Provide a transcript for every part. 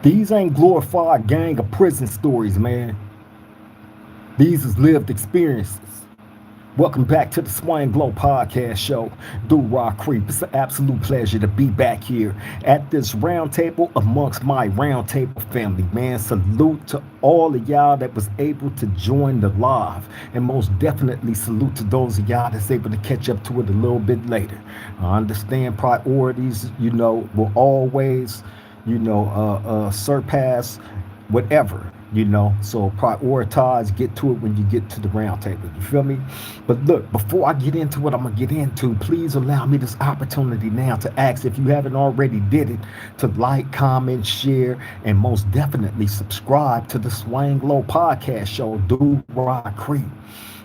These ain't glorified gang or prison stories, man. These is lived experiences. Welcome back to the Swing Glow Podcast Show. Duroc Creep. It's an absolute pleasure to be back here at this round table amongst my round table family, man. Salute to all of y'all that was able to join the live. And most definitely salute to those of y'all that's able to catch up to it a little bit later. I understand priorities, will always, surpass whatever, so prioritize, get to it when you get to the round table, you feel me? But look, before I get into what I'm gonna get into, please allow me this opportunity now to ask, if you haven't already did it, to like, comment, share, and most definitely subscribe to the Swing Low Podcast Show. Do Rock Creep.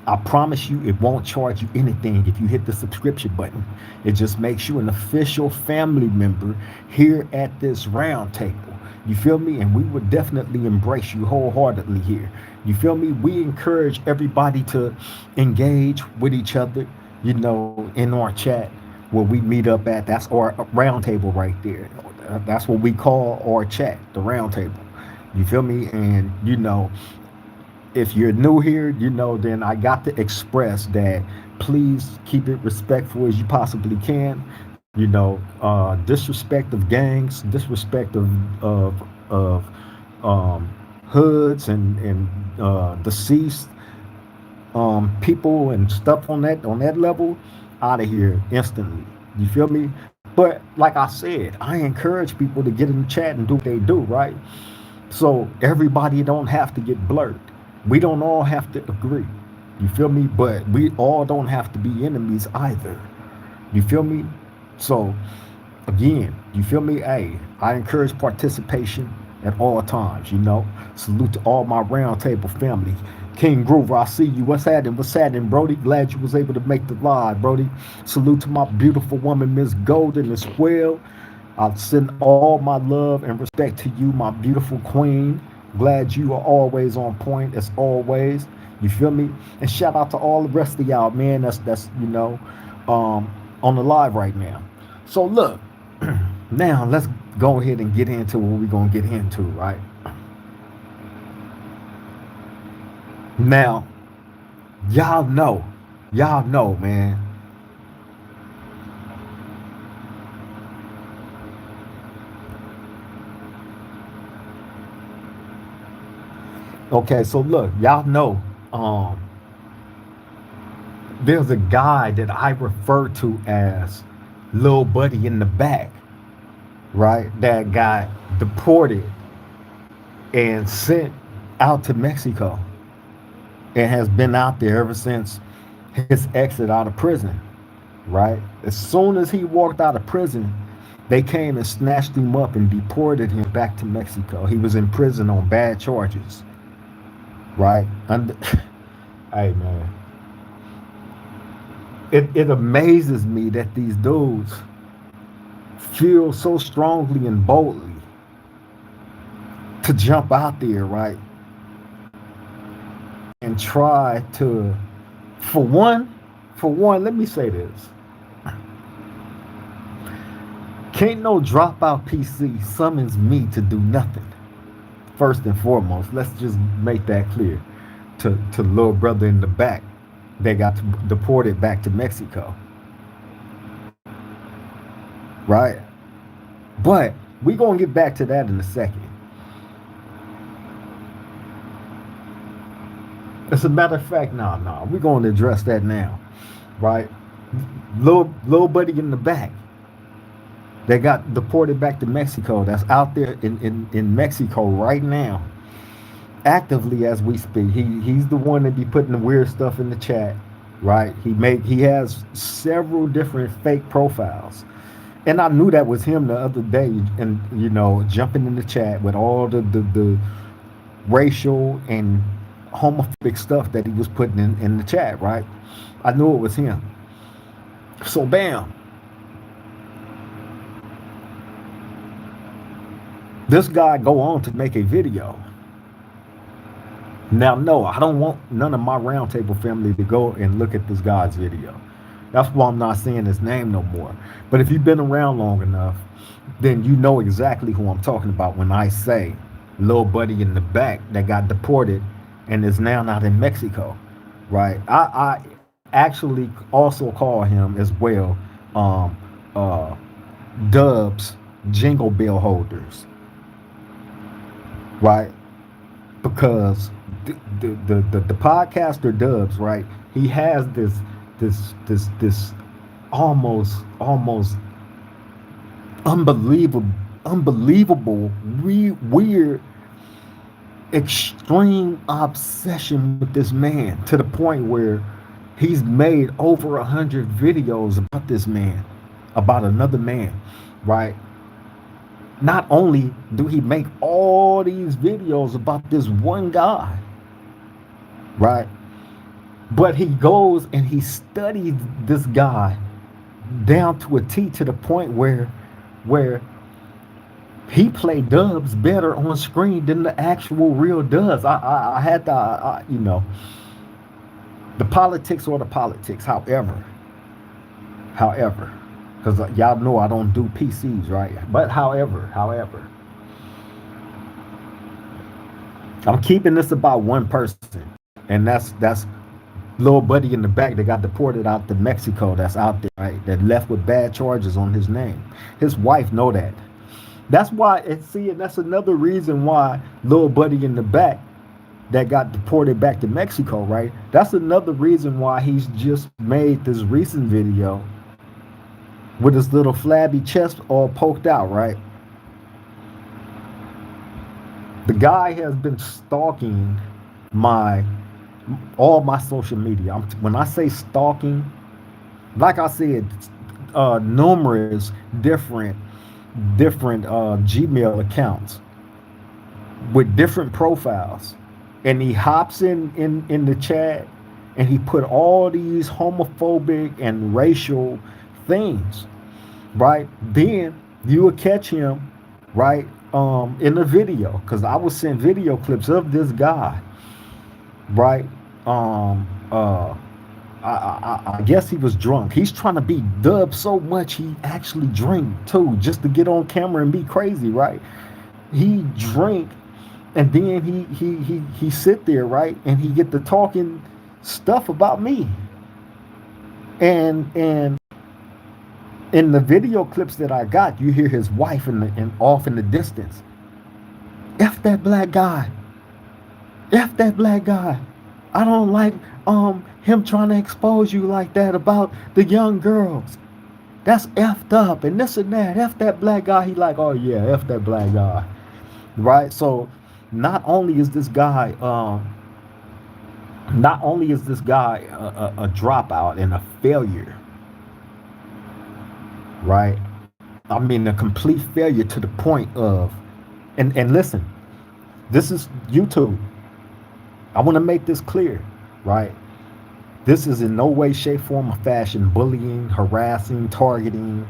I promise you it won't charge you anything if you hit the subscription button. It just makes you an official family member here at this round table. You feel me? And we would definitely embrace you wholeheartedly here. You feel me? We encourage everybody to engage with each other, in our chat where we meet up at. That's our round table right there. That's what we call our chat, the round table. You feel me? And, if you're new here, then I got to express that please keep it respectful as you possibly can. Disrespect of gangs, disrespect of hoods and deceased people and stuff on that level, out of here instantly. You feel me? But like I said, I encourage people to get in the chat and do what they do, right? So everybody don't have to get blurred. We don't all have to agree. You feel me? But we all don't have to be enemies either. You feel me? So, again, you feel me? Hey, I encourage participation at all times, Salute to all my roundtable family. King Groover, I see you. What's happening? What's happening, Brody? Glad you was able to make the live, Brody. Salute to my beautiful woman, Miss Golden, as well. I send all my love and respect to you, my beautiful queen. Glad you are always on point, as always. You feel me? And shout out to all the rest of y'all, man. That's on the live right now. So look, now let's go ahead and get into what we're gonna get into, right? Now, y'all know, man. Okay, so look, y'all know, there's a guy that I refer to as Lil Buddy in the back, right? That got deported and sent out to Mexico and has been out there ever since his exit out of prison, right? As soon as he walked out of prison, they came and snatched him up and deported him back to Mexico. He was in prison on bad charges, right? Hey, man. It amazes me that these dudes feel so strongly and boldly to jump out there, right? And try to, for one, let me say this. Can't no dropout PC summons me to do nothing. First and foremost, let's just make that clear to little brother in the back. They got deported back to Mexico, right? But we gonna get back to that in a second. As a matter of fact, we're gonna address that now, right? Little buddy in the back, they got deported back to Mexico. That's out there in Mexico right now, actively as we speak. He's the one that be putting the weird stuff in the chat, right? He has several different fake profiles, and I knew that was him the other day. And jumping in the chat with all the racial and homophobic stuff that he was putting in the chat, right? I knew it was him. So bam, this guy go on to make a video. Now, no, I don't want none of my roundtable family to go and look at this guy's video. That's why I'm not saying his name no more. But if you've been around long enough, then you know exactly who I'm talking about when I say little buddy in the back that got deported and is now not in Mexico, right? I actually also call him as well, um, uh, Dubs jingle bell holders, right? Because the podcaster Dubs, right? He has this almost unbelievable weird extreme obsession with this man to the point where he's made over 100 videos about this man, about another man, right? Not only do he make all these videos about this one guy, right? But he goes and he studies this guy down to a T to the point where he played Dubs better on screen than the actual real Dubs. I had to, the politics or the politics. However, because y'all know I don't do PCs, right? But however, I'm keeping this about one person, and that's little buddy in the back that got deported out to Mexico. That's out there, right? That left with bad charges on his name. His wife know that. That's why, and that's another reason why little buddy in the back that got deported back to Mexico, right? That's another reason why he's just made this recent video with his little flabby chest all poked out, right? The guy has been stalking my all my social media. When I say stalking, like I said, numerous different Gmail accounts with different profiles, and he hops in the chat and he put all these homophobic and racial things, right? Then you would catch him, right, in the video, because I would send video clips of this guy, right? Um, uh, I guess he was drunk. He's trying to be dubbed so much he actually drink too, just to get on camera and be crazy, right? He drink, and then he sit there, right, and he get to talking stuff about me, and in the video clips that I got, you hear his wife in off in the distance. F that black guy. F that black guy. I don't like him trying to expose you like that about the young girls. That's effed up and this and that. F that black guy. He like, oh yeah, F that black guy. Right? So not only is this guy a dropout and a failure, right? I mean a complete failure to the point of, and listen, this is YouTube. I want to make this clear, right? This is in no way, shape, form, or fashion bullying, harassing, targeting,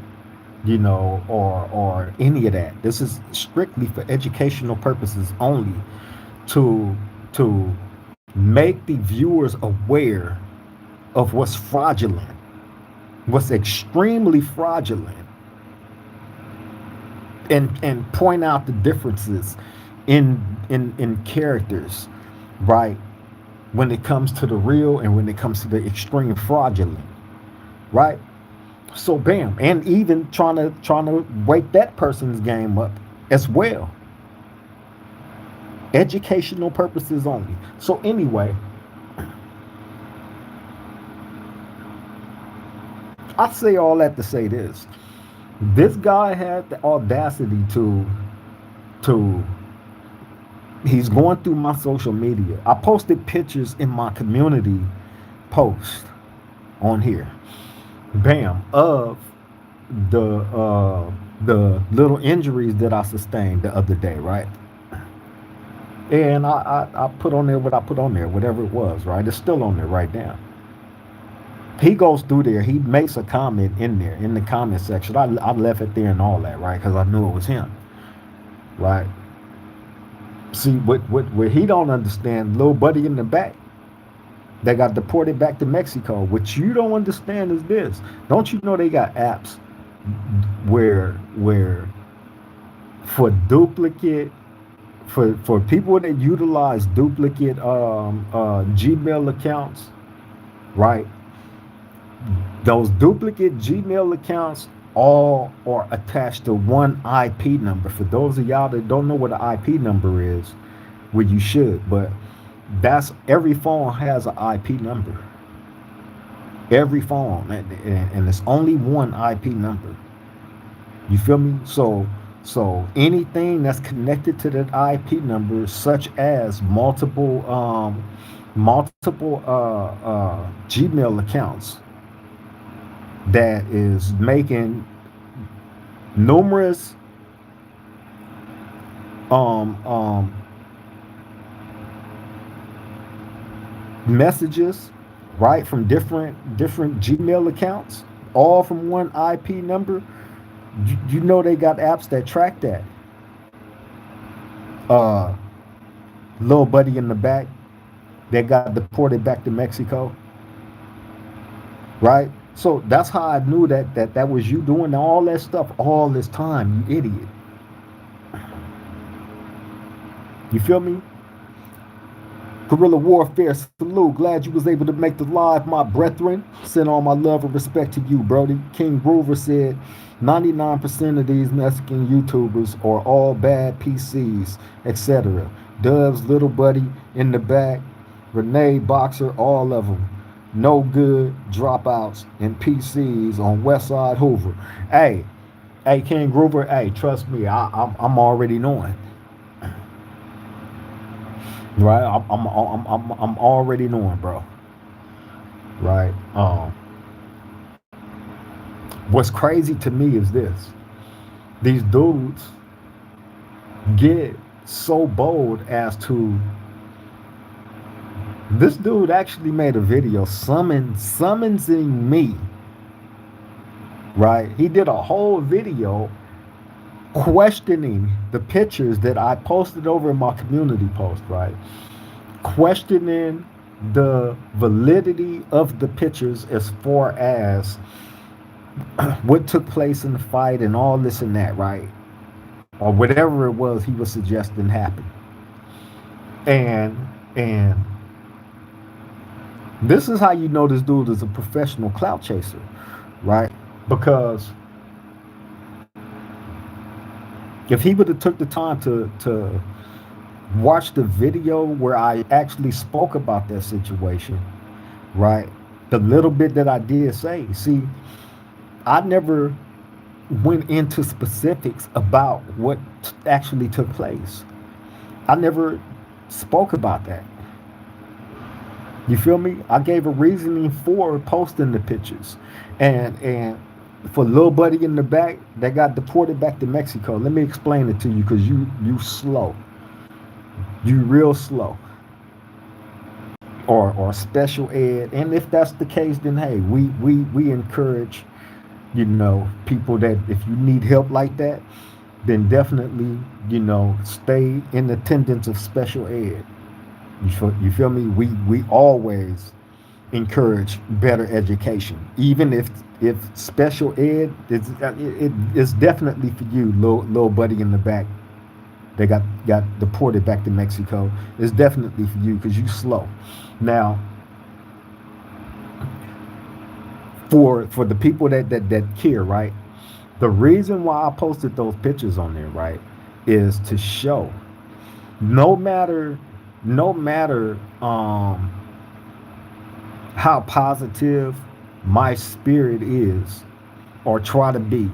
or any of that. This is strictly for educational purposes only, to to make the viewers aware of what's fraudulent, what's extremely fraudulent, and point out the differences in characters, right? When it comes to the real and when it comes to the extreme fraudulent, right? So bam, and even trying to wake that person's game up as well. Educational purposes only. So anyway, I say all that to say this. This guy had the audacity to he's going through my social media. I posted pictures in my community post on here. Bam, of the little injuries that I sustained the other day, right? And I put on there what I put on there, whatever it was, right? It's still on there right now. He goes through there. He makes a comment in there in the comment section. I left it there and all that, right? Because I knew it was him, right? See, what he don't understand, little buddy in the back, They got deported back to Mexico. What you don't understand is this. Don't you know they got apps where for duplicate for people that utilize duplicate Gmail accounts, right? Those duplicate Gmail accounts all are attached to one IP number. For those of y'all that don't know what an IP number is, well, you should, but that's every phone has an IP number. Every phone, and it's only one IP number. You feel me? So anything that's connected to that IP number, such as multiple Gmail accounts, that is making numerous um, um, messages, right, from different Gmail accounts, all from one IP number. You know they got apps that track that. Uh, Little buddy in the back that got deported back to Mexico, right? So that's how I knew that was you doing all that stuff all this time, you idiot. You feel me? Guerrilla Warfare, salute. Glad you was able to make the live, my brethren. Send all my love and respect to you, Brody. King Groover said 99% of these Mexican YouTubers are all bad PCs, etc. Dubs, Little Buddy in the back, Renee, Boxer, all of them. No good dropouts and PCs on Westside Hoover. Hey, King Groover, hey, trust me, I'm already knowing. Right, I'm already knowing, bro. Right. What's crazy to me is this: these dudes get so bold as to. This dude actually made a video summoning me. Right, he did a whole video questioning the pictures that I posted over in my community post, right? Questioning the validity of the pictures as far as what took place in the fight and all this and that, right? Or whatever it was he was suggesting happened. And this is how you know this dude is a professional clout chaser, right? Because if he would have took the time to watch the video where I actually spoke about that situation, right? The little bit that I did say, see, I never went into specifics about what actually took place. I never spoke about that. You feel me? I gave a reasoning for posting the pictures, and for little buddy in the back that got deported back to Mexico. Let me explain it to you because you slow, you real slow, or special ed. And if that's the case, then hey, we encourage, people that if you need help like that, then definitely stay in attendance of special ed. You feel me? We always encourage better education, even if special ed it's definitely for you, little buddy in the back. They got deported back to Mexico. It's definitely for you because you slow. Now, for the people that care, right? The reason why I posted those pictures on there, right, is to show no matter how positive my spirit is or try to be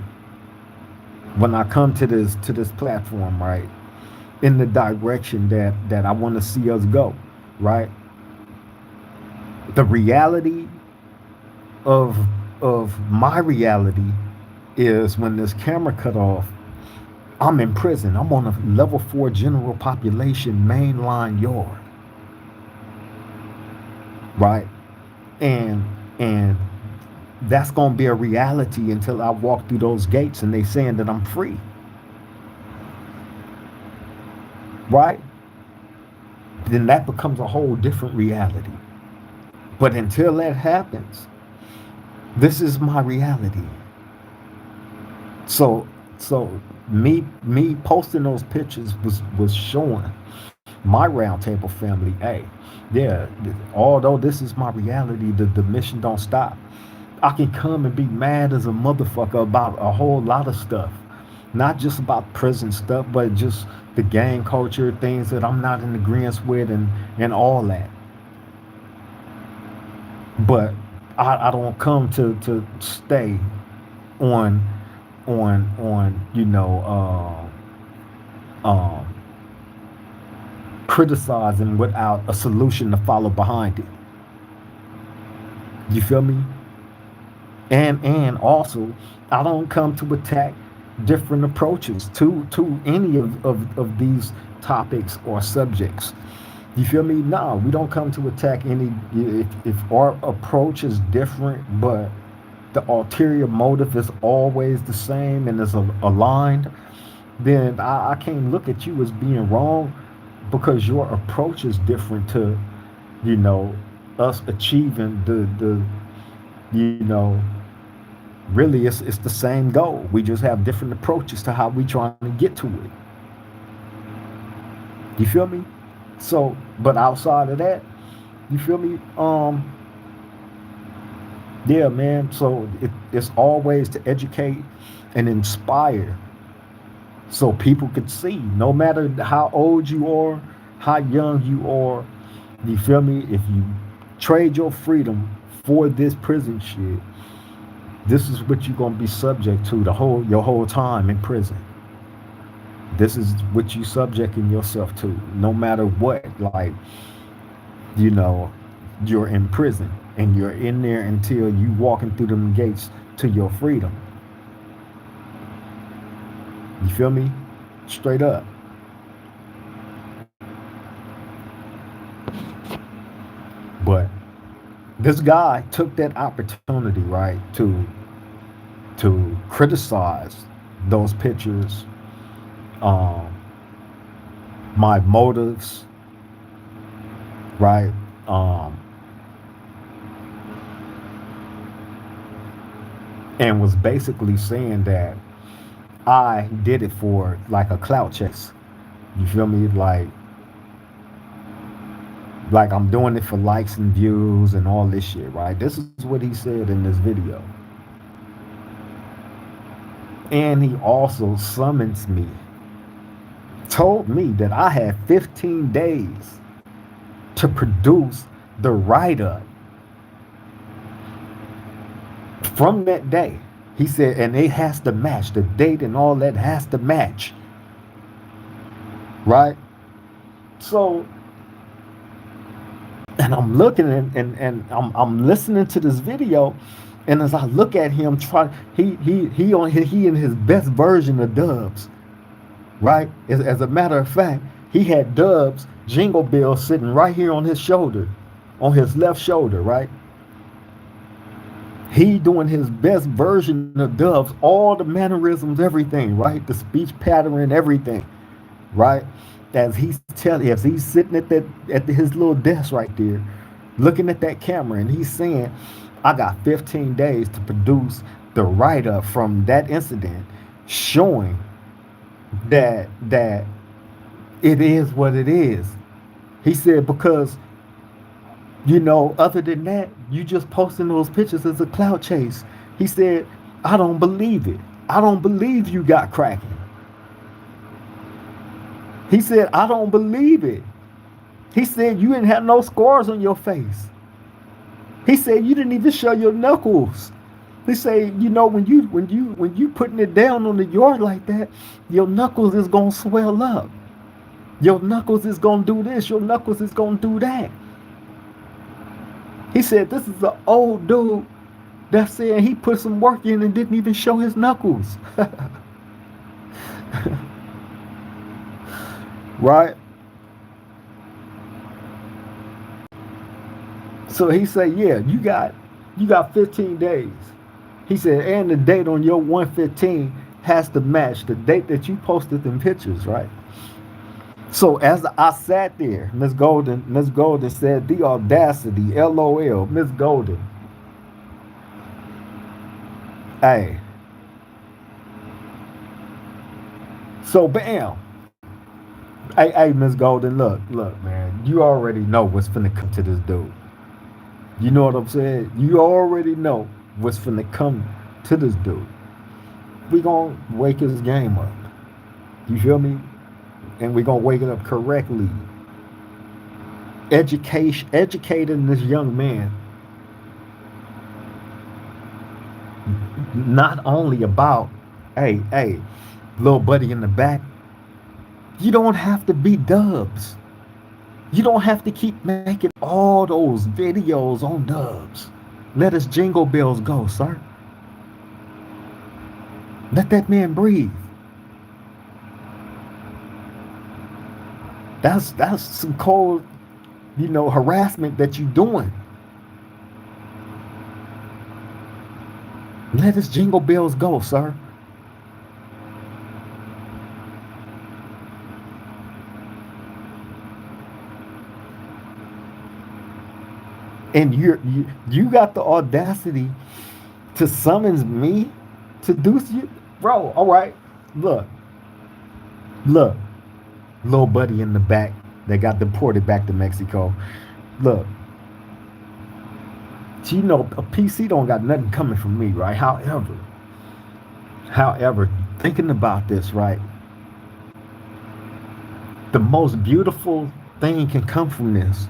when I come to this platform, right, in the direction that I want to see us go, right? The reality of my reality is when this camera cut off, I'm in prison. I'm on a level 4 general population mainline yard, right? And that's gonna be a reality until I walk through those gates and they saying that I'm free, right? Then that becomes a whole different reality. But until that happens, this is my reality. So so me posting those pictures was showing my round table family, hey, yeah, although this is my reality, the mission don't stop. I can come and be mad as a motherfucker about a whole lot of stuff. Not just about prison stuff, but just the gang culture, things that I'm not in agreement with, and all that. But I don't come to stay on on criticizing without a solution to follow behind it. You feel me? And also, I don't come to attack different approaches to any of these topics or subjects. You feel me? No, we don't come to attack any. If our approach is different, but the ulterior motive is always the same and is aligned, then I can't look at you as being wrong because your approach is different to, you know, us achieving the you know, really it's the same goal. We just have different approaches to how we trying to get to it. You feel me? So, but outside of that, you feel me? Yeah, man. So it's always to educate and inspire, so people could see, no matter how old you are, how young you are. You feel me? If you trade your freedom for this prison shit, this is what you're gonna be subject to the whole your whole time in prison. This is what you subjecting yourself to, no matter what. Like, you know, you're in prison and you're in there until you walking through them gates to your freedom. You feel me? Straight up. But this guy took that opportunity, right, to criticize those pictures, um, my motives, right, and was basically saying that I did it for like a clout chase. You feel me? Like I'm doing it for likes and views and all this shit, right? This is what he said in this video. And he also summons me, told me that I had 15 days to produce the write up from that day. He said, and it has to match the date and all that has to match, right? So, and I'm looking and I'm listening to this video, and as I look at him, try he in his best version of Dubs, right? As a matter of fact, he had Dubs jingle bell sitting right here on his shoulder, on his left shoulder, right? He doing his best version of Dubs, all the mannerisms, everything, right? The speech pattern, everything, right? As he's sitting at his little desk right there, looking at that camera, and he's saying, "I got 15 days to produce the write up from that incident, showing that it is what it is." He said, because, you know, other than that, you just posting those pictures as a clout chase. He said, "I don't believe it. I don't believe you got cracking." He said, "I don't believe it." He said, "You didn't have no scars on your face." He said, "You didn't even show your knuckles." He said, "You know, when you putting it down on the yard like that, your knuckles is gonna swell up. Your knuckles is gonna do this. Your knuckles is gonna do that." He said, "This is an old dude that's saying he put some work in and didn't even show his knuckles." Right? So he said, "Yeah, you got 15 days." He said, "And the date on your 115 has to match the date that you posted them pictures, right?" So as I sat there, Miss Golden said, "The audacity, LOL, Miss Golden." Hey, so bam. Hey, Miss Golden, look, man. You already know what's finna come to this dude. You know what I'm saying? You already know what's finna come to this dude. We gonna wake his game up. You feel me? And we gonna wake it up correctly. Educating this young man not only about, hey, little buddy in the back. You don't have to be dubs. You don't have to keep making all those videos on dubs. Let us jingle bells go, sir. Let that man breathe. That's some cold, harassment that you doing. Let us jingle bells go, sir. And you got the audacity to summons me to do you, bro. All right, look, look, little buddy in the back that got deported back to Mexico. Look, a PC don't got nothing coming from me, right? However, thinking about this, right, the most beautiful thing can come from this.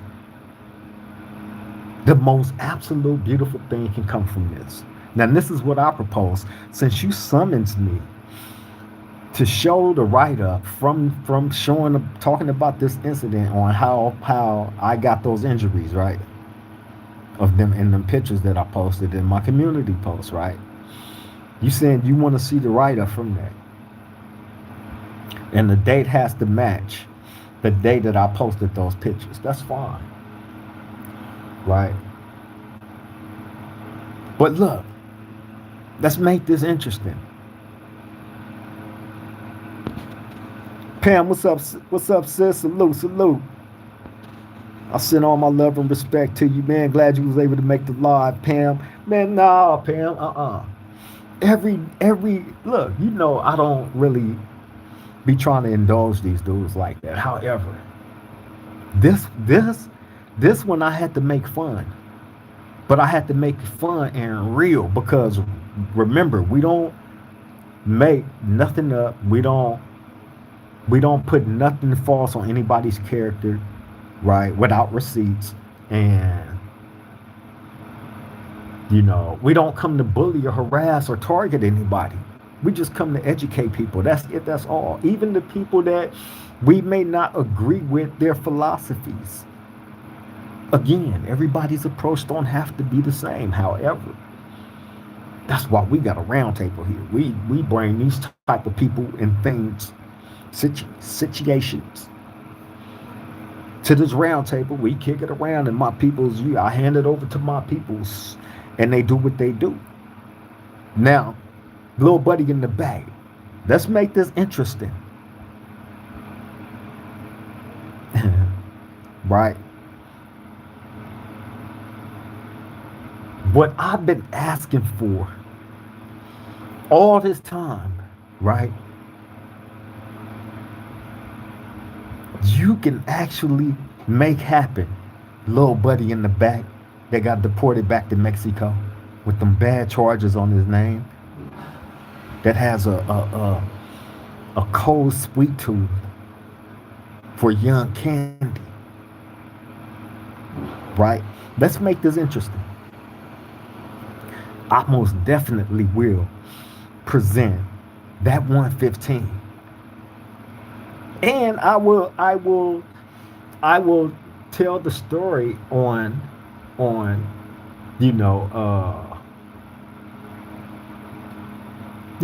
The most absolute beautiful thing can come from this. Now, this is what I propose. Since you summons me to show the write up from showing talking about this incident on how I got those injuries, right? Of them in them pictures that I posted in my community post, right? You saying you want to see the write up from that. And the date has to match the day that I posted those pictures. That's fine. Right? But look, let's make this interesting. Pam, what's up? What's up, sis? Salute. I send all my love and respect to you, man. Glad you was able to make the live, Pam. Man, nah, Pam. Every look, I don't really be trying to indulge these dudes like that. However, this one I had to make fun. But I had to make it fun and real because remember, we don't make nothing up. We don't put nothing false on anybody's character, right? Without receipts. And we don't come to bully or harass or target anybody. We just come to educate people. That's it, that's all. Even the people that we may not agree with their philosophies. Again, everybody's approach don't have to be the same. However, that's why we got a round table here. We bring these type of people and things, situations to this round table. We kick it around, and my people's. I hand it over to my peoples, and they do what they do. Now, little buddy in the back. Let's make this interesting, right? What I've been asking for all this time, right? You can actually make happen. Little buddy in the back that got deported back to Mexico with them bad charges on his name that has a cold sweet tooth for young candy, right? Let's make this interesting. I most definitely will present that 115. And I will tell the story on you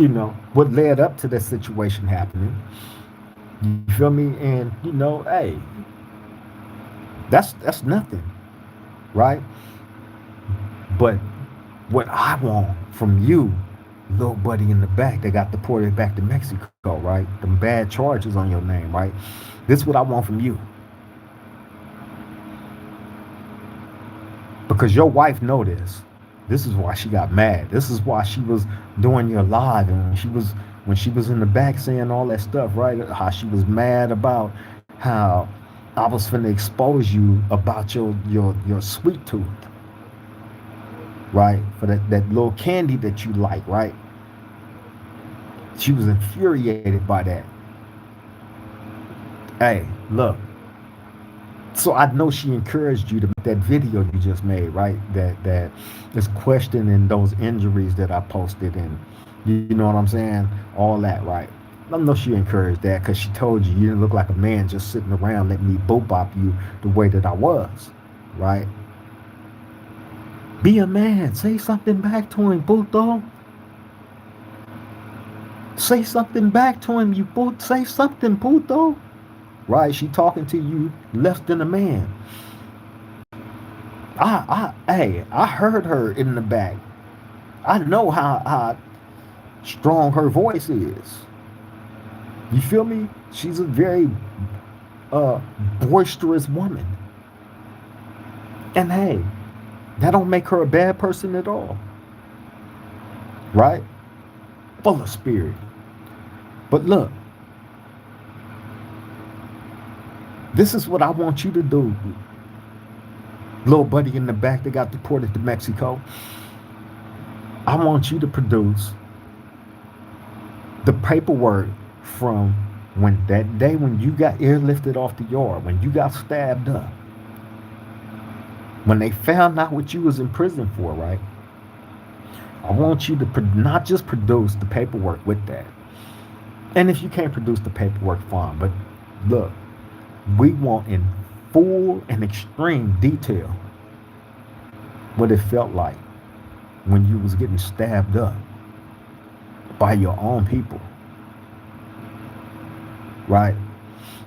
know what led up to that situation happening. You feel me? And hey, that's nothing, right? But what I want from you, little buddy in the back that got deported back to Mexico, right? Them bad charges on your name, right? This is what I want from you. Because your wife know this. This is why she got mad. This is why she was doing your live, and when she was in the back saying all that stuff, right? How she was mad about how I was finna expose you about your sweet tooth, right? For that little candy that you like, right? She was infuriated by that. Hey, look. So I know she encouraged you to make that video you just made, right? That is questioning those injuries that I posted, and you know what I'm saying? All that, right? I know she encouraged that because she told you you didn't look like a man just sitting around letting me boop bop you the way that I was, right? Be a man. Say something back to him, Puto. Say something back to him, you Puto. Say something, Puto. Right? She talking to you less than a man. Hey, I heard her in the back. I know how strong her voice is. You feel me? She's a very uh, boisterous woman. And hey, that don't make her a bad person at all. Right? Full of spirit. But look, this is what I want you to do. Little buddy in the back that got deported to Mexico. I want you to produce the paperwork from when that day when you got airlifted off the yard, when you got stabbed up, when they found out what you was in prison for, right? I want you to not just produce the paperwork with that. And if you can't produce the paperwork, fine. But look, we want in full and extreme detail what it felt like when you was getting stabbed up by your own people. Right?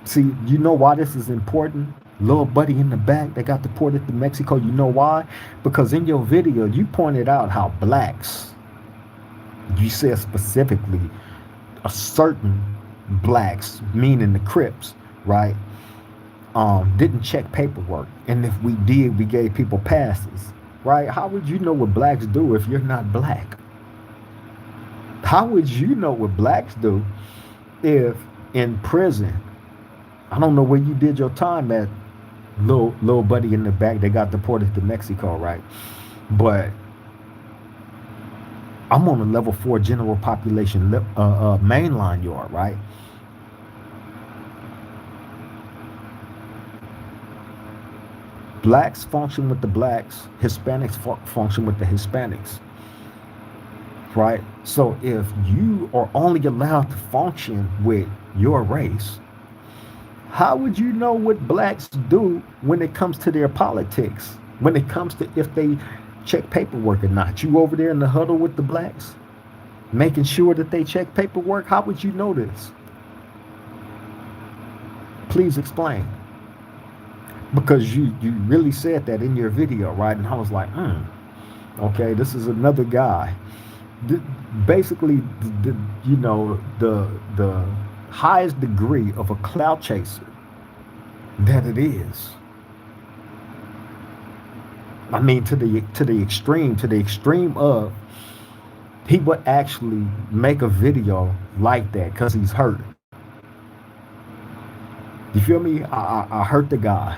See, you know why this is important? Little buddy in the back that got deported to Mexico, you know why? Because in your video, you pointed out how blacks, you said specifically, a certain blacks, meaning the Crips, right, didn't check paperwork. And if we did, we gave people passes, right? How would you know what blacks do if you're not black? How would you know what blacks do if in prison, I don't know where you did your time at, little buddy in the back that got deported to Mexico, right? But I'm on a level 4 general population mainline yard, right? Blacks function with the blacks, Hispanics function with the Hispanics, right? So if you are only allowed to function with your race, how would you know what blacks do when it comes to their politics? When it comes to if they check paperwork or not? You over there in the huddle with the blacks, making sure that they check paperwork? How would you know this? Please explain. Because you really said that in your video, right? And I was like, okay, this is another guy. Basically, the highest degree of a clout chaser that it is. I mean, to the extreme of he would actually make a video like that because he's hurt. You feel me? I hurt the guy,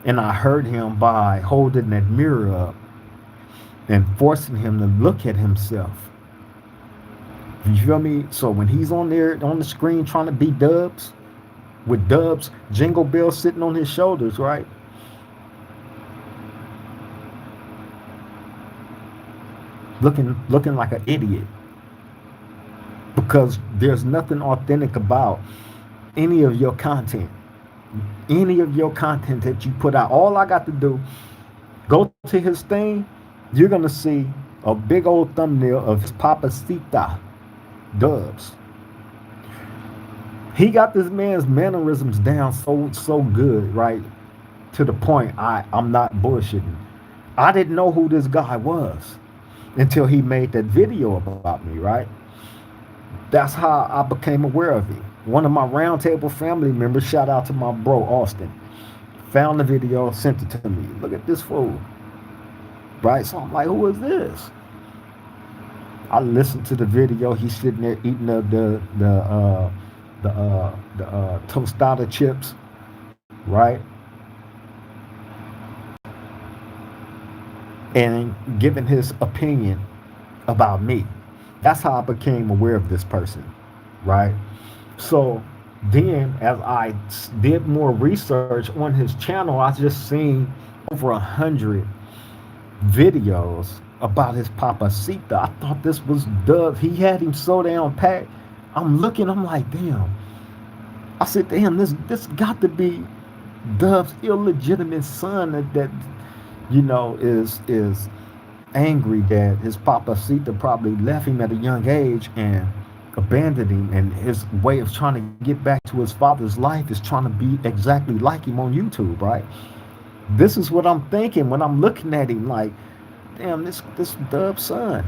and I hurt him by holding that mirror up and forcing him to look at himself. You feel me? So when he's on there on the screen trying to be Dubs, with Dubs jingle bells sitting on his shoulders, right? Looking like an idiot. Because there's nothing authentic about any of your content. Any of your content that you put out. All I got to do, go to his thing, you're gonna see a big old thumbnail of his Papacita Dubs. He got this man's mannerisms down so good, right? To the point I'm not bullshitting. I didn't know who this guy was until he made that video about me, right? That's how I became aware of it. One of my roundtable family members, shout out to my bro Austin, found the video, sent it to me. Look at this fool, right? So I'm like, who is this? I listened to the video. He's sitting there eating the tostada chips, right? And giving his opinion about me. That's how I became aware of this person, right? So then, as I did more research on his channel, I just seen over 100 videos about his papacita. I thought this was Dove. He had him so down pat. I'm looking, I'm like, damn. I said, damn, this got to be Dove's illegitimate son that is angry that his papacita probably left him at a young age and abandoned him, and his way of trying to get back to his father's life is trying to be exactly like him on YouTube, right? This is what I'm thinking when I'm looking at him, like, damn, this Dub's son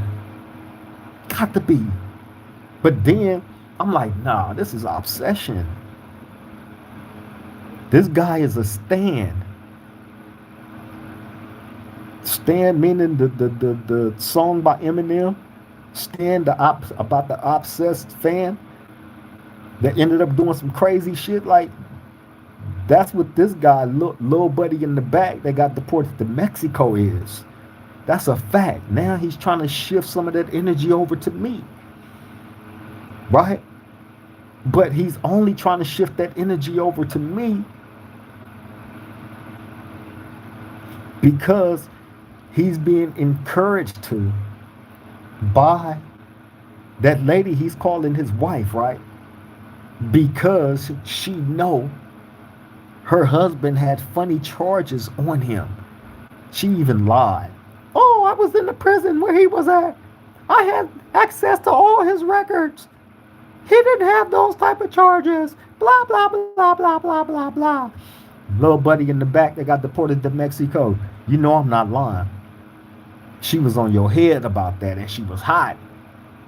got to be. But then I'm like, nah, this is obsession. This guy is a stan. Stan meaning the song by Eminem. Stan about the obsessed fan that ended up doing some crazy shit. Like, that's what this guy, little buddy in the back that got deported to Mexico is. That's a fact. Now he's trying to shift some of that energy over to me. Right? But he's only trying to shift that energy over to me because he's being encouraged to by that lady he's calling his wife, right? Because she know her husband had funny charges on him. She even lied. Oh, I was in the prison where he was at. I had access to all his records. He didn't have those type of charges. Blah, blah, blah, blah, blah, blah, blah. Little buddy in the back that got deported to Mexico. You know I'm not lying. She was on your head about that, and she was hot.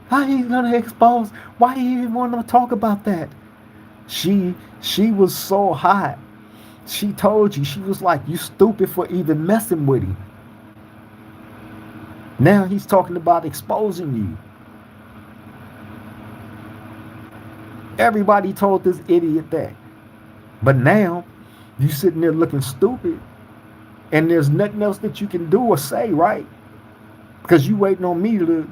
How he gonna expose? Why he even want to talk about that? She was so hot. She told you, she was like, you stupid for even messing with him. Now he's talking about exposing you. Everybody told this idiot that. But now, you sitting there looking stupid, and there's nothing else that you can do or say, right? Because you waiting on me to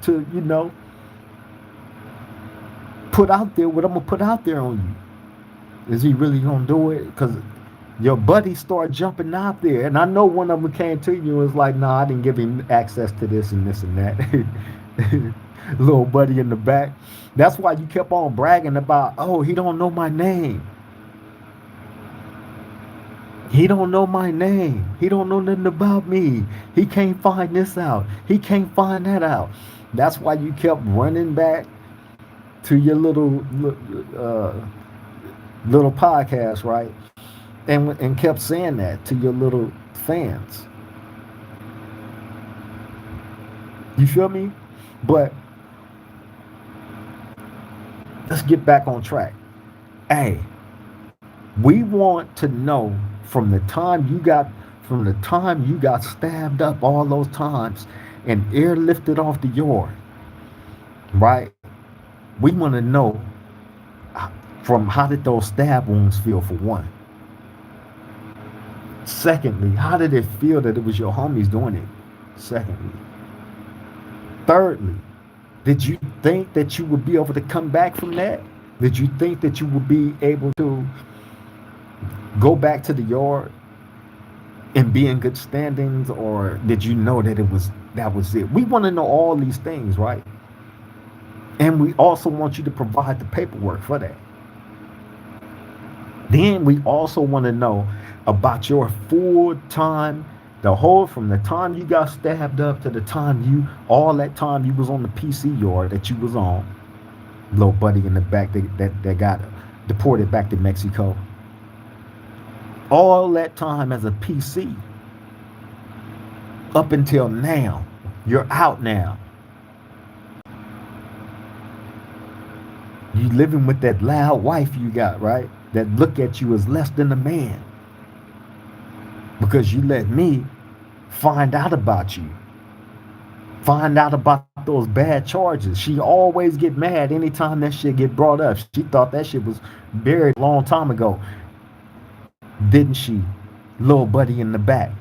put out there what I'm going to put out there on you. Is he really going to do it? Because your buddies start jumping out there. And I know one of them came to you and was like, nah, I didn't give him access to this and this and that. Little buddy in the back. That's why you kept on bragging about, oh, he don't know my name. He don't know my name. He don't know nothing about me. He can't find this out. He can't find that out. That's why you kept running back to your little podcast, right? And kept saying that to your little fans. You feel me? But let's get back on track. Hey, we want to know from the time you got stabbed up all those times and airlifted off the yard, right? We want to know from how did those stab wounds feel, for one. Secondly, how did it feel that it was your homies doing it? Secondly. Thirdly, did you think that you would be able to come back from that? Did you think that you would be able to go back to the yard and be in good standings, or did you know that that was it? We want to know all these things, right? And we also want you to provide the paperwork for that. Then we also want to know about your full time, from the time you got stabbed up to the time all that time you was on the PC yard that you was on, little buddy in the back that got deported back to Mexico. All that time as a PC up until now. You're out now. You living with that loud wife you got, right? That look at you as less than a man because you let me find out about you, find out about those bad charges. She always get mad anytime that shit get brought up. She thought that shit was buried a long time ago, didn't she? Little buddy in the back.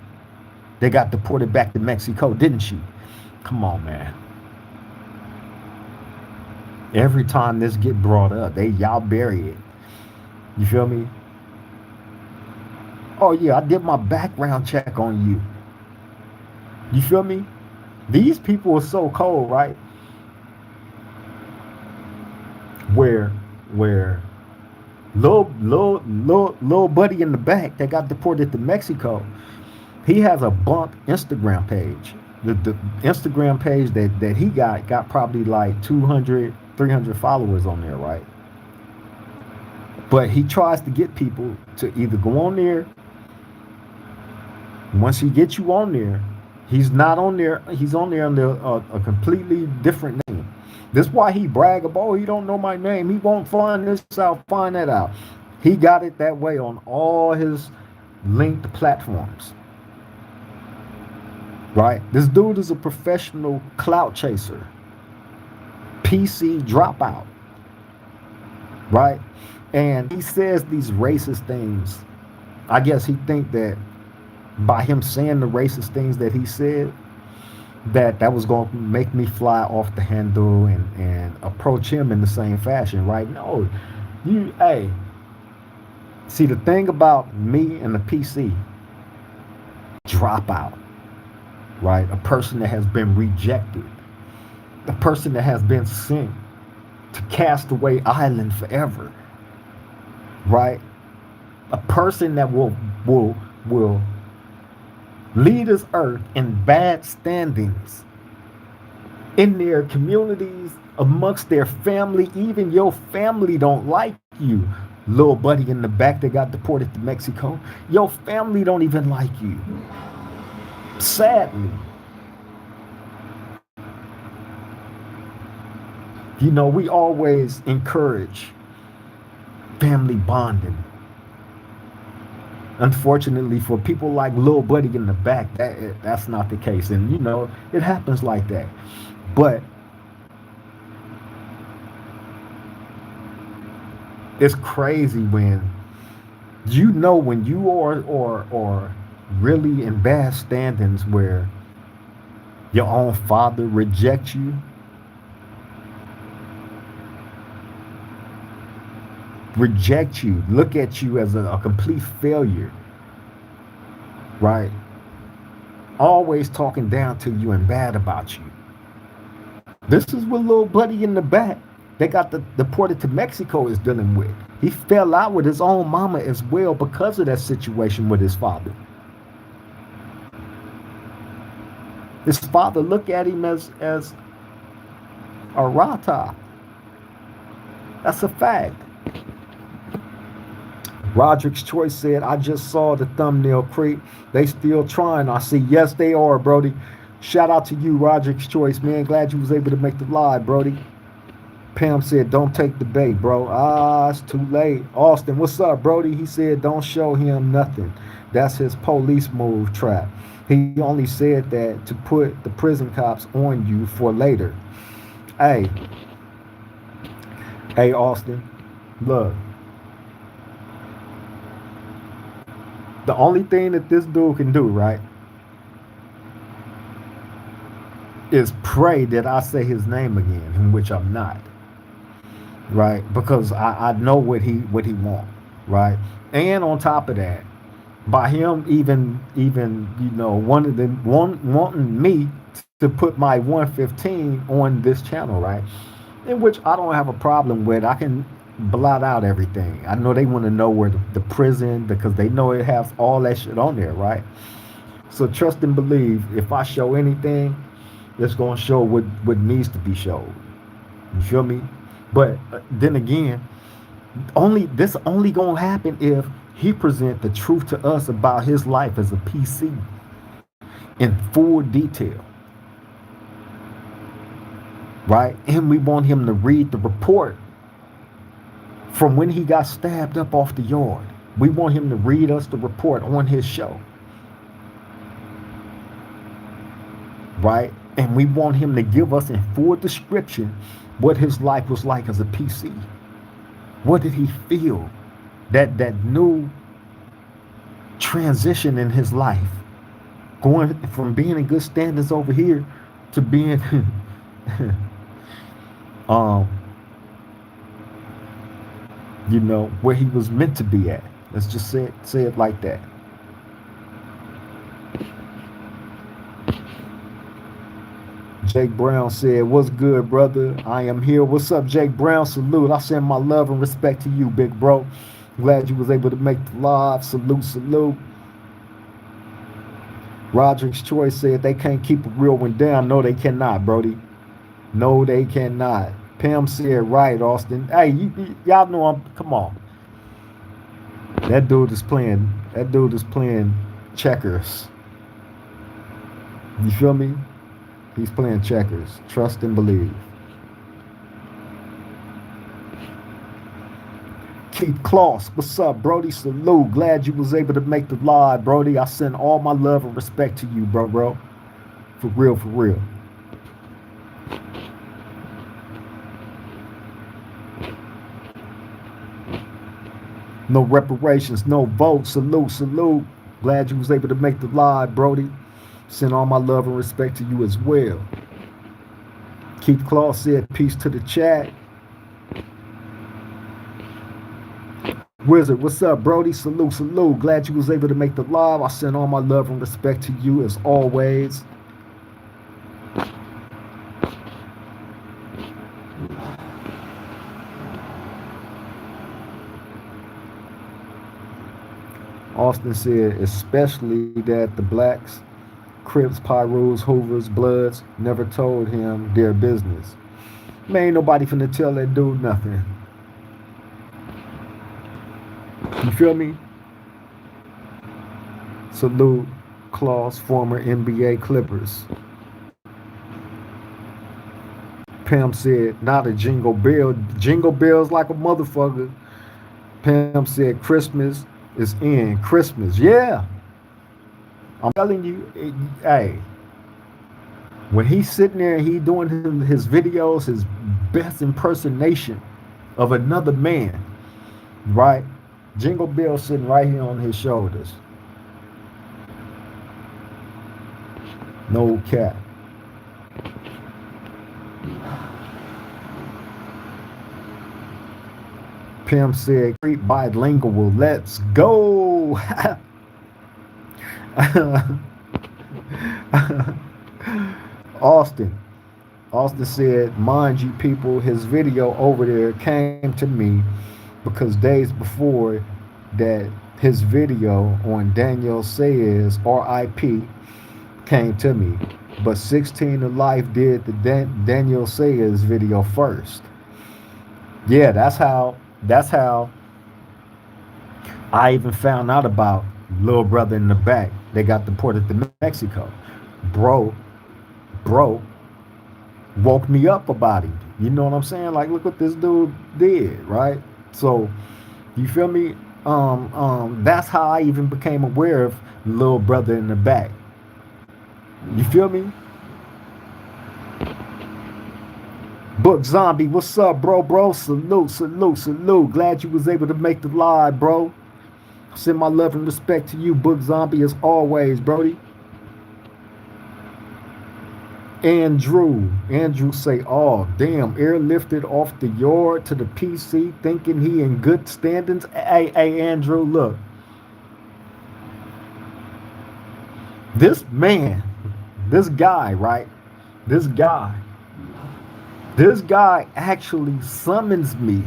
They got deported back to Mexico, didn't she? Come on, man. Every time this get brought up, y'all bury it. You feel me? Oh yeah, I did my background check on you. You feel me? These people are so cold, right? Where where little buddy in the back that got deported to Mexico, he has a bunk Instagram page. The Instagram page that he got probably like 200, 300 followers on there, right? But he tries to get people to either go on there. Once he gets you on there, he's not on there. He's on there under a completely different name. This is why he brag about, oh, he don't know my name. He won't find this out, find that out. He got it that way on all his linked platforms. Right? This dude is a professional clout chaser. PC dropout. Right? And he says these racist things. I guess he think that by him saying the racist things that he said, that was going to make me fly off the handle and approach him in the same fashion, right? No, hey, see the thing about me and the PC, dropout, right? A person that has been rejected, a person that has been sent to Castaway Island forever, right? A person that will leave this earth in bad standings in their communities, amongst their family. Even your family don't like you. Little buddy in the back that got deported to Mexico, your family don't even like you. Sadly. You know, we always encourage family bonding. Unfortunately, for people like Lil Buddy in the back, that's not the case. And, you know, it happens like that. But it's crazy when when you are really in bad standings where your own father rejects you, look at you as a complete failure, right? Always talking down to you and bad about you. This is what little buddy in the back they got deported to Mexico is dealing with. He fell out with his own mama as well because of that situation with his father. His father looked at him as a rata. That's a fact. Roderick's Choice said, I just saw the thumbnail creep. They still trying. I see, yes, they are, Brody. Shout out to you, Roderick's Choice, man. Glad you was able to make the live, Brody. Pam said, don't take the bait, bro. Ah, it's too late. Austin, what's up, Brody? He said, don't show him nothing. That's his police move trap. He only said that to put the prison cops on you for later. Hey, Austin, look. The only thing that this dude can do, right, is pray that I say his name again, in which I'm not, right? Because I know what he want, right? And on top of that, by him even wanting me to put my 115 on this channel, right? In which I don't have a problem with. I can blot out everything. I know they want to know where the prison, because they know it has all that shit on there, right? So trust and believe, if I show anything, it's going to show what needs to be showed. You feel me? But then again, this only going to happen if he present the truth to us about his life as a PC in full detail. Right? And we want him to read the report from when he got stabbed up off the yard. We want him to read us the report on his show, right? And we want him to give us in full description what his life was like as a PC. What did he feel? That new transition in his life, going from being in good standings over here to being um where he was meant to be at. Let's just say it like that. Jake Brown said, "What's good, brother? I am here." What's up, Jake Brown? Salute. I send my love and respect to you, big bro. Glad you was able to make the live. Salute, salute. Roderick's Choice said they can't keep a real one down. No, they cannot, Brody. No, they cannot. Pam said, right, Austin. Hey, y'all know come on. That dude is playing checkers. You feel me? He's playing checkers. Trust and believe. Keith Kloss, what's up, Brody? Salute. Glad you was able to make the live, Brody. I send all my love and respect to you, bro. For real, for real. No reparations, no votes. Salute, salute. Glad you was able to make the live, Brody. Send all my love and respect to you as well. Keith Kloss said, peace to the chat. Wizard, what's up, Brody? Salute, salute. Glad you was able to make the live. I send all my love and respect to you as always. Austin said, especially that the blacks, Crips, Pyrus, Hoovers, Bloods never told him their business. Man, ain't nobody finna tell that dude nothing. You feel me? Salute, Kloss, former NBA Clippers. Pam said, not a jingle bell. Jingle bells like a motherfucker. Pam said, Christmas is in. Christmas, yeah. I'm telling you, hey, when he's sitting there and he doing his videos, his best impersonation of another man, right? Jingle bell sitting right here on his shoulders. No cap. Pam said, great bilingual, let's go. Austin said, mind you people, his video over there came to me because days before that his video on Daniel Sayers RIP came to me, but 16 to Life did the Daniel Sayers video first. Yeah, that's how I even found out about Little Brother in the Back. They got deported to Mexico. Bro woke me up about him. You know what I'm saying? Like, look what this dude did, right? So, you feel me? That's how I even became aware of Little Brother in the Back. You feel me? Book Zombie, what's up, bro? Salute. Glad you was able to make the live, bro. Send my love and respect to you, Book Zombie, as always, Brody. Andrew say, oh, damn, airlifted off the yard to the PC thinking he in good standings. Hey, Andrew, look. This man, this guy, right? This guy actually summons me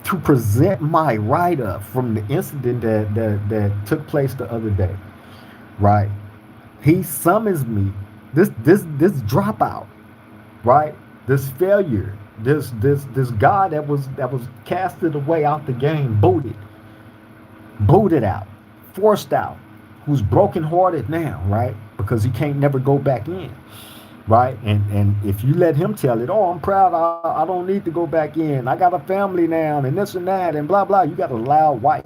to present my write-up from the incident that took place the other day, right? He summons me, this dropout, right? This failure, this guy that was casted away out the game, booted out, forced out, who's brokenhearted now, right? Because he can't never go back in, right? And if you let him tell it, oh, I'm proud, I don't need to go back in. I got a family now, and this and that, and blah blah. You got a loud wife.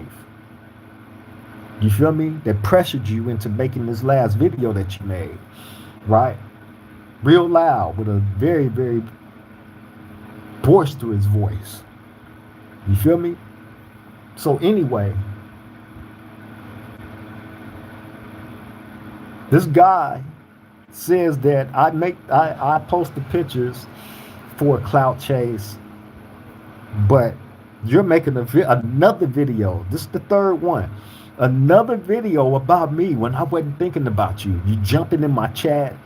You feel me? That pressured you into making this last video that you made, right? Real loud with a very, very boisterous voice. You feel me? So anyway, this guy says that I post the pictures for a clout chase, but you're making another video. This is the third one. Another video about me when I wasn't thinking about you. You jumping in my chat,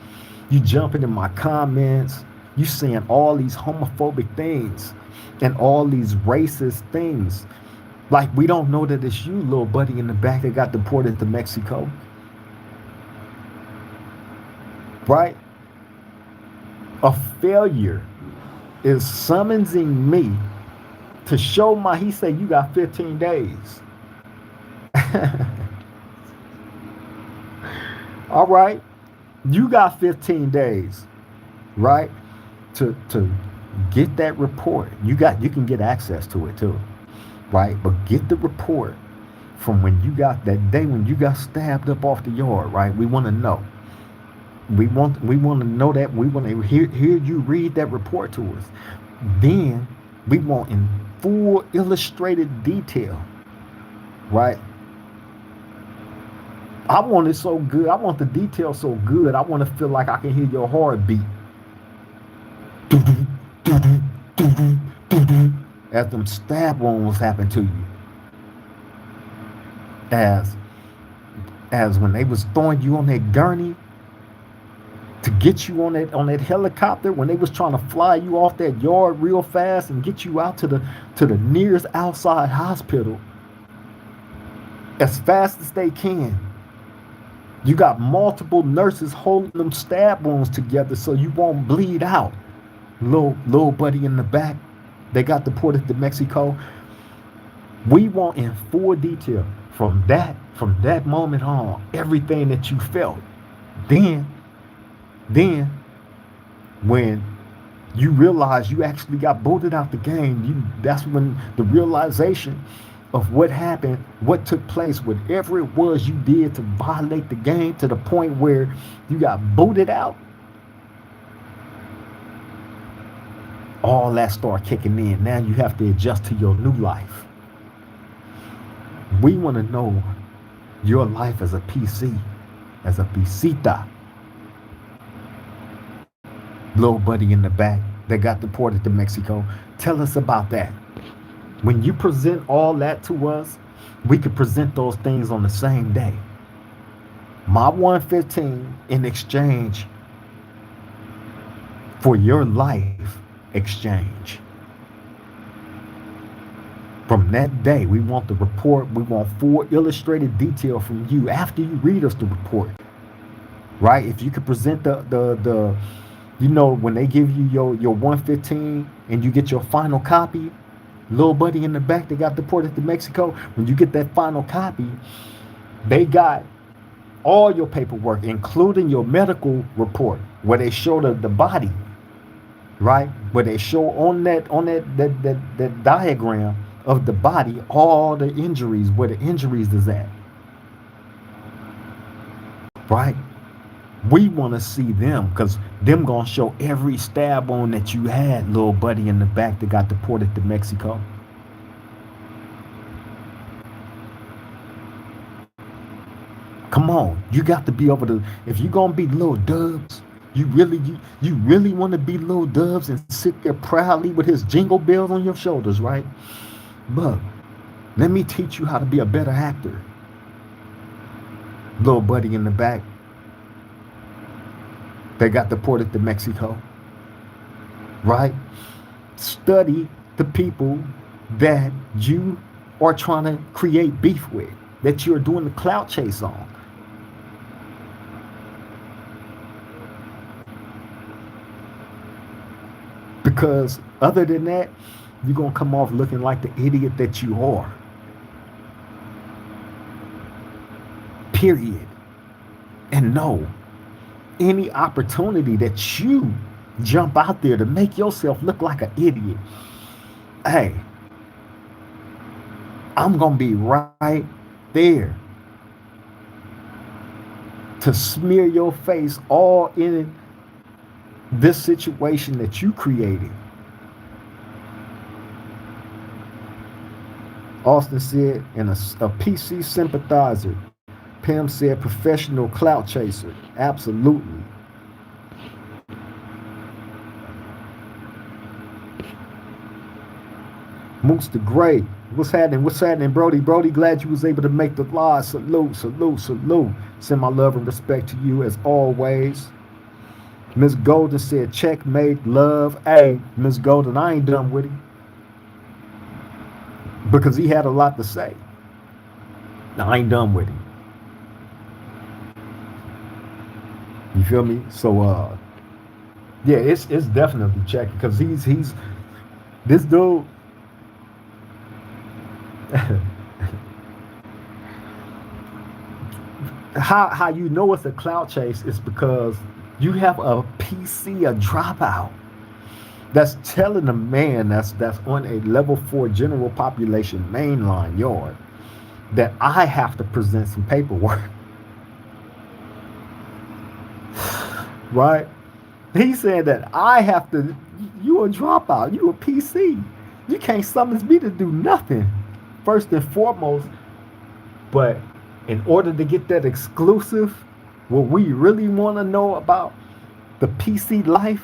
you jumping in my comments, you saying all these homophobic things and all these racist things. Like we don't know that it's you, little buddy in the back that got deported to Mexico. Right? A failure is summoning me to show he said you got 15 days. All right. You got 15 days, right? To get that report. You can get access to it too. Right? But get the report from when you got that day when you got stabbed up off the yard, right? We want to know. We want to know that. We want to hear you read that report to us. Then we want in full illustrated detail, right? I want it so good. I want the detail so good. I want to feel like I can hear your heartbeat as them stab wounds happen to you. As when they was throwing you on that gurney to get you on that helicopter, when they was trying to fly you off that yard real fast and get you out to the nearest outside hospital as fast as they can. You got multiple nurses holding them stab wounds together so you won't bleed out. Little buddy in the back, they got deported to Mexico. We want in full detail from that moment on, everything that you felt. Then when you realize you actually got booted out the game, that's when the realization of what happened, what took place, whatever it was you did to violate the game to the point where you got booted out, all that start kicking in. Now you have to adjust to your new life. We want to know your life as a PC, as a pisita. Little buddy in the back that got deported to Mexico. Tell us about that. When you present all that to us, we could present those things on the same day. My 115 in exchange for your life exchange. From that day, we want the report. We want full illustrated detail from you after you read us the report. Right? If you could present the when they give you your 115 and you get your final copy, little buddy in the back that got deported to Mexico, when you get that final copy, they got all your paperwork, including your medical report, where they show the body, right? Where they show on that diagram of the body all the injuries, where the injuries is at, right? We want to see them because them gonna show every stab wound that you had, little buddy in the back that got deported to Mexico. Come on, you got to be able to. If you're gonna be little Dubs, you really want to be little Dubs and sit there proudly with his jingle bells on your shoulders, right? Look, let me teach you how to be a better actor, little buddy in the back. They got deported to Mexico, right? Study the people that you are trying to create beef with, that you're doing the clout chase on. Because other than that, you're going to come off looking like the idiot that you are. Period. And no. Any opportunity that you jump out there to make yourself look like an idiot, hey, I'm going to be right there to smear your face all in this situation that you created. Austin said, and a PC sympathizer. Pam said, professional clout chaser. Absolutely. Moose the Great. What's happening? What's happening, Brody? Brody, glad you was able to make the live. Salute, salute, salute. Send my love and respect to you as always. Miss Golden said, checkmate, love. Hey, Miss Golden, I ain't done with him because he had a lot to say. Now, I ain't done with him. You feel me? So, yeah, it's definitely checking because he's this dude. how you know it's a clout chase is because you have a PC, a dropout, that's telling a man that's on a level 4 general population mainline yard that I have to present some paperwork. Right? He said that I have to, you a dropout, you a PC. You can't summon me to do nothing, first and foremost. But in order to get that exclusive, what we really want to know about the PC life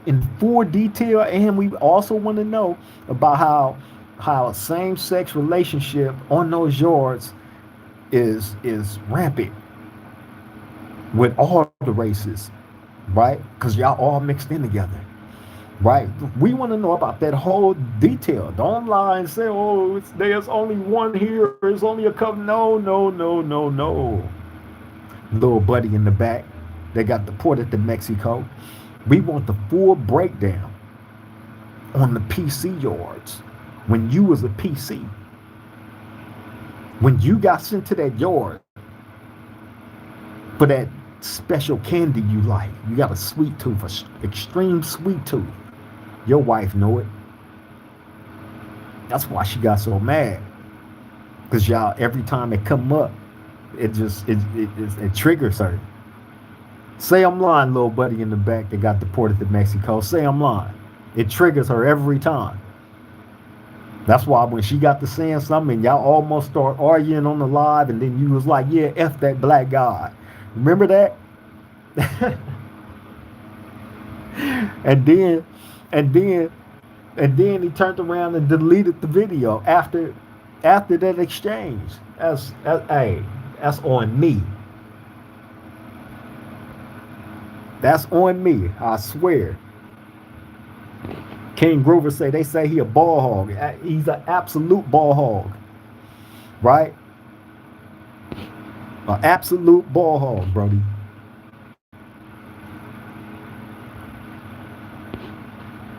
in full detail, and we also want to know about how a same-sex relationship on those yards is rampant with all the races, right? Because y'all all mixed in together, right? We want to know about that whole detail. Don't lie and say, oh, there's only one here, there's only a couple. No, no, no, no, no. Little buddy in the back, they got deported to Mexico. We want the full breakdown on the PC yards. When you was a PC, when you got sent to that yard for that special candy you like, you got a sweet tooth, extreme sweet tooth. Your wife know it. That's why she got so mad. Because y'all, every time it come up, it triggers her. Say I'm lying, little buddy in the back that got deported to Mexico. Say I'm lying. It triggers her every time. That's why when she got to saying something and y'all almost start arguing on the live, and then you was like, yeah, F that black guy. Remember that? and then he turned around and deleted the video after that exchange. That's on me. That's on me, I swear. King Grover they say he a ball hog. He's an absolute ball hog, right? An absolute ball hog, Brody.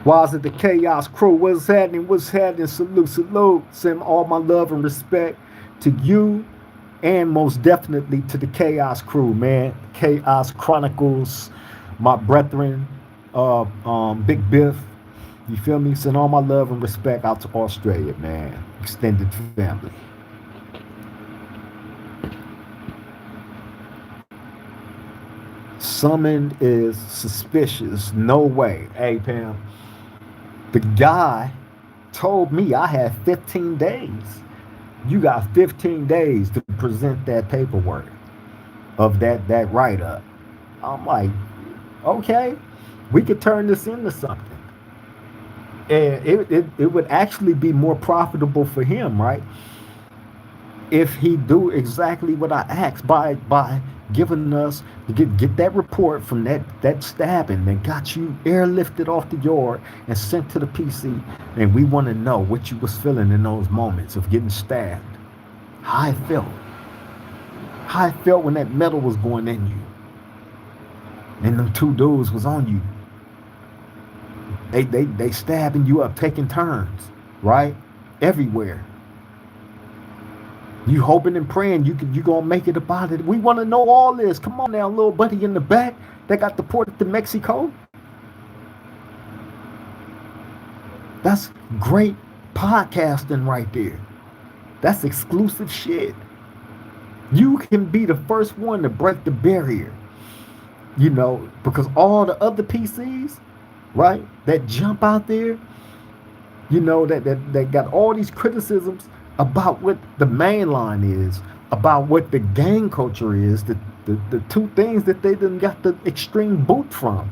Why is it the Chaos Crew? What's happening? What's happening? Salute, salute. Send all my love and respect to you, and most definitely to the Chaos Crew, man. Chaos Chronicles, my brethren, Big Biff. You feel me? Send all my love and respect out to Australia, man. Extended family. Summoned is suspicious. No way. Hey, Pam. The guy told me I had 15 days. You got 15 days to present that paperwork of that write-up. I'm like, okay, we could turn this into something. And it would actually be more profitable for him, right? If he do exactly what I asked by giving us get that report from that stabbing that got you airlifted off the yard and sent to the PC, and we want to know what you was feeling in those moments of getting stabbed. How I felt when that metal was going in you, and them two dudes was on you. They stabbing you up, taking turns, right? Everywhere. You hoping and praying you gonna make it about it. We want to know all this. Come on now, little buddy in the back that got deported to Mexico. That's great podcasting right there. That's exclusive shit. You can be the first one to break the barrier, because all the other PCs, right, that jump out there, that got all these criticisms about what the main line is, about what the gang culture is, the two things that they done got the extreme boot from.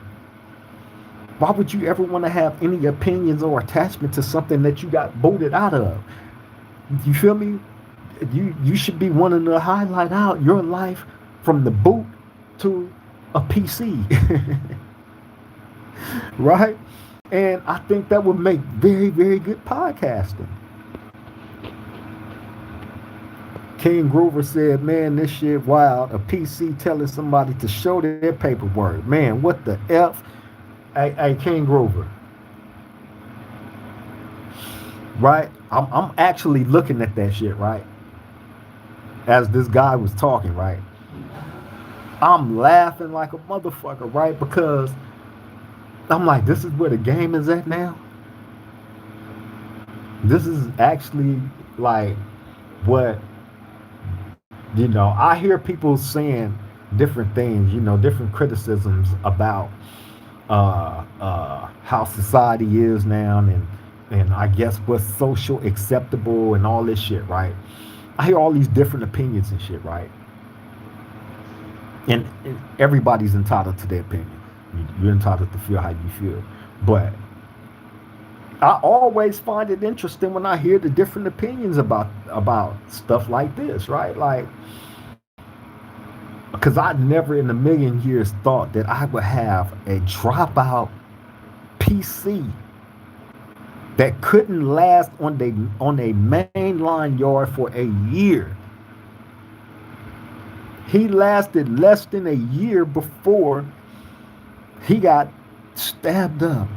Why would you ever want to have any opinions or attachment to something that you got booted out of? You feel me? You should be wanting to highlight out your life from the boot to a PC. Right? And I think that would make very, very good podcasting. King Groover said, man, this shit wild. A PC telling somebody to show their paperwork. Man, what the F? Hey, King Groover. Right? I'm actually looking at that shit, right? As this guy was talking, right? I'm laughing like a motherfucker, right? Because I'm like, this is where the game is at now. This is actually like what, I hear people saying different things, different criticisms about how society is now, and I guess what's social acceptable and all this shit, right? I hear all these different opinions and shit, right? And everybody's entitled to their opinion. You're entitled to feel how you feel. But I always find it interesting when I hear the different opinions about stuff like this, right? Like, because I never in a million years thought that I would have a dropout PC that couldn't last on a mainline yard for a year. He lasted less than a year before he got stabbed up.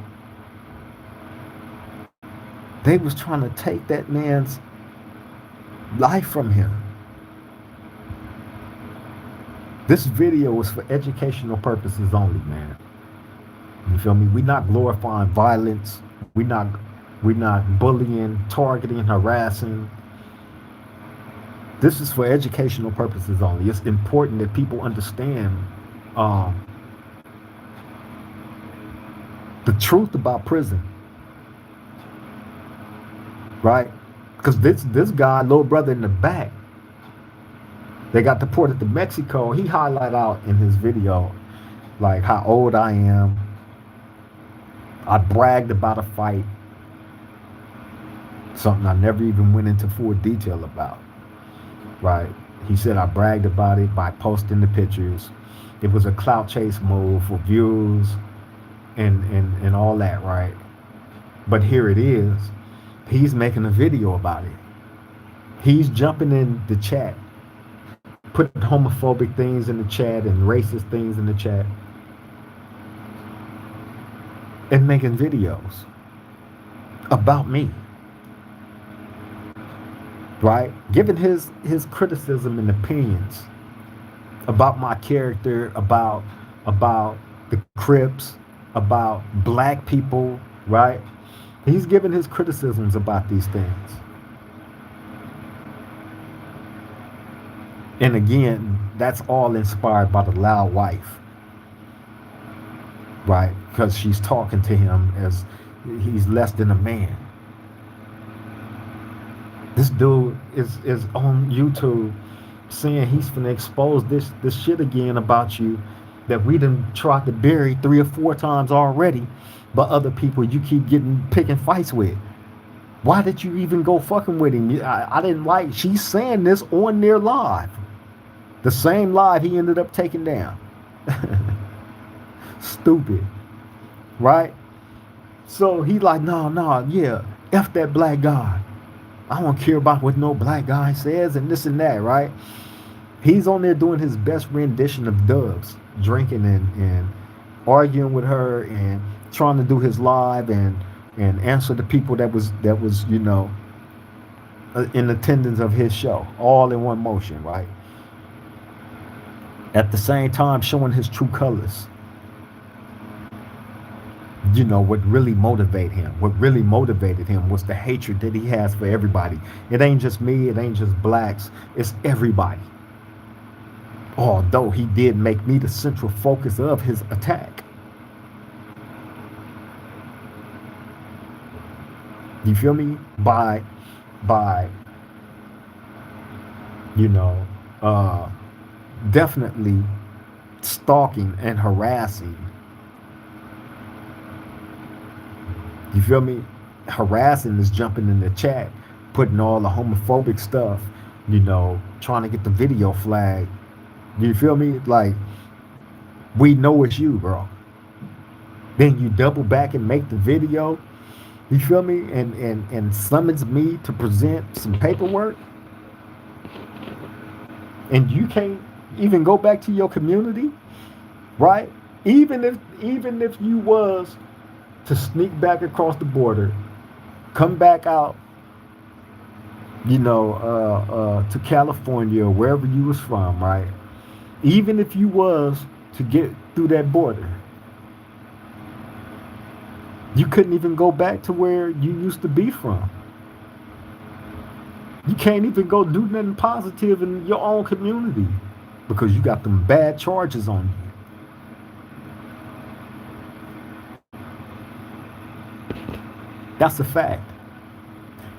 They was trying to take that man's life from him. This video was for educational purposes only, man. You feel me? We're not glorifying violence. We're not bullying, targeting, harassing. This is for educational purposes only. It's important that people understand the truth about prison, right? Because this guy, little brother in the back, they got deported to Mexico. He highlighted out in his video like how old I am. I bragged about a fight, something I never even went into full detail about, right? He said I bragged about it by posting the pictures. It was a clout chase move for views and all that, right? But here it is. He's making a video about it. He's jumping in the chat, putting homophobic things in the chat and racist things in the chat, and making videos about me, right? Giving his criticism and opinions about my character, about the Crips, about black people, right? He's giving his criticisms about these things. And again, that's all inspired by the loud wife, right? Because she's talking to him as he's less than a man. This dude is on YouTube saying he's finna expose this shit again about you that we done tried to bury 3 or 4 times already, but other people you keep picking fights with. Why did you even go fucking with him? I didn't like, she's saying this on their live. The same live he ended up taking down. Stupid. Right? So he like, no, yeah, F that black guy. I don't care about what no black guy says and this and that, right? He's on there doing his best rendition of Dubs, drinking and arguing with her and trying to do his live and answer the people that was in attendance of his show, all in one motion, right? At the same time, showing his true colors. What really motivated him. What really motivated him was the hatred that he has for everybody. It ain't just me. It ain't just blacks. It's everybody. Although he did make me the central focus of his attack. You feel me? By you know, uh, definitely stalking and harassing. You feel me? Harassing is jumping in the chat, putting all the homophobic stuff, trying to get the video flag. You feel me? Like, we know it's you, bro. Then you double back and make the video. You feel me? And summons me to present some paperwork. And you can't even go back to your community, right? Even if you was to sneak back across the border, come back out, to California or wherever you was from, right? Even if you was to get through that border, you couldn't even go back to where you used to be from. You can't even go do nothing positive in your own community because you got them bad charges on you. That's a fact.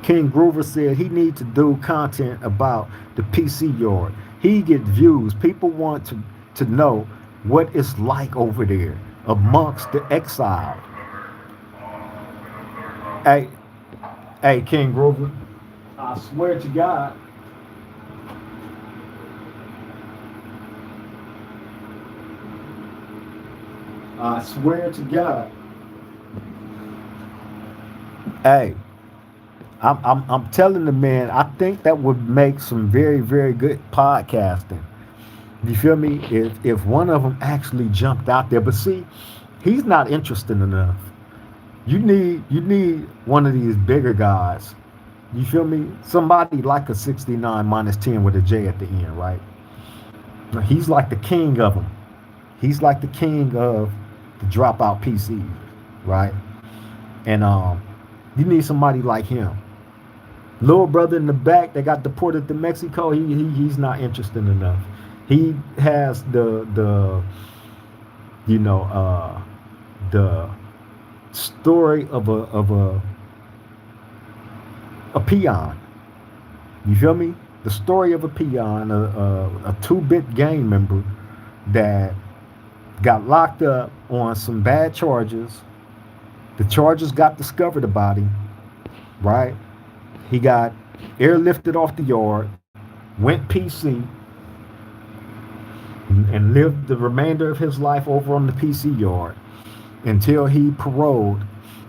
King Groover said he needs to do content about the PC yard. He get views. People want to know what it's like over there amongst the exiled. Hey, hey, King Groover, I swear to God, I swear to God. Hey, I'm telling the man, I think that would make some very, very good podcasting. You feel me? If one of them actually jumped out there, but see, he's not interested enough. You need one of these bigger guys. You feel me? Somebody like a 69 minus 10 with a J at the end, right? He's like the king of them. He's like the king of the dropout PC, right? And you need somebody like him. Little brother in the back that got deported to Mexico, he's not interested enough. He has the story of a peon. You feel me? The story of a peon, a 2-bit gang member that got locked up on some bad charges. The charges got discovered about him, right? He got airlifted off the yard, went PC, and lived the remainder of his life over on the PC yard until he paroled,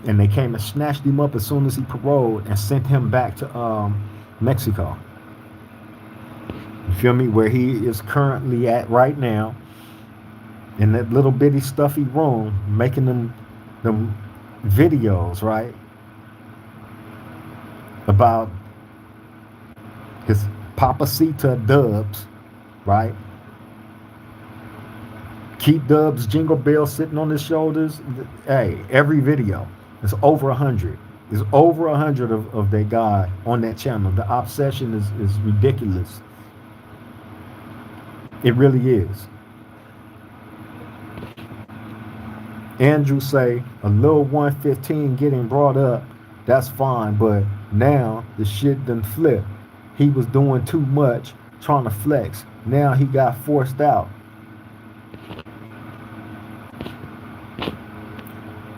and they came and snatched him up as soon as he paroled and sent him back to Mexico. You feel me? Where he is currently at right now, in that little bitty stuffy room, making them videos, right? About his Papacita dubs, right? Keep Dubs jingle bell sitting on his shoulders. Hey, every video is over 100. There's over 100 of that guy on that channel. The obsession is ridiculous. It really is. Andrew say a little 115 getting brought up, that's fine, but now the shit done flipped. He was doing too much, trying to flex. Now he got forced out.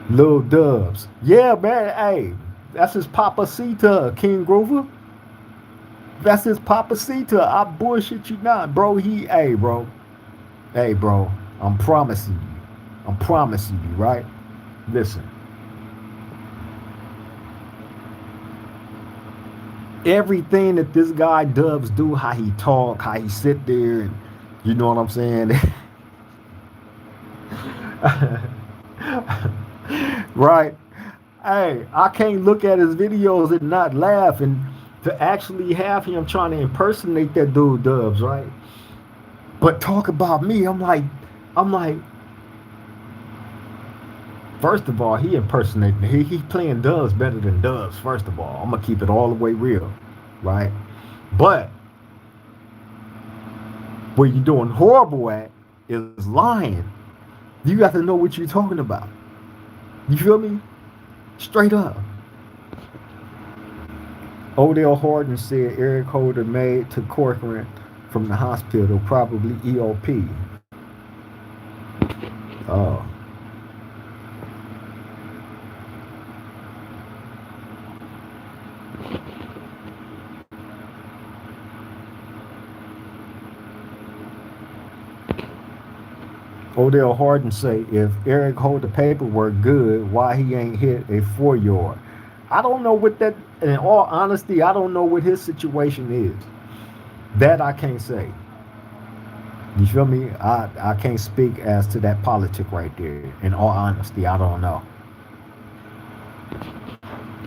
Lil Dubs. Yeah, man. Hey, that's his Papacita, King Grover. That's his Papacita. I bullshit you not, bro. Hey, bro. Hey, bro. I'm promising you. I'm promising you, right? Listen. Everything that this guy Dubs do, how he talk, how he sit there, and you know what I'm saying? Right? Hey, I can't look at his videos and not laugh. And to actually have him trying to impersonate that dude Dubs, right? But talk about me, I'm like, first of all, he impersonating. He playing Dubs better than Dubs. First of all, I'm gonna keep it all the way real, right? But what you're doing horrible at is lying. You got to know what you're talking about. You feel me? Straight up. Odell Horton said Eric Holder made to Corcoran from the hospital, probably EOP. Oh. Odell Horton say if Eric hold the paperwork good, why he ain't hit a 4 yard? I don't know what that. In all honesty, I don't know what his situation is. That I can't say. You feel me? I can't speak as to that politic right there. In all honesty, I don't know.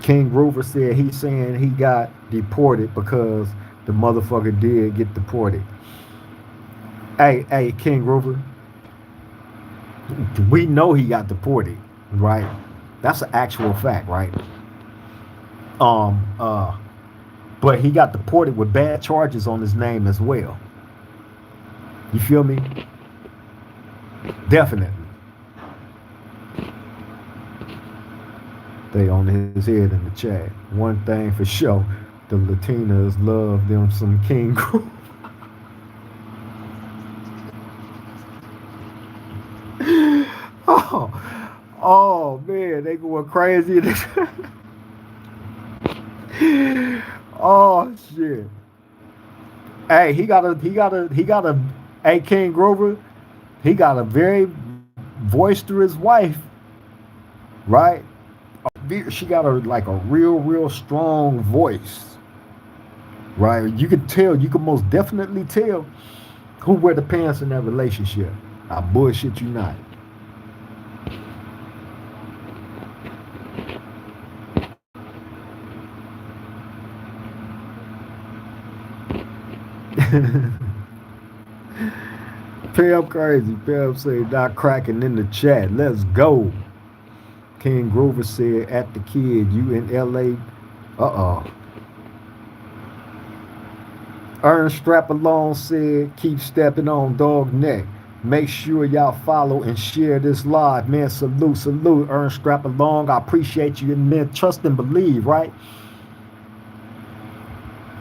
King Groover said he's saying he got deported because the motherfucker did get deported. Hey, King Groover, we know he got deported, right? That's an actual fact, right? Um, uh, but he got deported with bad charges on his name as well. You feel me? Definitely. They on his head in the chat. One thing for sure, the Latinas love them some King Groover. Oh man, they going crazy. Oh shit. Hey, hey, King Grover, he got a very boisterous wife, right? She got a real strong voice, right? You can most definitely tell who wear the pants in that relationship. I bullshit you not. Pam crazy. Pam say not cracking in the chat. Let's go. King Grover said at the kid, you in LA. Uh-oh. Ernst Strapalone said, keep stepping on dog neck. Make sure y'all follow and share this live. Man, salute. Ernst Strapalone. I appreciate you and man, trust and believe, right?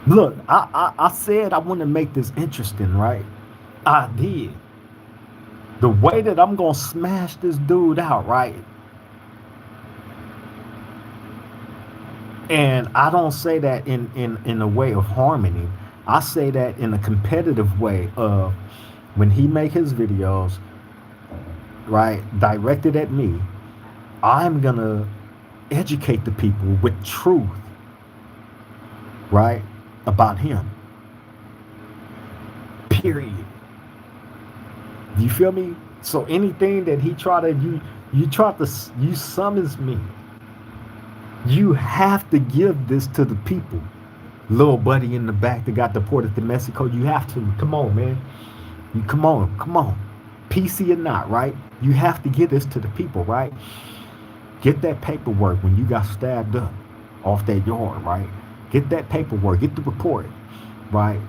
Look, I said I want to make this interesting, right? I did. The way that I'm going to smash this dude out, right? And I don't say that in a way of harmony. I say that in a competitive way of when he make his videos, right, directed at me, I'm going to educate the people with truth, right, about him. Period. You feel me? So anything that he you summons me. You have to give this to the people. Little buddy in the back that got deported to Mexico. You have to. Come on, man. Come on. PC or not, right? You have to give this to the people, right? Get that paperwork when you got stabbed up off that yard, right? Get that paperwork. Get the report, right?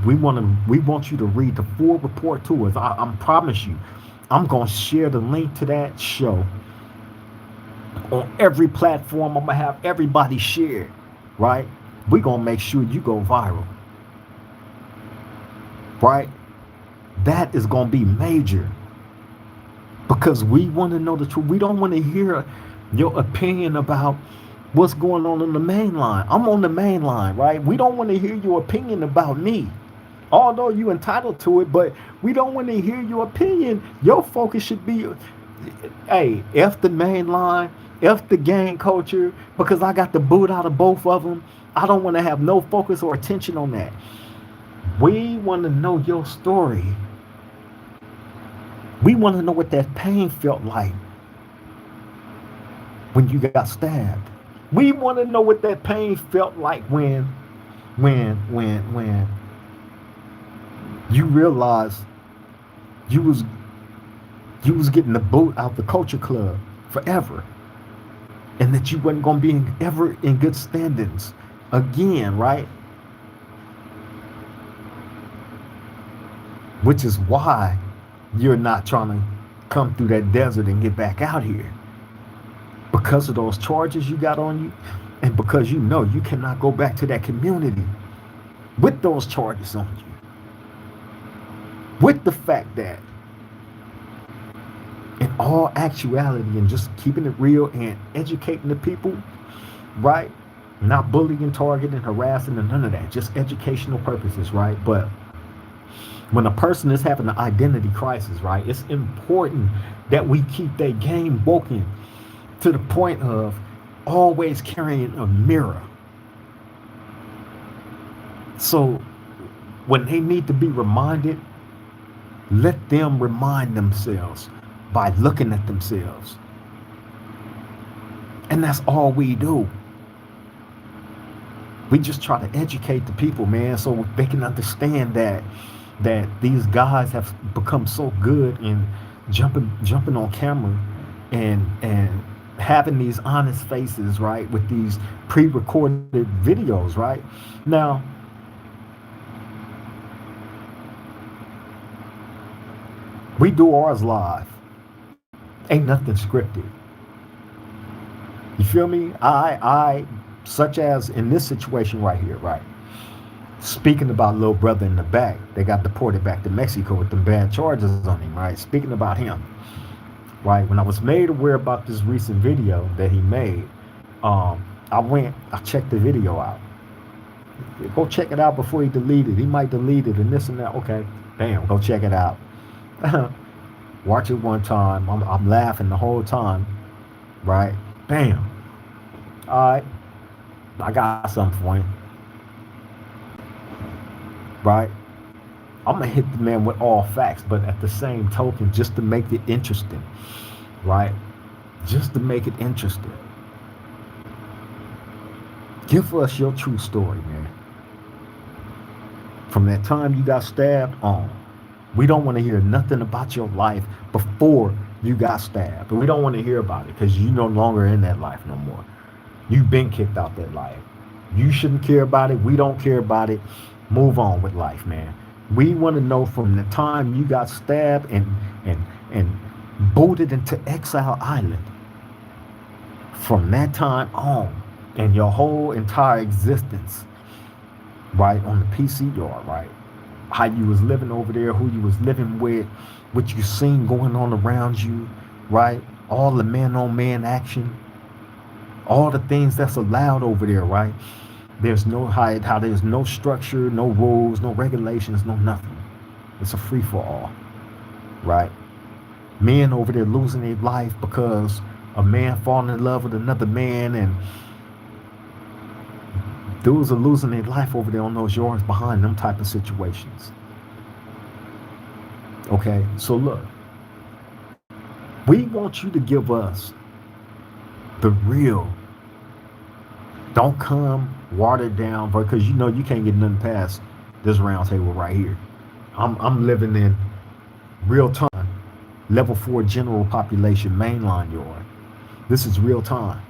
We want you to read the full report to us. I promise you. I'm gonna share the link to that show on every platform. I'm gonna have everybody share, right? We're gonna make sure you go viral, right? That is gonna be major because we want to know the truth. We don't want to hear your opinion about what's going on the main line. I'm on the main line, right? We don't want to hear your opinion about me, although you're entitled to it, but we don't want to hear your opinion. Your focus should be, hey, F the main line, F the gang culture, because I got the boot out of both of them. I don't want to have no focus or attention on that. We want to know your story. We want to know what that pain felt like when you got stabbed. We want to know what that pain felt like when you realized you was you was getting the boot out the culture club forever, and that you wasn't gonna be ever in good standings again, right? Which is why you're not trying to come through that desert and get back out here, because of those charges you got on you, and because you know you cannot go back to that community with those charges on you, with the fact that in all actuality, and just keeping it real and educating the people, right? Not bullying, targeting, harassing, and none of that. Just educational purposes, right? But when a person is having an identity crisis, right, it's important that we keep their game woken to the point of always carrying a mirror. So when they need to be reminded, let them remind themselves by looking at themselves. And that's all we do. We just try to educate the people, man, so they can understand that these guys have become so good in jumping on camera and having these honest faces, right, with these pre-recorded videos, right? Now, we do ours live. Ain't nothing scripted. You feel me? I such as in this situation right here, right? Speaking about little brother in the back, they got deported back to Mexico with them bad charges on him, right? Speaking about him, right? When I was made aware about this recent video that he made, I checked the video out. Go check it out before he deleted. He might delete it and this and that. Okay, bam, go check it out. Watch it one time. I'm laughing the whole time, right? Bam. All right, I got something for you, right? I'm gonna hit the man with all facts, but at the same token, just to make it interesting, right? Just to make it interesting. Give us your true story, man. From that time you got stabbed on. We don't want to hear nothing about your life before you got stabbed. But we don't want to hear about it because you're no longer in that life no more. You've been kicked out that life. You shouldn't care about it. We don't care about it. Move on with life, man. We want to know from the time you got stabbed and booted into Exile Island. From that time on, and your whole entire existence, right, on the PC yard, right? How you was living over there, who you was living with, what you seen going on around you, right? All the man-on-man action, all the things that's allowed over there, right? There's no how there's no structure, no rules, no regulations, no nothing. It's a free-for-all, right? Men over there losing their life because a man falling in love with another man, and dudes are losing their life over there on those yards behind them type of situations. Okay, so look, we want you to give us the real. Don't come watered down, because you know you can't get nothing past this round table right here. I'm living in real time, level 4 general population mainline yard. This is real time.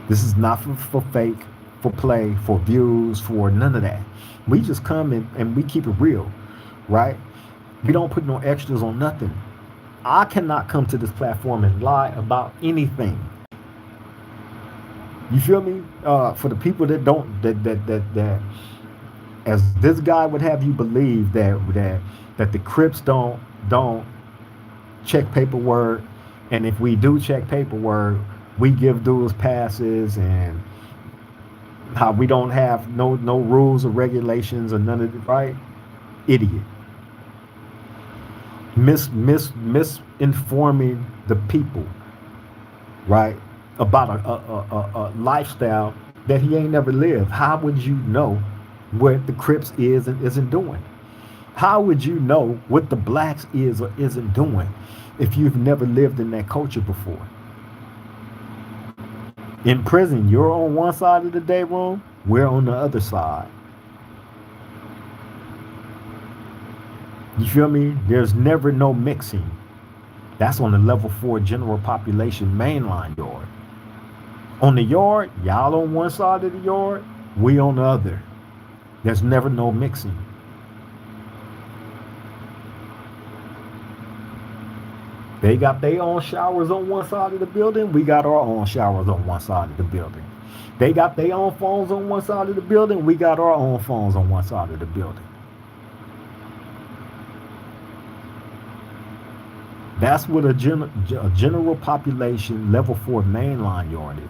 This is not for fake, for play, for views, for none of that. We just come and we keep it real, right? We don't put no extras on nothing. I cannot come to this platform and lie about anything. You feel me? For the people that don't, that as this guy would have you believe that the Crips don't check paperwork, and if we do check paperwork, we give dudes passes, and how we don't have no rules or regulations or none of it, right? Idiot. Misinforming the people, right, about a lifestyle that he ain't never lived. How would you know what the Crips is and isn't doing? How would you know what the blacks is or isn't doing if you've never lived in that culture before? In prison, you're on one side of the day room, we're on the other side. You feel me? There's never no mixing. That's on the level 4 general population mainline yard. On the yard, y'all on one side of the yard, we on the other. There's never no mixing. They got their own showers on one side of the building. We got our own showers on one side of the building. They got their own phones on one side of the building. We got our own phones on one side of the building. That's what a general population level 4 mainline yard is.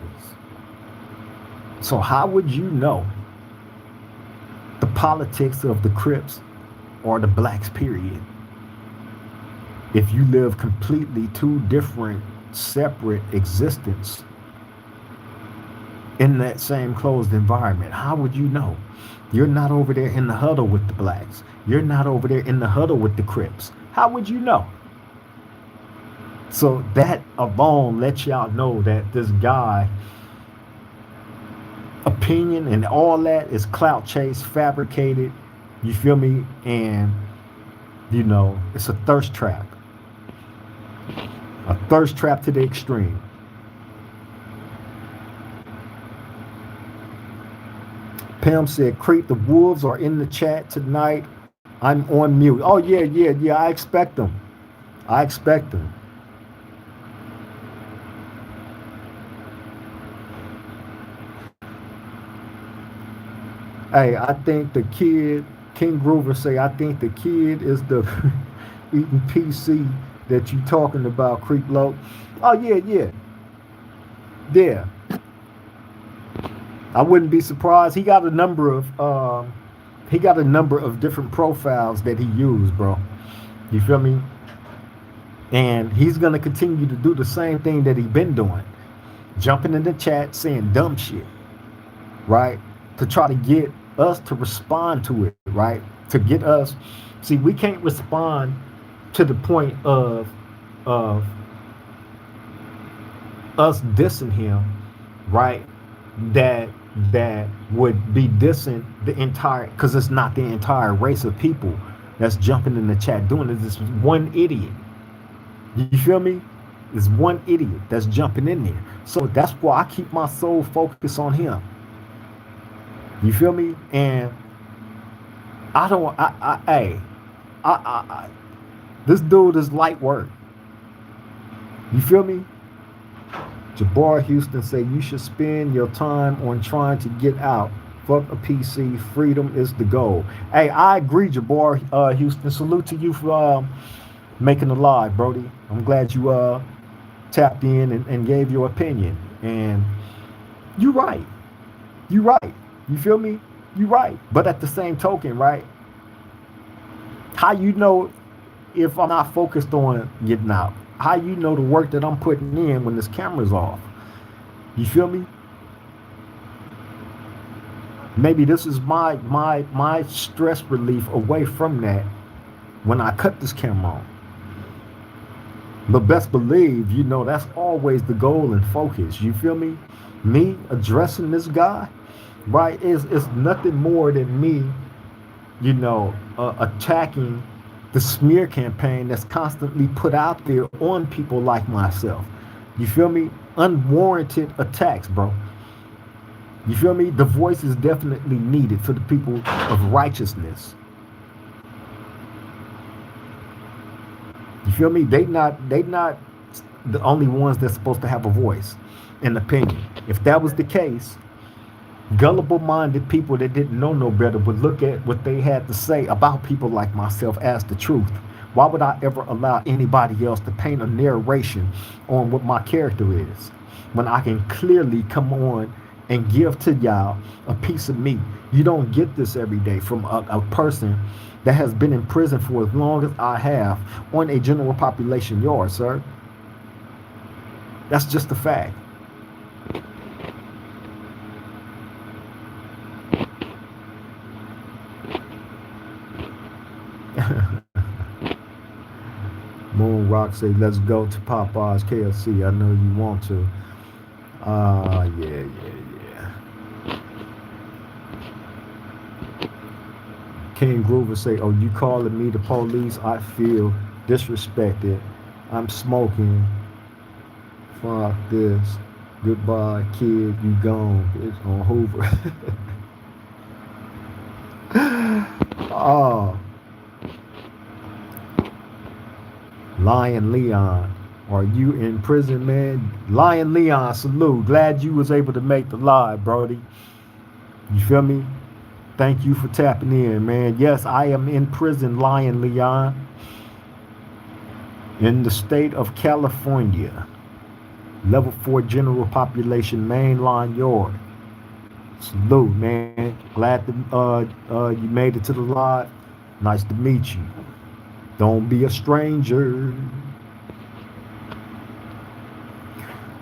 So how would you know the politics of the Crips or the Blacks, period, if you live completely two different, separate existence in that same closed environment? How would you know? You're not over there in the huddle with the Blacks. You're not over there in the huddle with the Crips. How would you know? So that alone lets y'all know that this guy opinion and all that is clout chase, fabricated. You feel me? And it's a thirst trap. A thirst trap to the extreme. Pam said, Creep, the Wolves are in the chat tonight. I'm on mute. Oh, yeah. I expect them. Hey, I think the kid, King Groover say, I think the kid is the eating PC that you talking about, Creep Low. Oh, yeah. I wouldn't be surprised. He got a number of different profiles that he used, bro. You feel me? And he's gonna continue to do the same thing that he been doing, jumping in the chat saying dumb shit, right? To try to get us to respond to it, right? To get us, see, we can't respond to the point of us dissing him, right? That would be dissing the entire, because it's not the entire race of people that's jumping in the chat doing it. It's one idiot. You feel me? It's one idiot that's jumping in there. So that's why I keep my sole focus on him. You feel me? And I don't. This dude is light work. You feel me? Jabbar Houston say you should spend your time on trying to get out. Fuck a PC. Freedom is the goal. Hey, I agree, Jabbar Houston. Salute to you for making the live, Brody. I'm glad you tapped in and gave your opinion. And you're right. You're right. You feel me? You're right. But at the same token, right? How you know if I'm not focused on getting out? How you know the work that I'm putting in when this camera's off? You feel me? Maybe this is my stress relief away from that when I cut this camera on. But best believe, that's always the goal and focus. You feel me? Me addressing this guy, right, is nothing more than me, attacking the smear campaign that's constantly put out there on people like myself. You feel me? Unwarranted attacks, bro. You feel me? The voice is definitely needed for the people of righteousness. You feel me? They not the only ones that's supposed to have a voice and opinion. If that was the case, gullible-minded people that didn't know no better would look at what they had to say about people like myself as the truth. Why would I ever allow anybody else to paint a narration on what my character is when I can clearly come on and give to y'all a piece of me? You don't get this every day from a person that has been in prison for as long as I have on a general population yard, sir. That's just a fact. Moon Rock say, let's go to Popeye's KFC. I know you want to. Yeah. King Groover say, "Oh, you calling me the police? I feel disrespected. I'm smoking. Fuck this. Goodbye, kid. You gone. It's on Hoover." Oh, Lion Leon, are you in prison, man? Lion Leon, salute. Glad you was able to make the live, Brody. You feel me? Thank you for tapping in, man. Yes, I am in prison, Lion Leon, in the state of California. Level 4 general population, mainline yard. Salute, man. Glad to, you made it to the live. Nice to meet you. Don't be a stranger.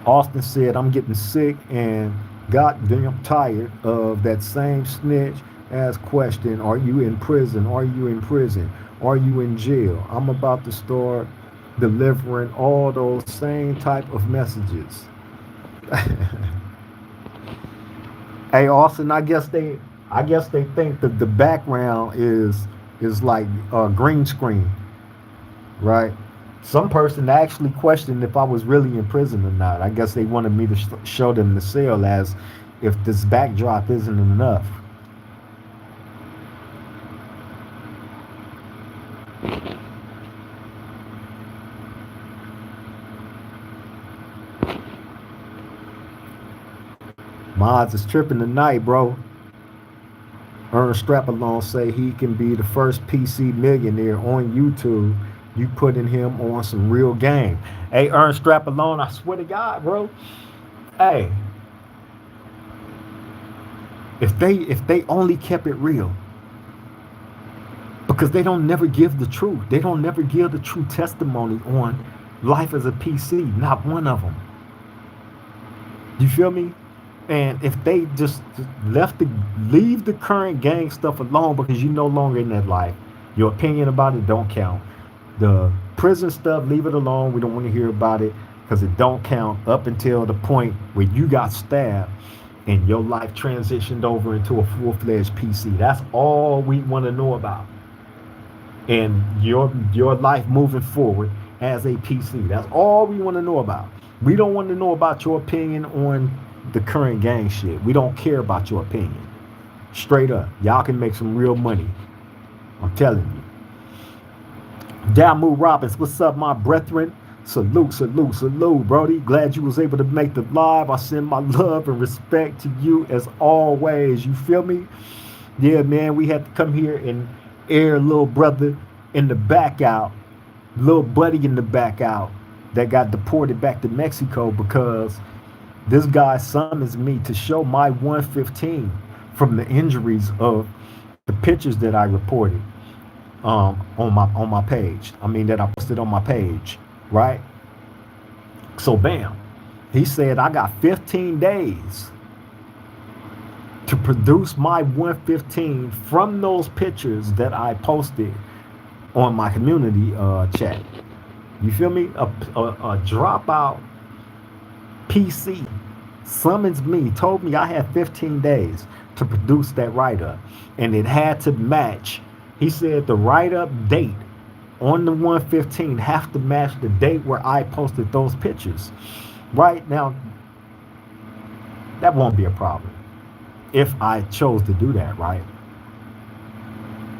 Austin said, I'm getting sick and goddamn tired of that same snitch ass question. Are you in prison? Are you in prison? Are you in jail? I'm about to start delivering all those same type of messages. Hey Austin, I guess they think that the background is like a green screen, right? Some person actually questioned if I was really in prison or not. I guess they wanted me to show them the cell as if this backdrop isn't enough. Mods is tripping tonight, bro. Ernest Strapalone say he can be the first PC millionaire on YouTube. You putting him on some real game. Hey, Ernest Strapalone, I swear to God, bro. Hey, if they only kept it real, because they don't never give the truth. They don't never give the true testimony on life as a PC. Not one of them. You feel me? And if they just leave the current gang stuff alone because you're no longer in that life, your opinion about it don't count. The prison stuff, leave it alone. We don't want to hear about it because it don't count up until the point where you got stabbed and your life transitioned over into a full-fledged PC. That's all we want to know about. And your life moving forward as a PC. That's all we want to know about. We don't want to know about your opinion on the current gang shit. We don't care about your opinion. Straight up. Y'all can make some real money. I'm telling you. Damu Robbins, what's up, my brethren? Salute, salute, salute, Brody. Glad you was able to make the live. I send my love and respect to you as always. You feel me? Yeah, man, we had to come here and air little brother in the back out, little buddy in the back out that got deported back to Mexico because this guy summons me to show my 115 from the injuries of the pictures that I reported on my page. I mean that I posted on my page, right? So bam, he said I got 15 days to produce my 115 from those pictures that I posted on my community chat. You feel me? A dropout PC summons me, told me I had 15 days to produce that write-up. And it had to match. He said the write-up date on the 115 have to match the date where I posted those pictures. Right now, that won't be a problem if I chose to do that, right?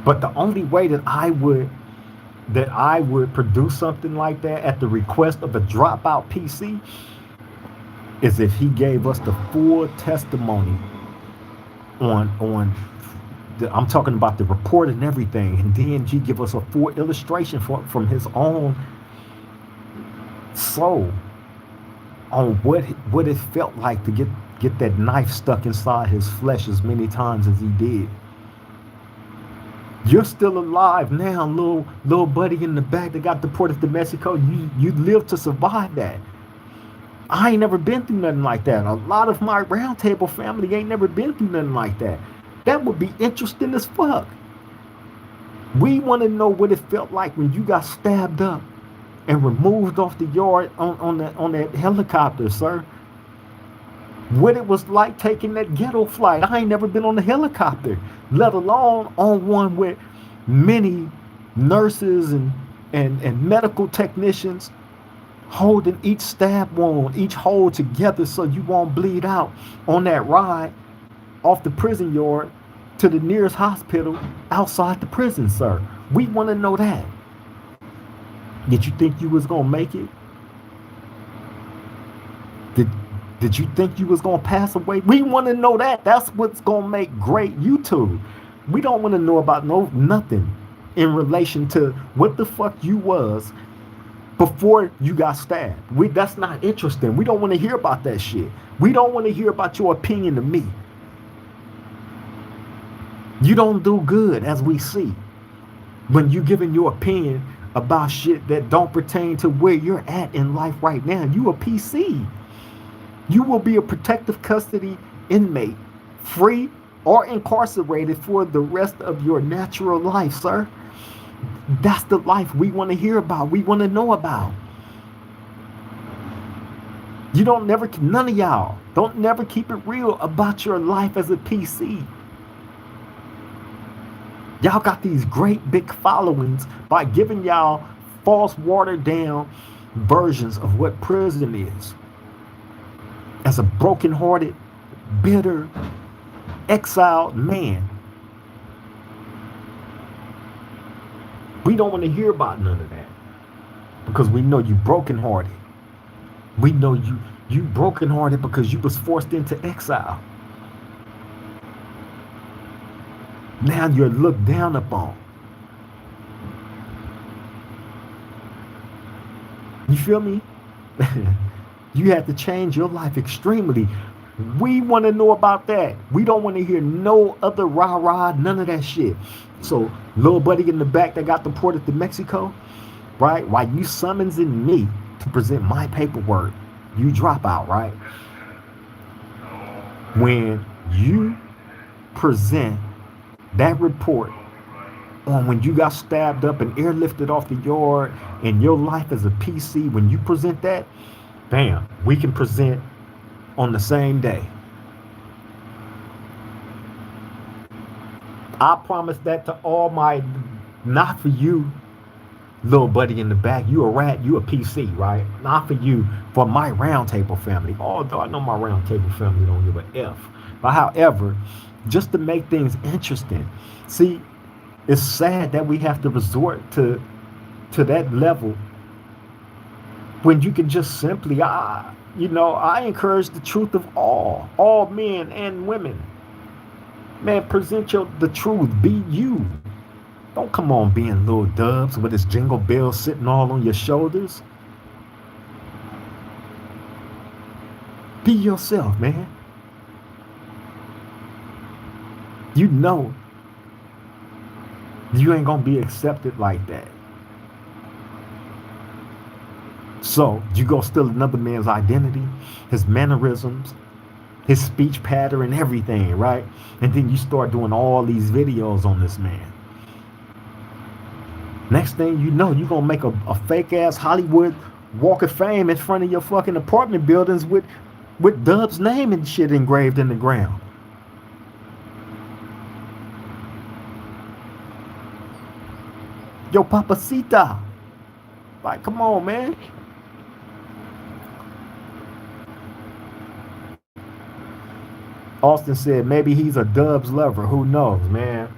But the only way that I would produce something like that at the request of a dropout PC is if he gave us the full testimony on I'm talking about the report and everything, and then he give us a full illustration from his own soul on what it felt like to get that knife stuck inside his flesh as many times as he did. You're still alive now, little buddy in the back that got deported to Mexico. You lived to survive that. I ain't never been through nothing like that. A lot of my roundtable family ain't never been through nothing like that. That would be interesting as fuck. We want to know what it felt like when you got stabbed up and removed off the yard on that helicopter, sir. what it was like taking that ghetto flight. I ain't never been on a helicopter, let alone on one with many nurses and medical technicians holding each stab wound, each hole together so you won't bleed out on that ride off the prison yard to the nearest hospital outside the prison, sir. We want to know that. Did you think you was gonna make it? Did did you think you was gonna pass away? We want to know that. That's what's gonna make great YouTube. We don't want to know about nothing in relation to what the fuck you was before you got stabbed. That's not interesting. We don't want to hear about that shit. We don't want to hear about your opinion of me. You don't do good, as we see, when you giving your opinion about shit that don't pertain to where you're at in life right now. You a PC. You will be a protective custody inmate, free or incarcerated for the rest of your natural life, sir. That's the life we want to hear about. We want to know about. You don't never, none of y'all, don't never keep it real about your life as a PC. Y'all got these great big followings by giving y'all false, watered down versions of what prison is. As a broken-hearted, bitter, exiled man, we don't want to hear about none of that because we know you broken-hearted. We know you broken-hearted because you was forced into exile. Now you're looked down upon. You feel me? You had to change your life extremely. We want to know about that. We don't want to hear no other rah-rah, none of that shit. So, little buddy in the back that got deported to Mexico, right? While you summoning me to present my paperwork, you drop out, right? When you present that report on when you got stabbed up and airlifted off the yard in your life as a PC, when you present that, bam, we can present on the same day. I promise that to all my, not for you, little buddy in the back, you a rat, you a PC, right? Not for you, for my roundtable family. Although I know my roundtable family don't give a F. But however, just to make things interesting. See, it's sad that we have to resort to that level when you can just simply, I encourage the truth of all men and women. Man, present the truth. Be you. Don't come on being little dubs with his jingle bells sitting all on your shoulders. Be yourself, man. You know you ain't gonna be accepted like that. So you go steal another man's identity, his mannerisms, his speech pattern, everything, right? And then you start doing all these videos on this man. Next thing you know, you're gonna make a fake ass Hollywood Walk of Fame in front of your fucking apartment buildings with Dub's name and shit engraved in the ground. Yo, papacita. Like, come on, man. Austin said maybe he's a Dubs lover. Who knows, man?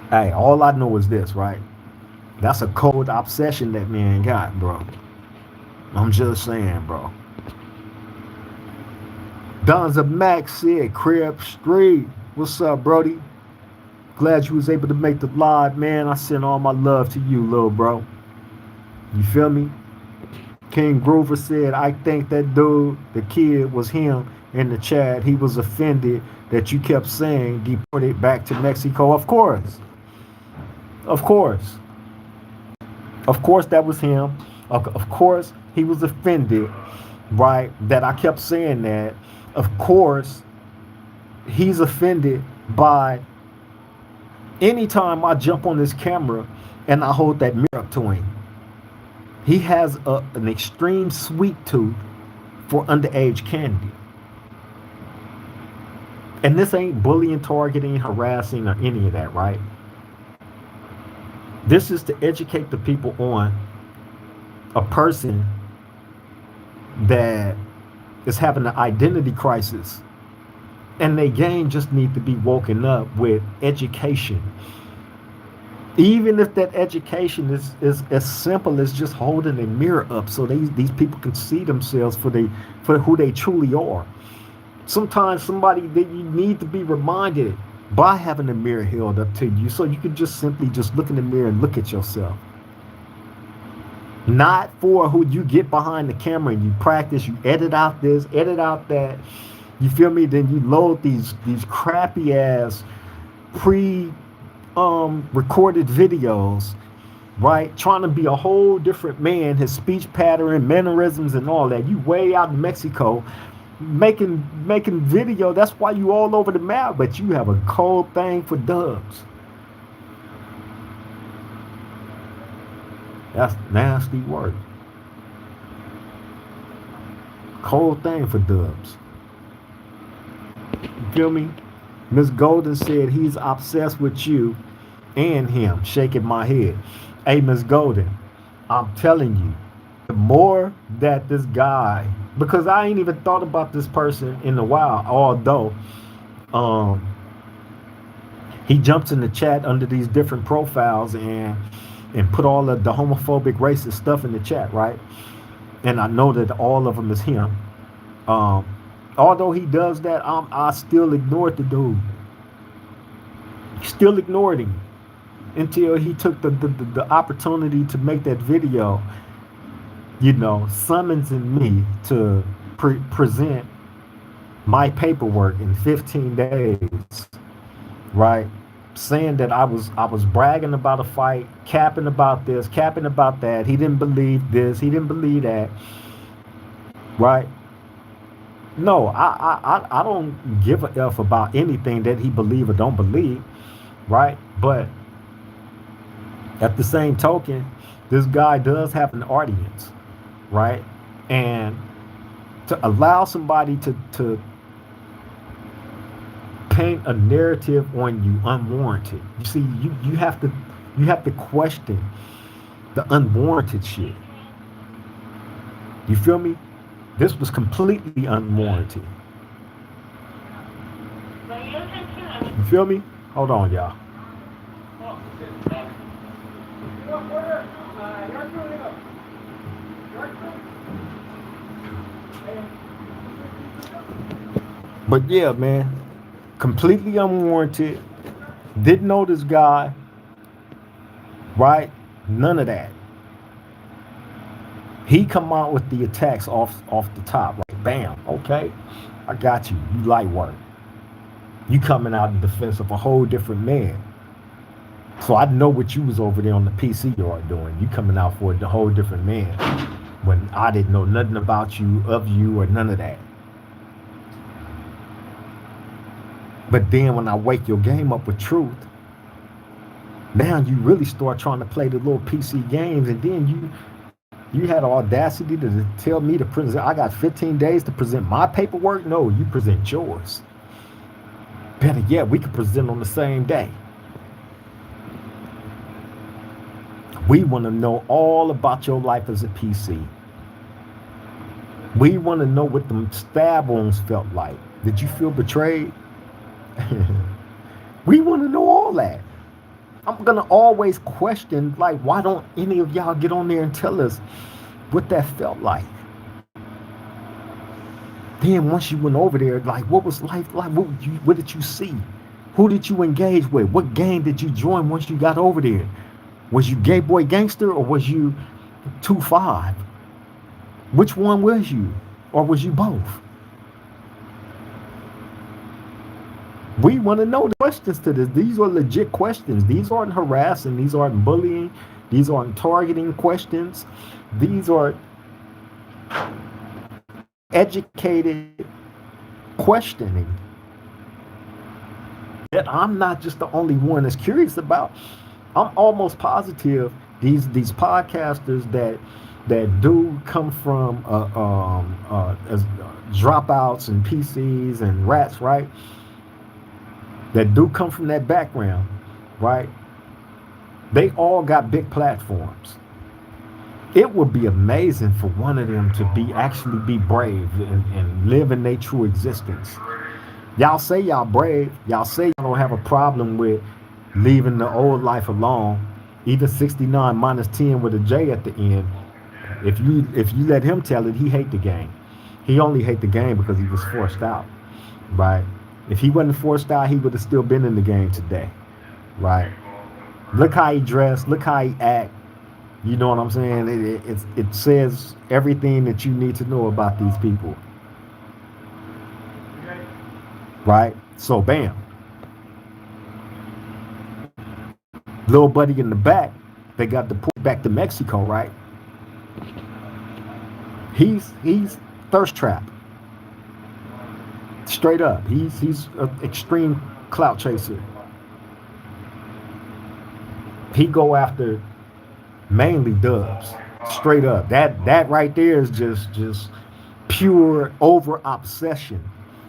Hey, all I know is this, right? That's a cold obsession that man got, bro. I'm just saying, bro. Donza Max said, Crib Street. What's up, Brody? Glad you was able to make the live, man. I send all my love to you, little bro. You feel me? King Groover said, I think that dude, the kid, was him in the chat. He was offended that you kept saying deported back to Mexico. Of course. Of course. Of course that was him. Of course he was offended, right? That I kept saying that. Of course he's offended by anytime I jump on this camera and I hold that mirror up to him. He has an extreme sweet tooth for underage candy. And this ain't bullying, targeting, harassing, or any of that, right? This is to educate the people on a person that is having an identity crisis, and their game just need to be woken up with education. Even if that education is as simple as just holding a mirror up so these people can see themselves for who they truly are. Sometimes somebody that you need to be reminded by having a mirror held up to you so you can just simply just look in the mirror and look at yourself. Not for who you get behind the camera and you practice, you edit out this, edit out that. You feel me? Then you load these crappy ass pre recorded videos, right? Trying to be a whole different man, his speech pattern, mannerisms, and all that. You way out in Mexico making video. That's why you all over the map, but you have a cold thing for dubs. That's nasty work. Cold thing for dubs. You feel me? Miss Golden said he's obsessed with you and him, shaking my head. Hey, Miss Golden, I'm telling you, the more that this guy, because I ain't even thought about this person in a while, although he jumps in the chat under these different profiles and put all of the homophobic, racist stuff in the chat, right? And I know that all of them is him. Although he does that, I still ignored the dude. Still ignored him until he took the opportunity to make that video, you know, summoning me to present my paperwork in 15 days, right? Saying that I was bragging about a fight, capping about this, capping about that. He didn't believe this, he didn't believe that, right? No, I don't give a F about anything that he believe or don't believe, right? But at the same token, this guy does have an audience, right? And to allow somebody to paint a narrative on you unwarranted. You see, you have to question the unwarranted shit. You feel me? This was completely unwarranted. You feel me? Hold on, y'all. But yeah, man, completely unwarranted. Didn't know this guy, right? None of that. He come out with the attacks off the top, like bam, okay, I got you. You light work. You coming out in defense of a whole different man. So I know what you was over there on the PC yard doing. You coming out for a whole different man when I didn't know nothing about you, of you, or none of that. But then when I wake your game up with truth, now you really start trying to play the little PC games, and then you had the audacity to tell me to present. I got 15 days to present my paperwork. No, you present yours. Better yet, we can present on the same day. We want to know all about your life as a PC. We want to know what the stab wounds felt like. Did you feel betrayed? We want to know all that. I'm going to always question, like, why don't any of y'all get on there and tell us what that felt like? Then once you went over there, like, what was life like? What did you see? Who did you engage with? What gang did you join once you got over there? Was you gay boy gangster or was you 2-5? Which one was you? Or was you both? We want to know the questions to this. These are legit questions. These aren't harassing. These aren't bullying. These aren't targeting questions. These are educated questioning that I'm not just the only one that's curious about. I'm almost positive these podcasters that that do come from dropouts and PCs and rats, right? That do come from that background, right? They all got big platforms. It would be amazing for one of them to be actually be brave and live in their true existence. Y'all say y'all brave. Y'all say y'all don't have a problem with leaving the old life alone. Even 69 minus 10 with a J at the end. If you let him tell it, he hate the game. He only hate the game because he was forced out, right? If he wasn't forced out, he would have still been in the game today, right? Look how he dressed. Look how he act. You know what I'm saying? It says everything that you need to know about these people, right? So bam, little buddy in the back, they got deported back to Mexico, right? He's thirst trap, straight up. He's an extreme clout chaser. He go after mainly dubs, straight up. That right there is just pure over obsession.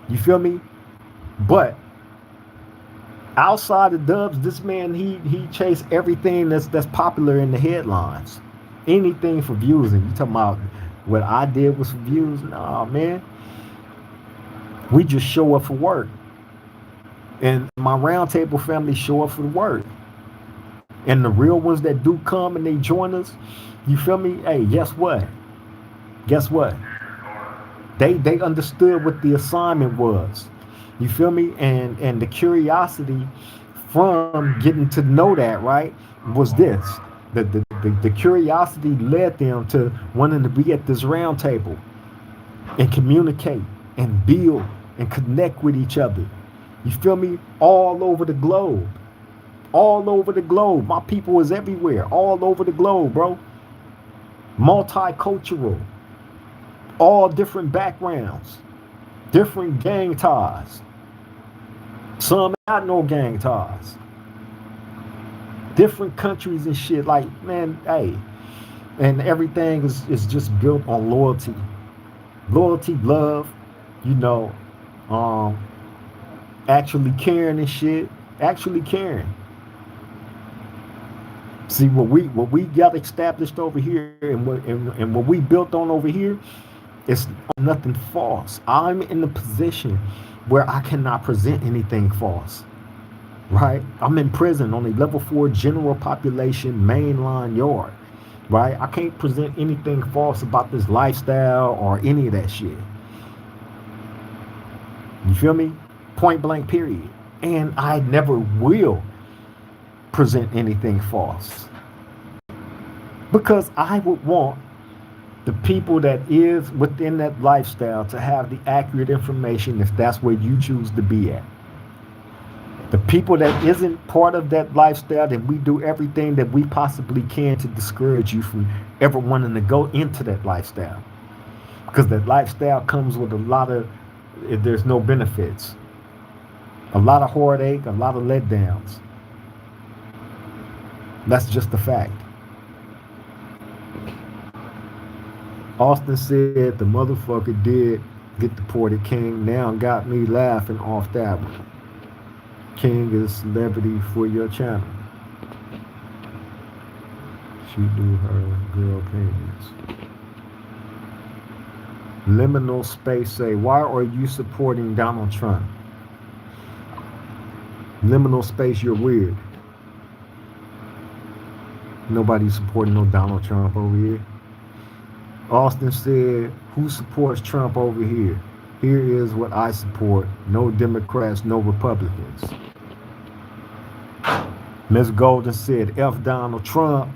You feel me? But outside of dubs, this man he chased everything that's popular in the headlines. Anything for views. And you talking about what I did was for views? Nah, man. We just show up for work. And my roundtable family show up for work. And the real ones that do come and they join us, you feel me? Hey, guess what? Guess what? They understood what the assignment was. You feel me? And the curiosity from getting to know that, right, was this. The curiosity led them to wanting to be at this round table and communicate and build and connect with each other. You feel me? All over the globe. All over the globe. My people is everywhere. All over the globe, bro. Multicultural. All different backgrounds. Different gang ties. Some not no gang ties. Different countries and shit. Like, man, hey. And everything is just built on loyalty. Loyalty, love, you know, actually caring and shit. Actually caring. See what we got established over here and what we built on over here is nothing false. I'm in the position where I cannot present anything false. Right? I'm in prison on a level 4 general population mainline yard. Right? I can't present anything false about this lifestyle or any of that shit. You feel me? Point blank period. And I never will present anything false. Because I would want the people that is within that lifestyle to have the accurate information if that's where you choose to be at. The people that isn't part of that lifestyle, then we do everything that we possibly can to discourage you from ever wanting to go into that lifestyle. Because that lifestyle comes with a lot of, there's no benefits. A lot of heartache, a lot of letdowns. That's just a fact. Austin said the motherfucker did get deported. King now got me laughing off that one. King is celebrity for your channel. She do her girl paintings. Liminal Space say, why are you supporting Donald Trump? Liminal Space, you're weird. Nobody's supporting no Donald Trump over here. Austin said, who supports Trump over here? Here is what I support. No Democrats, no Republicans. Ms. Golden said, F Donald Trump.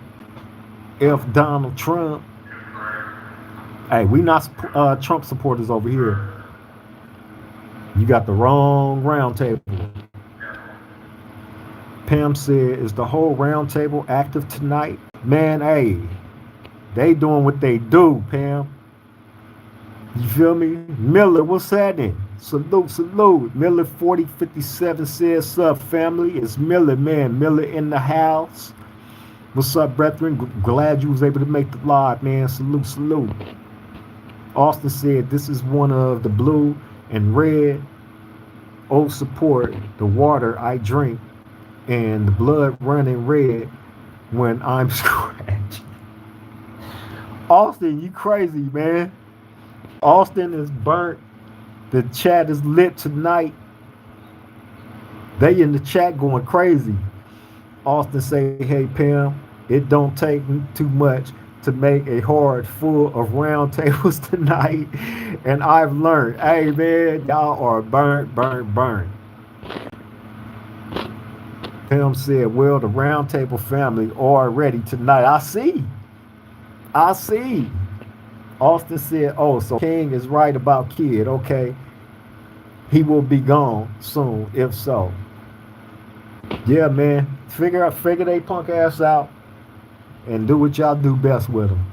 F Donald Trump. Hey, we not Trump supporters over here. You got the wrong round table. Pam said, is the whole round table active tonight? Man, hey, they doing what they do, Pam. You feel me? Miller, what's happening? Salute, salute. Miller 4057 says, sup, family? It's Miller, man. Miller in the house. What's up, brethren? Glad you was able to make the live, man. Salute, salute. Austin said, this is one of the blue and red old support, the water I drink, and the blood running red when I'm scratched. Austin, you crazy, man. Austin is burnt. The chat is lit tonight. They in the chat going crazy. Austin say, hey, Pam, it don't take too much to make a heart full of round tables tonight. And I've learned, hey, man, y'all are burnt, burnt, burnt. Pam said, well, the round table family are ready tonight. I see. I see. Austin said, oh, so King is right about Kid. Okay. He will be gone soon, if so. Yeah, man. Figure they punk ass out and do what y'all do best with them.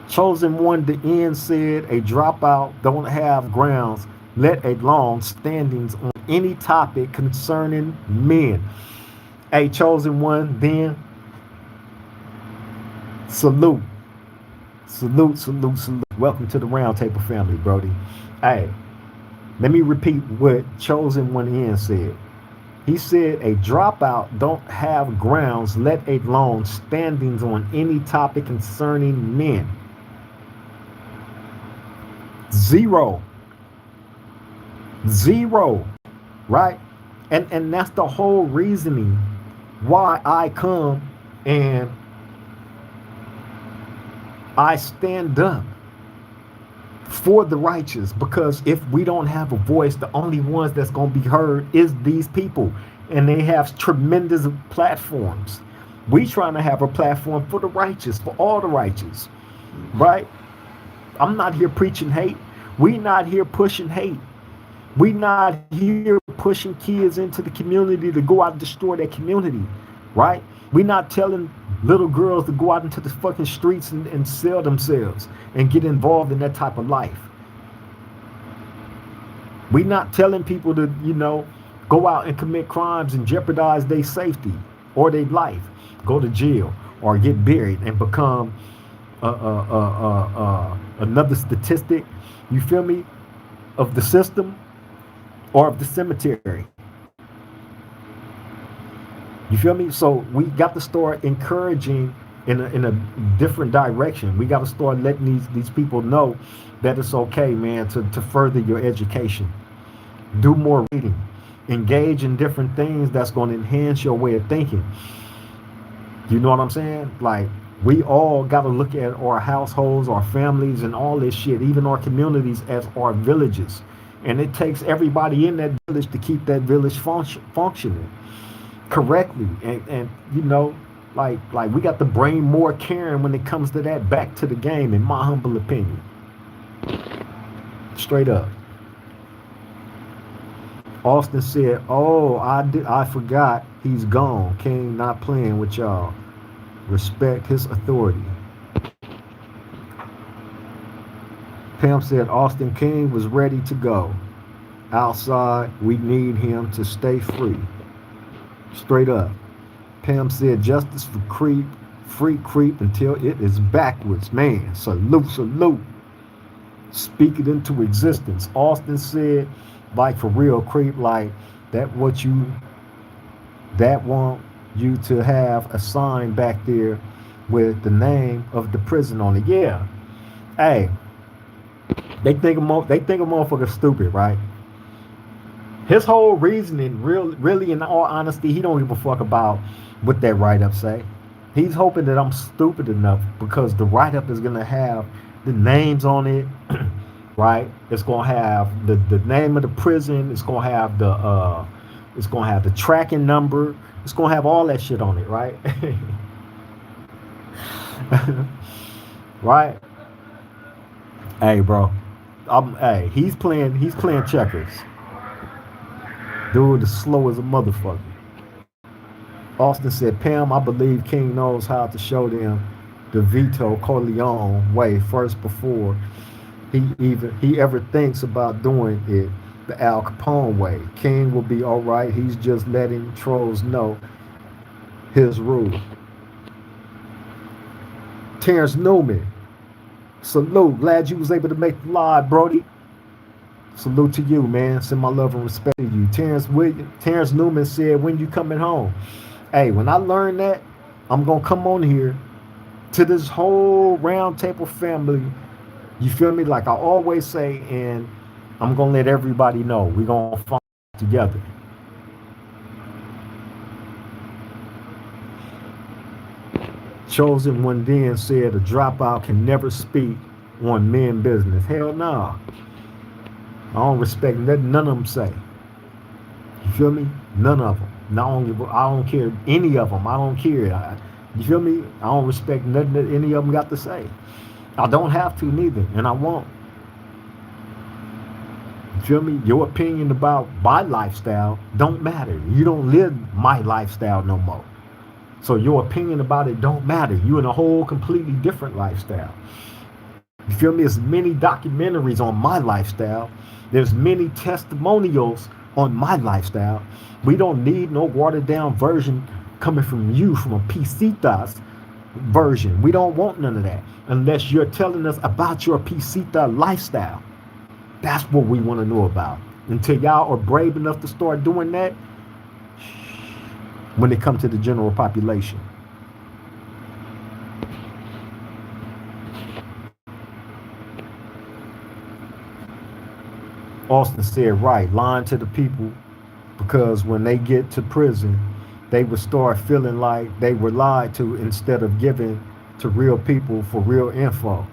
Chosen one, the end said, a dropout don't have grounds, let alone standings on any topic concerning men. A chosen one, then salute. Salute, salute, salute. Welcome to the Roundtable family, Brody. Hey, let me repeat what Chosen One N said. He said a dropout don't have grounds, let alone standings on any topic concerning men. Zero. Zero. Right? And that's the whole reasoning why I come and I stand up for the righteous, because if we don't have a voice, the only ones that's going to be heard is these people, and they have tremendous platforms. We trying to have a platform for the righteous, for all the righteous, right? I'm not here preaching hate. We not here pushing hate. We not here pushing kids into the community to go out and destroy their community, right? We not telling little girls to go out into the fucking streets and sell themselves and get involved in that type of life. We not telling people to, go out and commit crimes and jeopardize their safety or their life, go to jail or get buried and become another statistic, you feel me, of the system or of the cemetery. You feel me? So we got to start encouraging in a different direction. We got to start letting these people know that it's okay, man, to further your education. Do more reading. Engage in different things that's going to enhance your way of thinking. You know what I'm saying? Like, we all got to look at our households, our families, and all this shit, even our communities as our villages. And it takes everybody in that village to keep that village functioning correctly. And like we got to bring more caring when it comes to that back to the game, in my humble opinion. Straight up. Austin said, oh, I forgot he's gone. King not playing with y'all. Respect his authority. Pam said Austin King was ready to go. Outside, we need him to stay free. Straight up. Pam said justice for creep, free creep until it is backwards. Man, salute, salute. Speak it into existence. Austin said, like for real, creep, like that want you to have a sign back there with the name of the prison on it. Yeah. Hey, they think a motherfucker stupid, right? His whole reasoning, really, in all honesty, he don't give a fuck about what that write-up say. He's hoping that I'm stupid enough because the write-up is gonna have the names on it, right? It's gonna have the name of the prison. It's gonna have the tracking number. It's gonna have all that shit on it, right? Right? Hey, bro. Hey, he's playing checkers. Dude is slow as a motherfucker. Austin said, Pam, I believe King knows how to show them the Vito Corleone way first before he ever thinks about doing it the Al Capone way. King will be all right. He's just letting trolls know his rule. Terrence Newman, salute. Glad you was able to make the live, Brody. Salute to you, man. Send my love and respect to you. Terrence Newman said, when you coming home? Hey, when I learn that, I'm gonna come on here to this whole round table family. You feel me? Like I always say, and I'm gonna let everybody know we're gonna find together. Chosen one then said a dropout can never speak on men business. Hell nah. I don't respect nothing none of them say. You feel me? None of them. I don't care any of them. I don't care. You feel me? I don't respect nothing that any of them got to say. I don't have to neither, and I won't. You feel me? Your opinion about my lifestyle don't matter. You don't live my lifestyle no more. So your opinion about it don't matter. You in a whole completely different lifestyle. You feel me? There's many documentaries on my lifestyle. There's many testimonials on my lifestyle. We don't need no watered down version coming from you, from a PCitas version. We don't want none of that unless you're telling us about your PCita lifestyle. That's what we want to know about. Until y'all are brave enough to start doing that, when it comes to the general population. Austin said, right, lying to the people, because when they get to prison, they would start feeling like they were lied to instead of giving to real people for real info.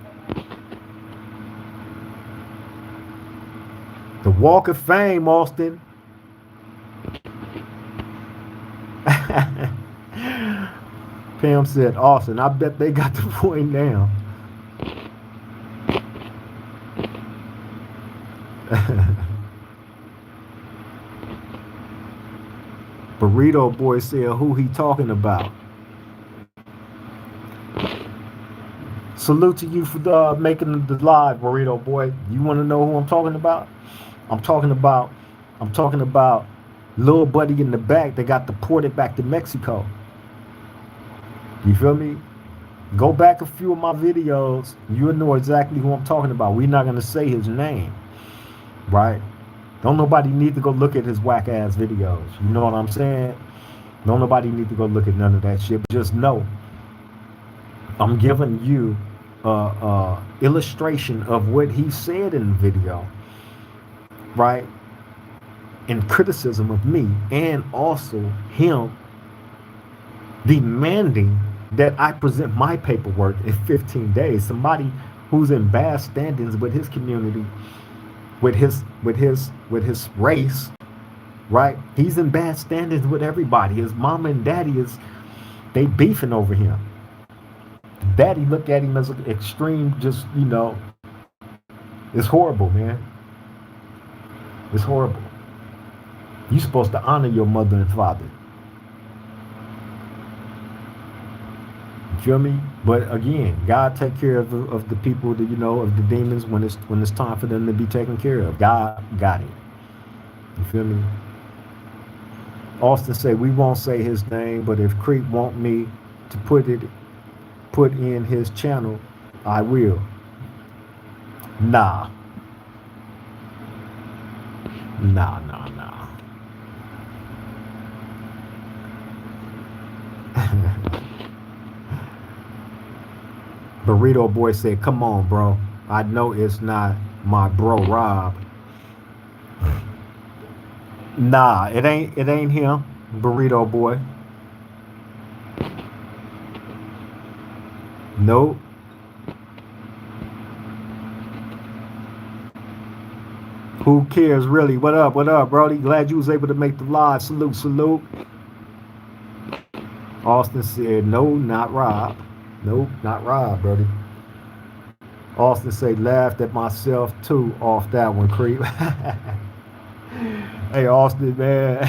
The Walk of Fame, Austin. Pam said, Austin, I bet they got the point now. Burrito Boy said, who he talking about? Salute to you for making the live, Burrito Boy. You want to know who I'm talking about? I'm talking about little buddy in the back that got deported back to Mexico. You feel me? Go back a few of my videos. You'll know exactly who I'm talking about. We're not going to say his name. Right? Don't nobody need to go look at his whack ass videos. You know what I'm saying? Don't nobody need to go look at none of that shit. Just know I'm giving you illustration of what he said in the video. Right? In criticism of me, and also him demanding that I present my paperwork in 15 days. Somebody who's in bad standings with his community, with his race, right? He's in bad standings with everybody. His mama and daddy they beefing over him. Daddy look at him as an extreme, just, it's horrible, man. It's horrible. You're supposed to honor your mother and father. You feel me? But again, God take care of the people that, of the demons when it's time for them to be taken care of. God got it. You feel me? Austin say, we won't say his name, but if Creep want me to put in his channel, I will. Nah. Burrito Boy said, come on, bro. I know it's not my bro Rob. Nah, it ain't him, Burrito Boy. Nope. Who cares, really? What up, Brody? Glad you was able to make the live. Salute. Austin said, no, not Rob. Nope, not Rob, Brody. Austin said, laughed at myself, too, off that one, Creep. Hey, Austin, man.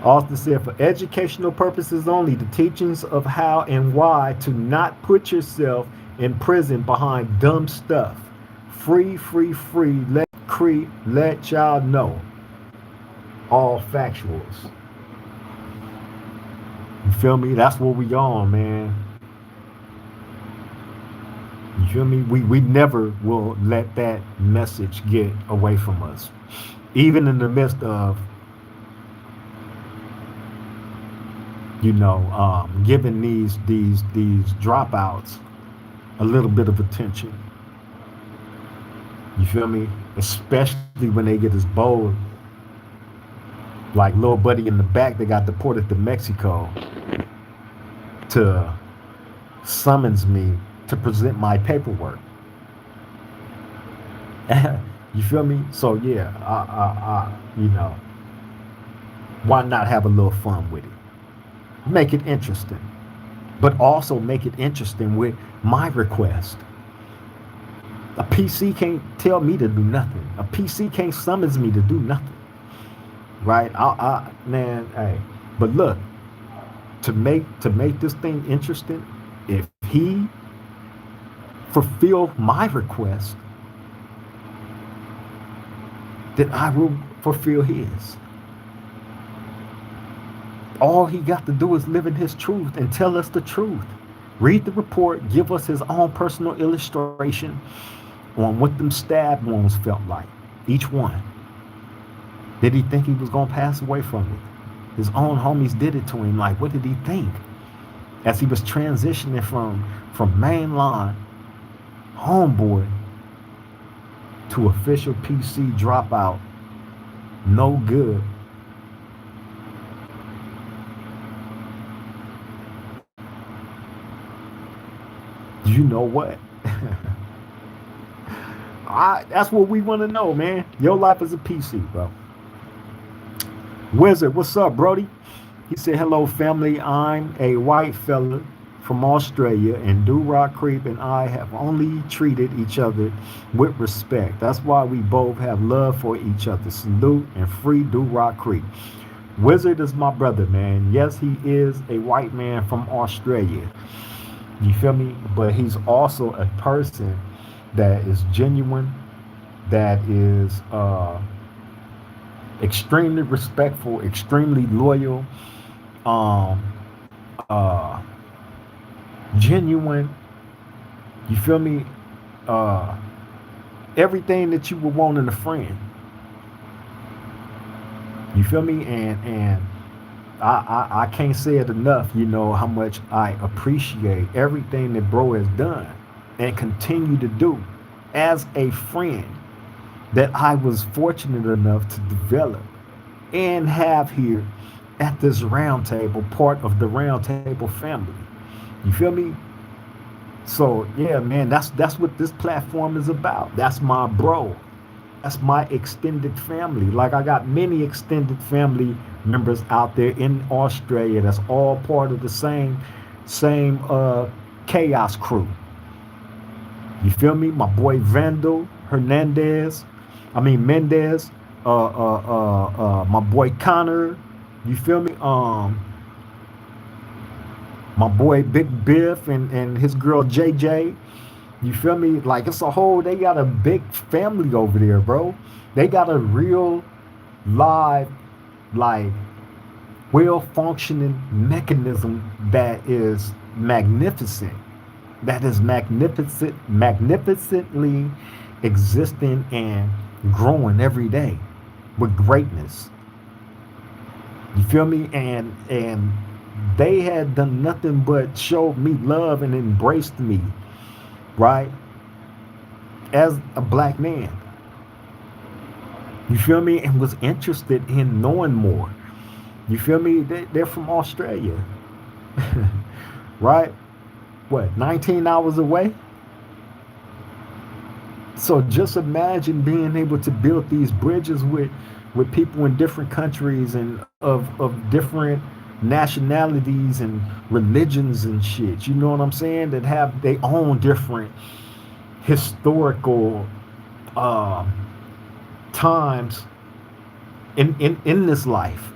Austin said, for educational purposes only, the teachings of how and why to not put yourself in prison behind dumb stuff. Free. Let y'all know. All factuals. You feel me? That's what we on, man. You feel me? We never will let that message get away from us. Even in the midst of, giving these dropouts a little bit of attention. You feel me? Especially when they get as bold, like little buddy in the back that got deported to Mexico to summons me to present my paperwork. You feel me? So yeah, why not have a little fun with it? Make it interesting, but also make it interesting with my request. A PC can't tell me to do nothing. A PC can't summons me to do nothing. Right? Man, hey. But look, to make this thing interesting, if he fulfill my request, then I will fulfill his. All he got to do is live in his truth and tell us the truth. Read the report, give us his own personal illustration on what them stab wounds felt like. Each one. Did he think he was going to pass away from it? His own homies did it to him. Like, what did he think? As he was transitioning from mainline homeboy to official PC dropout, no good. You know what? That's what we want to know, man. Your life is a PC, bro. Wizard, what's up, Brody? He said, hello, family. I'm a white fella from Australia, and Duroc Creep and I have only treated each other with respect. That's why we both have love for each other. Salute and free Duroc Creep. Wizard is my brother, man. Yes, he is a white man from Australia. You feel me? But he's also a person that is genuine, that is extremely respectful, extremely loyal, genuine. You feel me? Everything that you would want in a friend. You feel me? And I can't say it enough, how much I appreciate everything that bro has done and continue to do as a friend that I was fortunate enough to develop and have here at this round table, part of the round table family. You feel me? So yeah, man, that's what this platform is about. That's my bro. That's my extended family. Like, I got many extended family members out there in Australia that's all part of the same chaos crew. You feel me? My boy Vandal Mendez, my boy Connor, you feel me? My boy Big Biff and his girl JJ. You feel me? Like, they got a big family over there, bro. They got a real live, like, well-functioning mechanism that is magnificent. That is magnificently existing and growing every day with greatness. You feel me? And they had done nothing but show me love and embraced me, right, as a black man. You feel me? And was interested in knowing more. You feel me? They're from Australia. Right? What, 19 hours away? So just imagine being able to build these bridges with people in different countries and of different nationalities and religions and shit. You know what I'm saying? That have their own different historical times in this life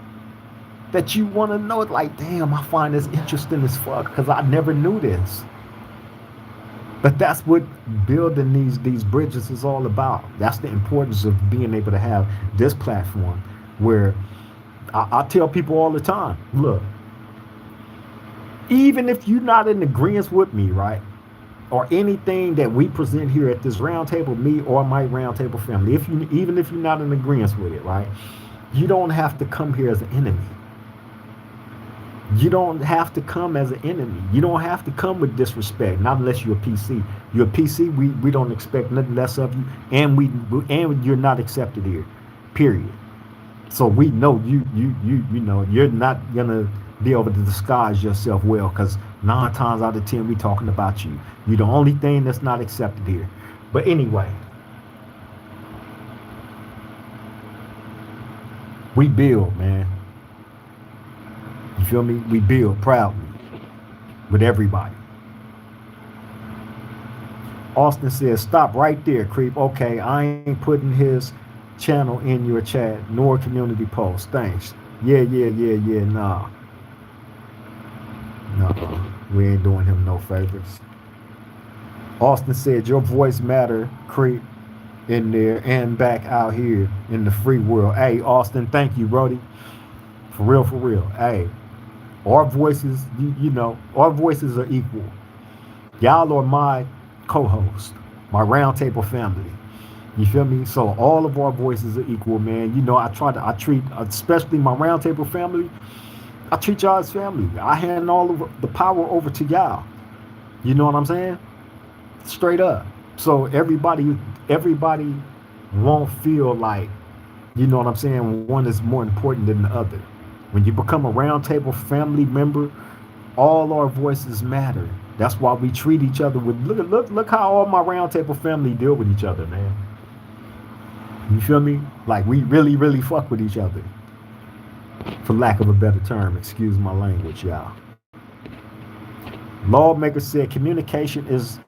that you want to know. It like, damn, I find this interesting as fuck because I never knew this. But that's what building these bridges is all about. That's the importance of being able to have this platform where I tell people all the time, look, Even if you're not in agreement with me, right? Or anything that we present here at this round table, me or my round table family, if you even if you're not in agreement with it, right? You don't have to come here as an enemy. You don't have to come as an enemy. You don't have to come with disrespect, not unless you're a PC. You're a PC. We don't expect nothing less of you, and you're not accepted here. Period. So we know you know you're not gonna be able to disguise yourself well, because 9 times out of 10 we talking about you. You're the only thing that's not accepted here. But anyway, we build, man. You feel me? We build proudly with everybody. Austin says, stop right there, creep. Okay, I ain't putting his channel in your chat nor community post. Thanks. Yeah. Nah. Nah. We ain't doing him no favors. Austin said, your voice matter, creep, in there and back out here in the free world. Hey, Austin, thank you, Brody. For real, for real. Hey, our voices, you know, our voices are equal. Y'all are my co-host, my roundtable family. You feel me? So all of our voices are equal, man. You know, I treat, especially my roundtable family, I treat y'all as family. I hand all of the power over to y'all. You know what I'm saying? Straight up. So everybody won't feel like, you know what I'm saying, one is more important than the other. When you become a roundtable family member, all our voices matter. That's why we treat each other with look how all my roundtable family deal with each other, man. You feel me? Like we really fuck with each other. For lack of a better term, excuse my language, y'all. Lawmaker said communication is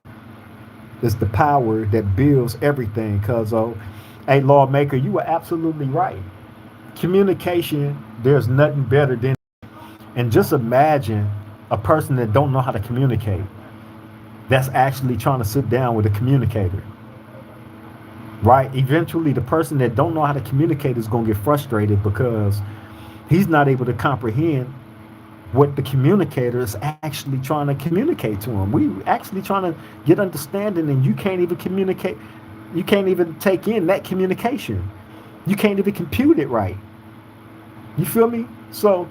the power that builds everything. Cause hey, lawmaker, you were absolutely right. Communication, there's nothing better than, and just imagine a person that don't know how to communicate that's actually trying to sit down with a communicator, right? Eventually the person that don't know how to communicate is going to get frustrated because he's not able to comprehend what the communicator is actually trying to communicate to him. We actually trying to get understanding, and you can't even communicate. You can't even take in that communication. You can't even compute it right. You feel me? So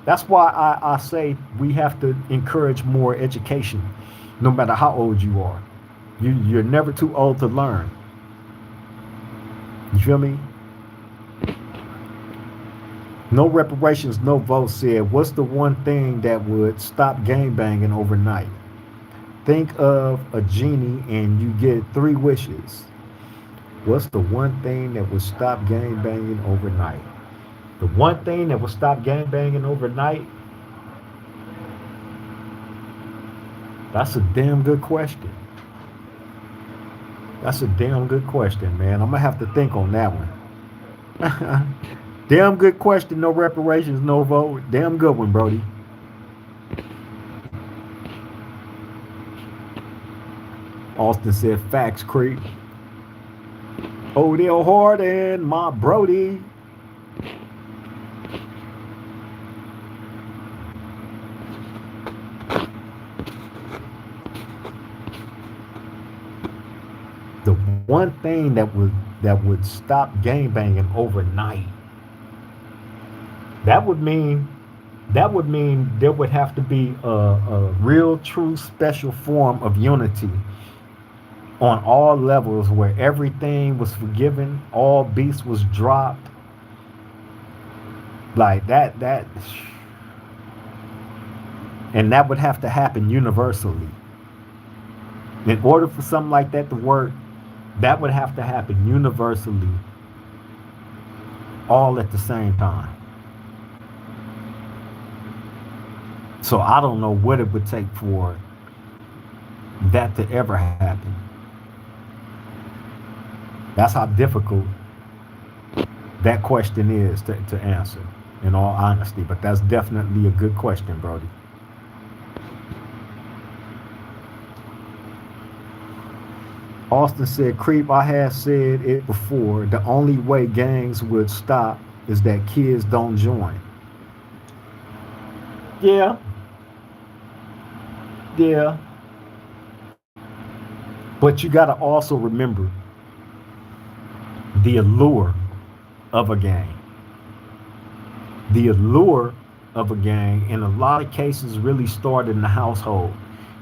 that's why I say we have to encourage more education, no matter how old you are. You're never too old to learn. You feel me? No reparations, no votes said, what's the one thing that would stop gang banging overnight? Think of a genie and you get 3 wishes. What's the one thing that would stop gang banging overnight? The one thing that would stop gang banging overnight? That's a damn good question. That's a damn good question, man. I'm going to have to think on that one. Damn good question. No reparations, no vote. Damn good one, Brody. Austin said, facts, creep. Odell Harden, my Brody. The one thing that would stop gangbanging overnight, that would mean there would have to be a real, true, special form of unity on all levels, where everything was forgiven, all beasts was dropped, like that, and that would have to happen universally. In order for something like that to work, that would have to happen universally, all at the same time. So I don't know what it would take for that to ever happen. That's how difficult that question is to answer, in all honesty. But that's definitely a good question, Brody. Austin said, creep, I have said it before. The only way gangs would stop is that kids don't join. Yeah. Yeah, but you got to also remember the allure of a gang. The allure of a gang in a lot of cases really start in the household.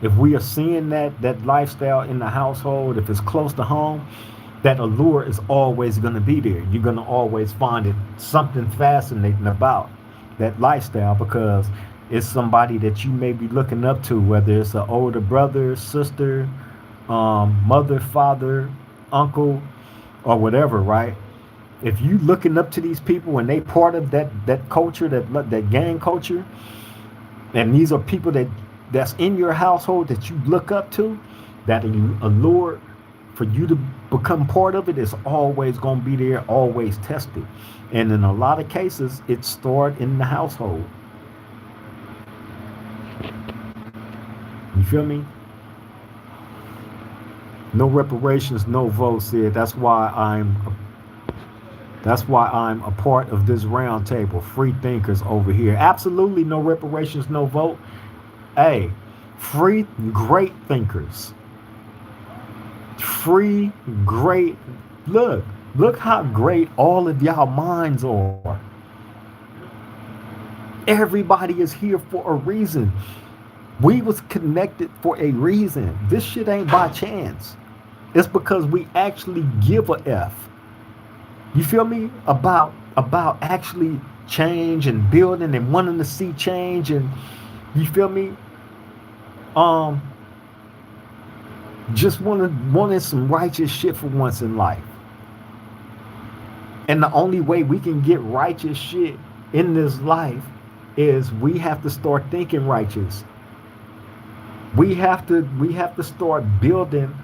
If we are seeing that lifestyle in the household, if it's close to home, that allure is always going to be there. You're going to always find it something fascinating about that lifestyle because it's somebody that you may be looking up to, whether it's an older brother, sister, mother, father, uncle, or whatever, right? If you looking up to these people and they part of that culture, that gang culture, and these are people that's in your household that you look up to, that allure for you to become part of it is always going to be there, always tested. And in a lot of cases, it's stored in the household. You feel me? No reparations, no votes said. That's why I'm a part of this round table. Free thinkers over here. Absolutely no reparations, no vote. Hey, free great thinkers. Free great. Look how great all of y'all minds are. Everybody is here for a reason. We was connected for a reason. This shit ain't by chance. It's because we actually give a F. You feel me? About actually change and building and wanting to see change, and you feel me? Um just wanting some righteous shit for once in life. And the only way we can get righteous shit in this life is we have to start thinking righteous. We have to start building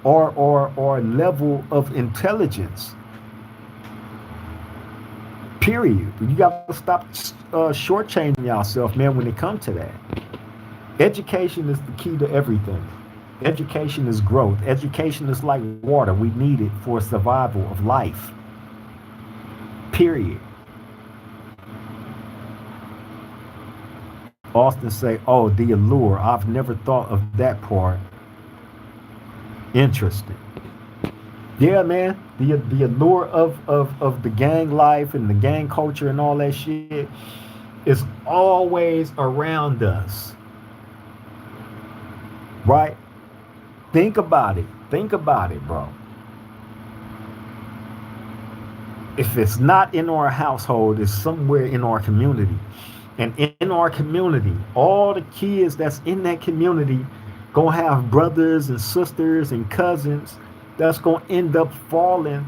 our level of intelligence. Period. You got to stop shortchanging yourself, man, when it comes to that. Education is the key to everything. Education is growth. Education is like water. We need it for survival of life. Period. Austin say, oh, the allure. I've never thought of that part. Interesting. Yeah, man. The allure of the gang life and the gang culture and all that shit is always around us. Right? Think about it. Think about it, bro. If it's not in our household, it's somewhere in our community. And in our community, all the kids that's in that community gonna have brothers and sisters and cousins that's gonna end up falling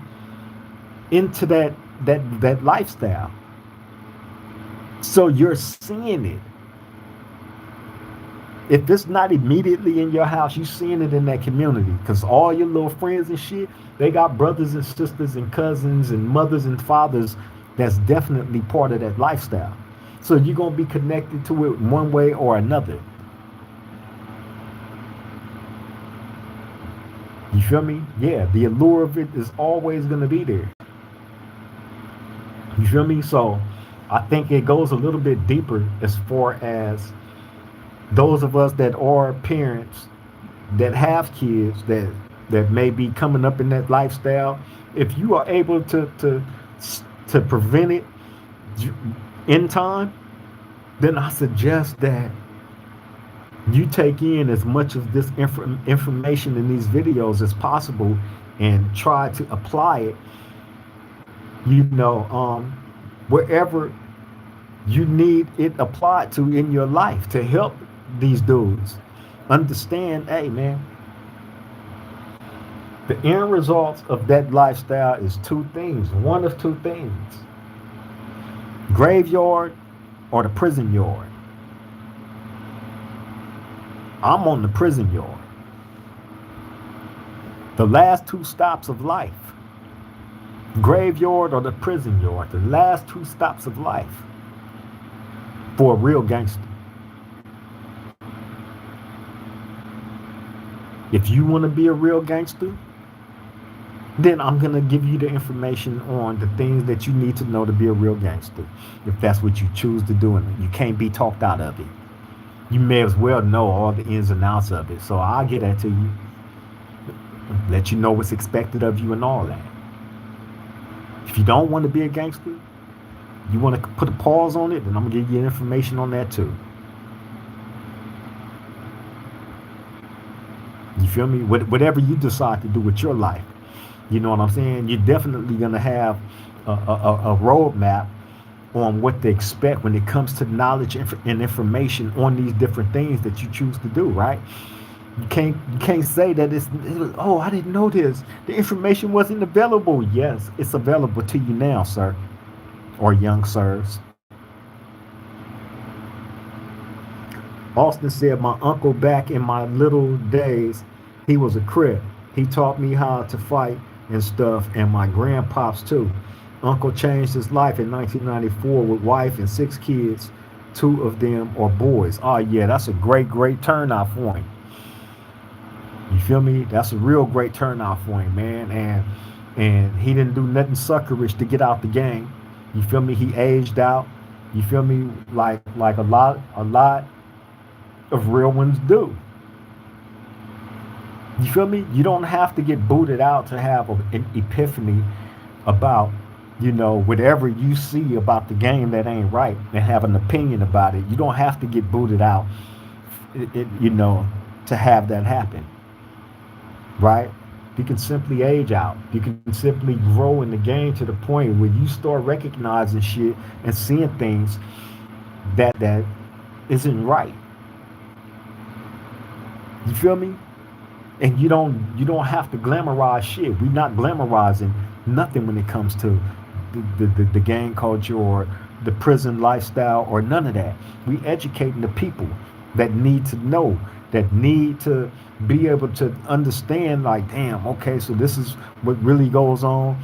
into that lifestyle. So you're seeing it. If it's not immediately in your house, you seeing it in that community because all your little friends and shit, they got brothers and sisters and cousins and mothers and fathers that's definitely part of that lifestyle. So you're gonna be connected to it one way or another. You feel me? Yeah, the allure of it is always gonna be there. You feel me? So I think it goes a little bit deeper as far as those of us that are parents that have kids that may be coming up in that lifestyle. If you are able to prevent it in time, then I suggest that you take in as much of this information in these videos as possible and try to apply it, wherever you need it applied to in your life to help these dudes understand, hey man, the end results of that lifestyle is two things, one of two things: graveyard or the prison yard. I'm on the prison yard. The last two stops of life: graveyard or the prison yard. The last two stops of life for a real gangster. If you want to be a real gangster, then I'm going to give you the information on the things that you need to know to be a real gangster. If that's what you choose to do, and you can't be talked out of it. You may as well know all the ins and outs of it. So I'll get that to you, let you know what's expected of you and all that. If you don't want to be a gangster, you want to put a pause on it, then I'm gonna give you information on that too. You feel me? Whatever you decide to do with your life, you know what I'm saying? You're definitely gonna have a roadmap on what to expect when it comes to knowledge and information on these different things that you choose to do, right? You can't say that oh, I didn't know this. The information wasn't available. Yes, it's available to you now, sir or young sirs. Austin said, my uncle back in my little days, he was a crip. He taught me how to fight and stuff, and my grandpops too. Uncle changed his life in 1994 with wife and 6 kids. 2 of them are boys. Oh yeah, that's a great turnout for him. You feel me? That's a real great turnout for him, man. And he didn't do nothing suckerish to get out the game. You feel me? He aged out. You feel me? Like a lot of real ones do. You feel me? You don't have to get booted out to have an epiphany about, whatever you see about the game that ain't right and have an opinion about it. You don't have to get booted out, to have that happen, right? You can simply age out. You can simply grow in the game to the point where you start recognizing shit and seeing things that isn't right. You feel me? And you don't have to glamorize shit. We're not glamorizing nothing when it comes to the gang culture or the prison lifestyle or none of that. We educating the people that need to know, that need to be able to understand, like, damn, okay, so this is what really goes on.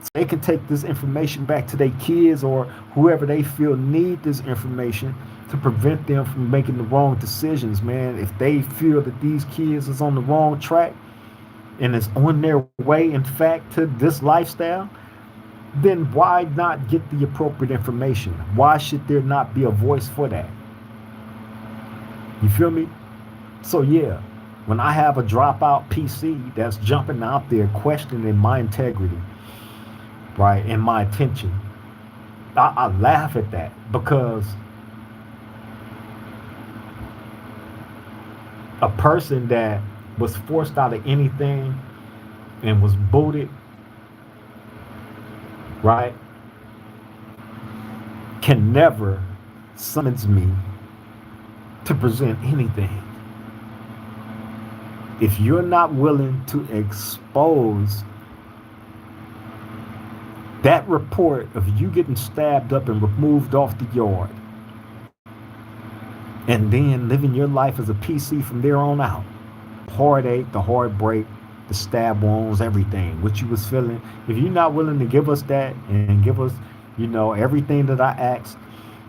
So they can take this information back to their kids or whoever they feel need this information to prevent them from making the wrong decisions, man. If they feel that these kids is on the wrong track and is on their way, in fact, to this lifestyle, then why not get the appropriate information? Why should there not be a voice for that? You feel me? So yeah, when I have a dropout PC that's jumping out there questioning my integrity, right, and my attention, I laugh at that because a person that was forced out of anything and was booted, right, can never summons me to present anything. If you're not willing to expose that report of you getting stabbed up and removed off the yard, and then living your life as a PC from there on out, heartache, the heartbreak, the stab wounds, everything, what you was feeling, if you're not willing to give us that and give us, everything that I asked,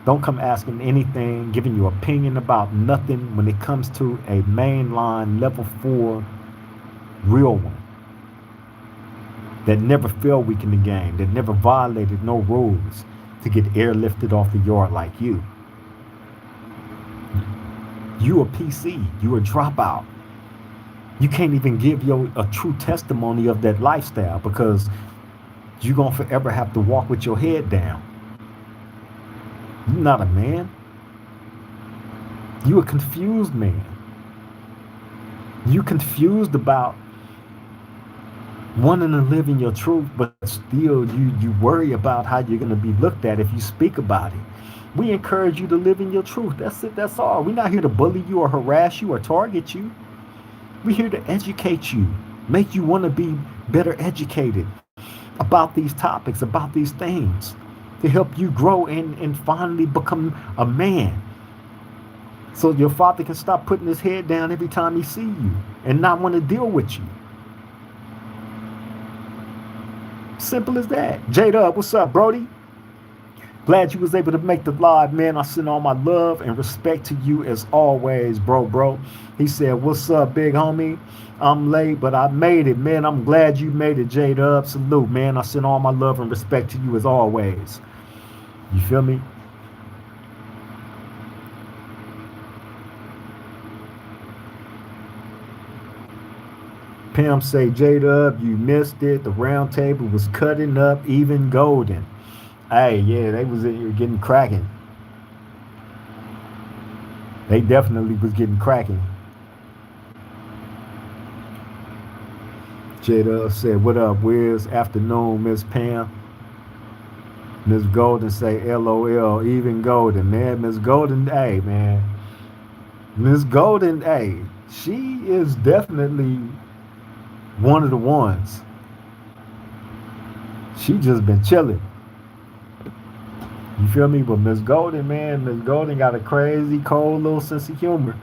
don't come asking anything, giving you opinion about nothing when it comes to a mainline level 4 real one that never fell weak in the game, that never violated no rules to get airlifted off the yard like you. You a PC, you a dropout. You can't even give a true testimony of that lifestyle because you're going to forever have to walk with your head down. You're not a man. You a confused man. You confused about wanting to live in your truth, but still you worry about how you're going to be looked at if you speak about it. We encourage you to live in your truth. That's it. That's all. We're not here to bully you or harass you or target you. We're here to educate you, make you want to be better educated about these topics, about these things, to help you grow and finally become a man. So your father can stop putting his head down every time he see you and not want to deal with you. Simple as that. J-Dub, what's up, Brody? Glad you was able to make the live, man. I send all my love and respect to you as always, bro. He said, what's up, big homie? I'm late, but I made it, man. I'm glad you made it, J-Dub. Salute, man. I send all my love and respect to you as always. You feel me? Pam say, J-Dub, you missed it. The round table was cutting up even golden. Hey, yeah, they was getting cracking. They definitely was getting cracking. J-Dub said, what up, Wiz? Afternoon, Miss Pam. Miss Golden say, LOL, even golden, man. Miss Golden, hey, man. Miss Golden, hey, she is definitely one of the ones. She just been chilling. You feel me? But Miss Golden, man, Miss Golden got a crazy, cold little sense of humor.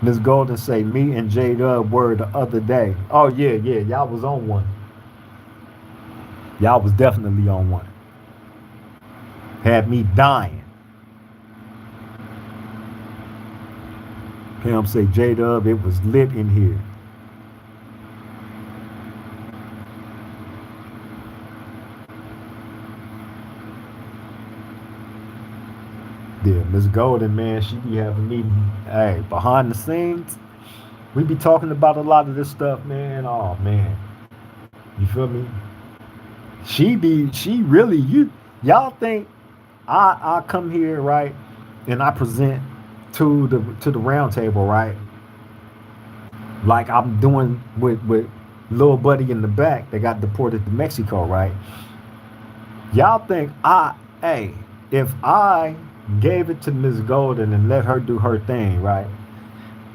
Miss Golden say, me and J Dub were the other day. Oh, yeah, yeah, y'all was on one. Y'all was definitely on one. Had me dying. Pam say, J Dub, it was lit in here. Yeah, Miss Golden, man, she be having me, hey, behind the scenes. We be talking about a lot of this stuff, man. Oh, man. You feel me? She really, y'all think I come here, right, and I present to the round table, right? Like I'm doing with little buddy in the back that got deported to Mexico, right? Y'all think hey, if I gave it to Miss Golden and let her do her thing, right?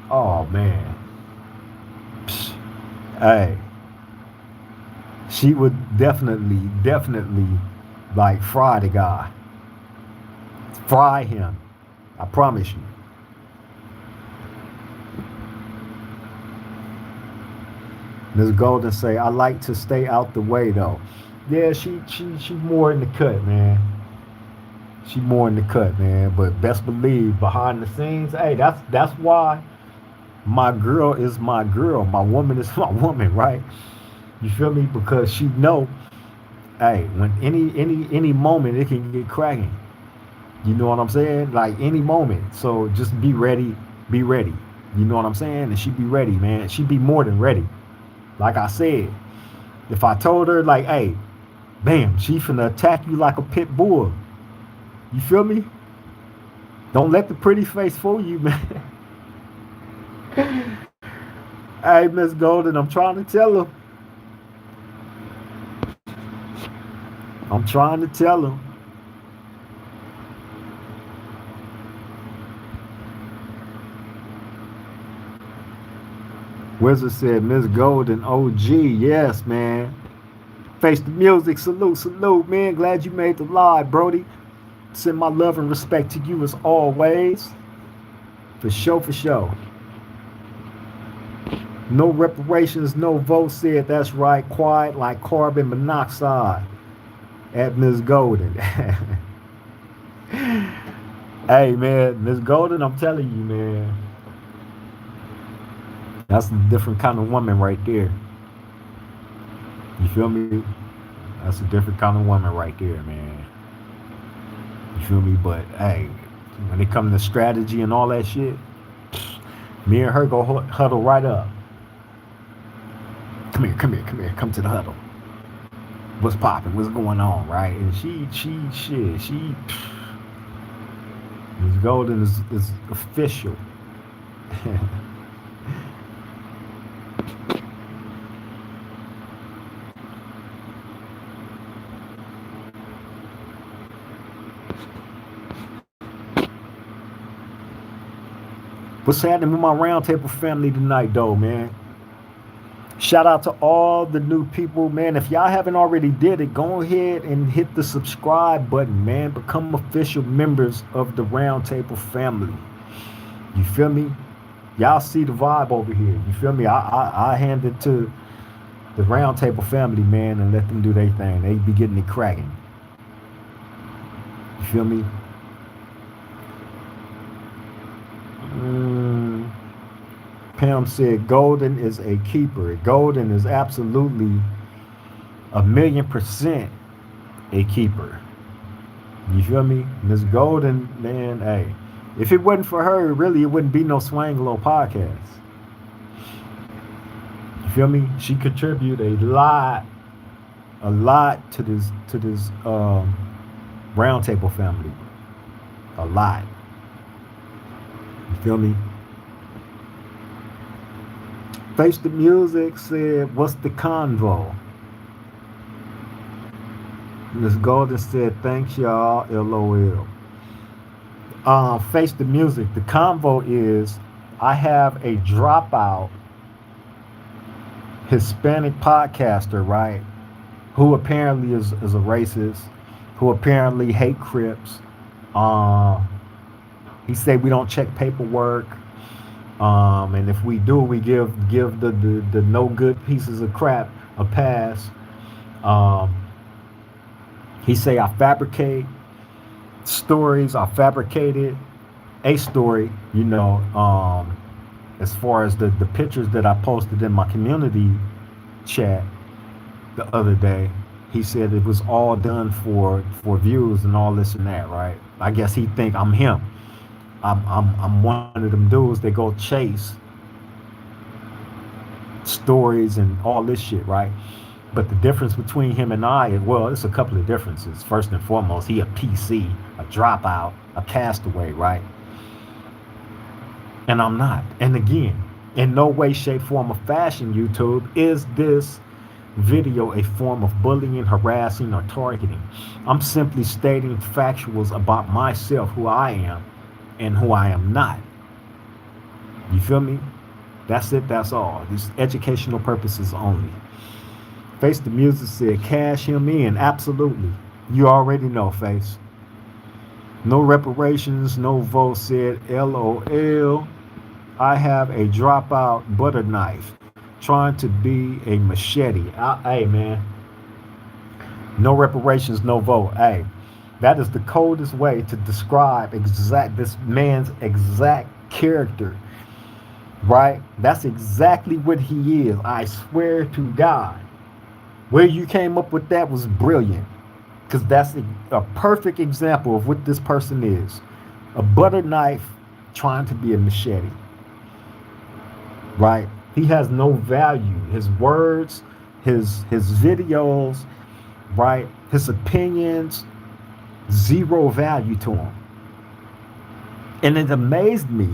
Oh man. Psh, hey. She would definitely like fry the guy. Fry him. I promise you. Miss Golden say, I like to stay out the way though. Yeah, she more in the cut, man. She more in the cut, man. But best believe behind the scenes, hey, that's why my girl is my girl. My woman is my woman, right? You feel me? Because she know, hey, when any moment it can get cracking. You know what I'm saying? Like any moment. So just be ready. Be ready. You know what I'm saying? And she be ready, man. She be more than ready. Like I said, if I told her like, hey, bam, she finna attack you like a pit bull. You feel me? Don't let the pretty face fool you, man. Hey, Miss Golden, I'm trying to tell her. I'm trying to tell her. Wizard said, Miss Golden, OG, yes, man. Face the music, salute, man. Glad you made the live, Brody. Send my love and respect to you as always. For sure, for sure. No reparations, no votes said. That's right. Quiet like carbon monoxide at Miss Golden. Hey, man, Miss Golden, I'm telling you, man. That's a different kind of woman right there. You feel me? That's a different kind of woman right there, man. You feel me? But hey, when it comes to strategy and all that shit, me and her go huddle right up. Come here, come to the huddle. What's popping? What's going on, right? And she Miss Golden is official. What's happening with my roundtable family tonight, though, man? Shout out to all the new people, man. If y'all haven't already did it, go ahead and hit the subscribe button, man. Become official members of the roundtable family. You feel me? Y'all see the vibe over here. You feel me? I hand it to the roundtable family, man, and let them do their thing. They be getting it cracking. You feel me? Pam said Golden is a keeper. Golden is absolutely 1,000,000% a keeper. You feel me? Miss Golden, man, hey. If it wasn't for her, really, it wouldn't be no Swang Low podcast. You feel me? She contributed a lot to this roundtable family. A lot. You feel me? Face the Music said, "What's the convo?" Miss Golden said, "Thanks y'all, LOL." Face the Music. The convo is, I have a dropout Hispanic podcaster, right? Who apparently is a racist, who apparently hate Crips. Uh, he said we don't check paperwork. And if we do, we give the no good pieces of crap a pass. Um, he say I fabricate stories. I fabricated a story. As far as the pictures that I posted in my community chat the other day, he said it was all done for views and all this and that. Right? I guess he think I'm him. I'm one of them dudes that go chase stories and all this shit, right? But the difference between him and I, well, it's a couple of differences. First and foremost, he a PC, a dropout, a castaway, right? And I'm not. And again, in no way, shape, form, or fashion, YouTube, is this video a form of bullying, harassing, or targeting. I'm simply stating factuals about myself, who I am, and who I am not. You feel me? That's it, that's all. These educational purposes only. Face the Music said, cash him in. Absolutely. You already know, Face. No reparations, no votes, said LOL. I have a dropout butter knife trying to be a machete. Hey, man. No reparations, no vote. Hey, that is the coldest way to describe this man's exact character. Right? That's exactly what he is. I swear to God. Where you came up with that was brilliant. Because that's a perfect example of what this person is. A butter knife trying to be a machete. Right? He has no value. His words, his videos, right? His opinions, zero value to him. And it amazed me.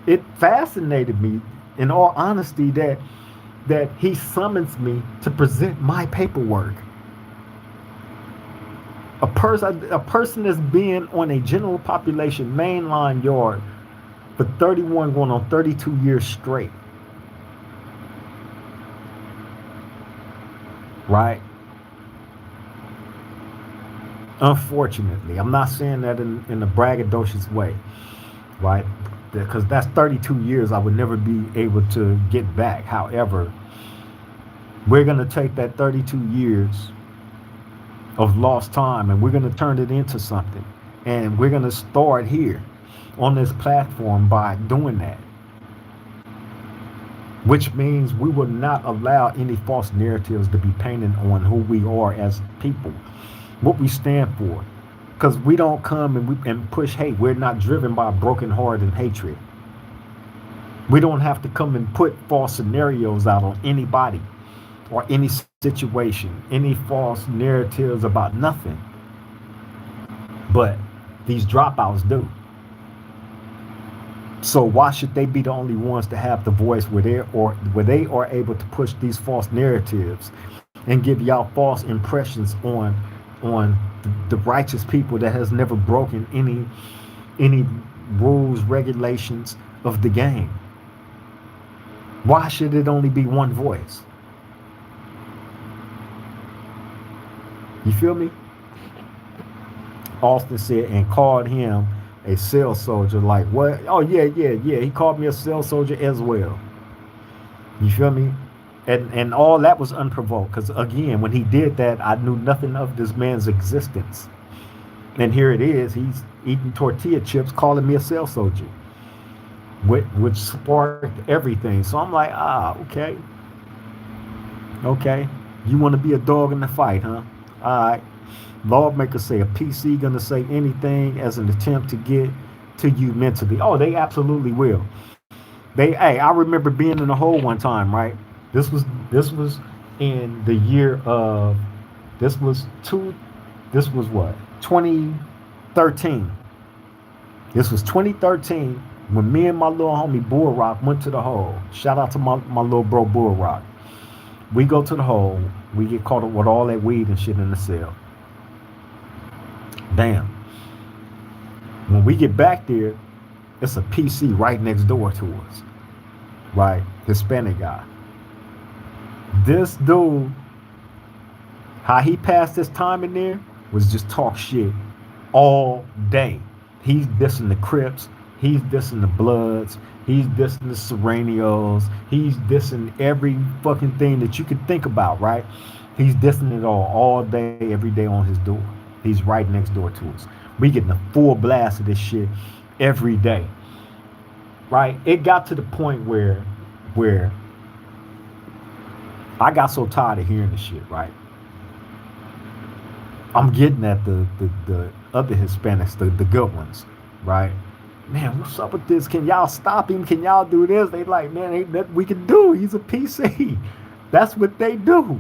It fascinated me, in all honesty, that he summons me to present my paperwork. A person that's been on a general population mainline yard for 31 going on 32 years straight. Right? Unfortunately, I'm not saying that in a braggadocious way, right? Because that's 32 years I would never be able to get back. However, we're going to take that 32 years of lost time and we're going to turn it into something. And we're going to start here on this platform by doing that. Which means we will not allow any false narratives to be painted on who we are as people, what we stand for. Because we don't come and push hate. We're not driven by a broken heart and hatred. We don't have to come and put false scenarios out on anybody or any situation, any false narratives about nothing. But these dropouts do. So why should they be the only ones to have the voice where they are able to push these false narratives and give y'all false impressions on the righteous people that has never broken any rules, regulations of the game? Why should it only be one voice? You feel me? Austin said, and called him a cell soldier. Like, what? Oh, yeah. He called me a cell soldier as well. You feel me? And all that was unprovoked. Because, again, when he did that, I knew nothing of this man's existence. And here it is. He's eating tortilla chips, calling me a cell soldier. Which sparked everything. So I'm like, okay. Okay. You want to be a dog in the fight, huh? All right. Lawmakers say a PC gonna say anything as an attempt to get to you mentally. Oh, they absolutely will. Hey, I remember being in a hole one time, right? This was this was in the year of this was two this was what 2013. This was 2013 when me and my little homie Bull Rock went to the hole. Shout out to my little bro Bull Rock. We go to the hole. We get caught up with all that weed and shit in the cell. Damn. When we get back there, it's a PC right next door to us. Right? Hispanic guy. This dude, how he passed his time in there was just talk shit all day. He's dissing the Crips. He's dissing the Bloods. He's dissing the Serranios. He's dissing every fucking thing that you could think about, right? He's dissing it all day, every day on his door. He's right next door to us. We getting a full blast of this shit every day, right? It got to the point where I got so tired of hearing this shit, right? I'm getting at the other Hispanics, the good ones, right? Man, what's up with this? Can y'all stop him? Can y'all do this? They like, man, ain't nothing we can do. He's a PC. That's what they do.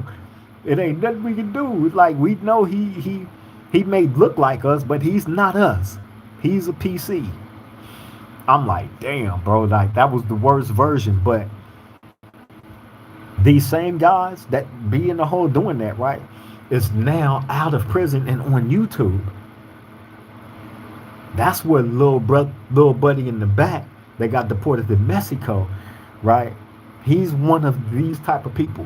It ain't nothing we can do. It's like we know he may look like us, but he's not us. He's a PC. I'm like, damn, bro, like that was the worst version. But these same guys that be in the hole doing that, right, is now out of prison and on YouTube. That's where little buddy in the back that got deported to Mexico, right? He's one of these type of people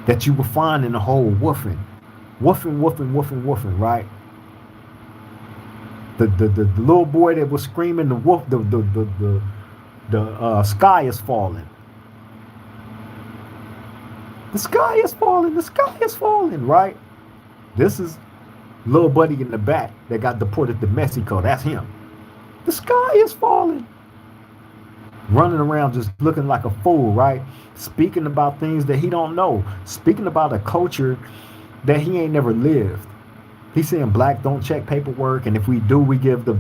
that you will find in the hole woofing, right? The little boy that was screaming the wolf, the sky is falling. The sky is falling. The sky is falling, right? This is little buddy in the back that got deported to Mexico. That's him. The sky is falling. Running around just looking like a fool, right? Speaking about things that he don't know. Speaking about a culture that he ain't never lived. He's saying black don't check paperwork, and if we do, we give the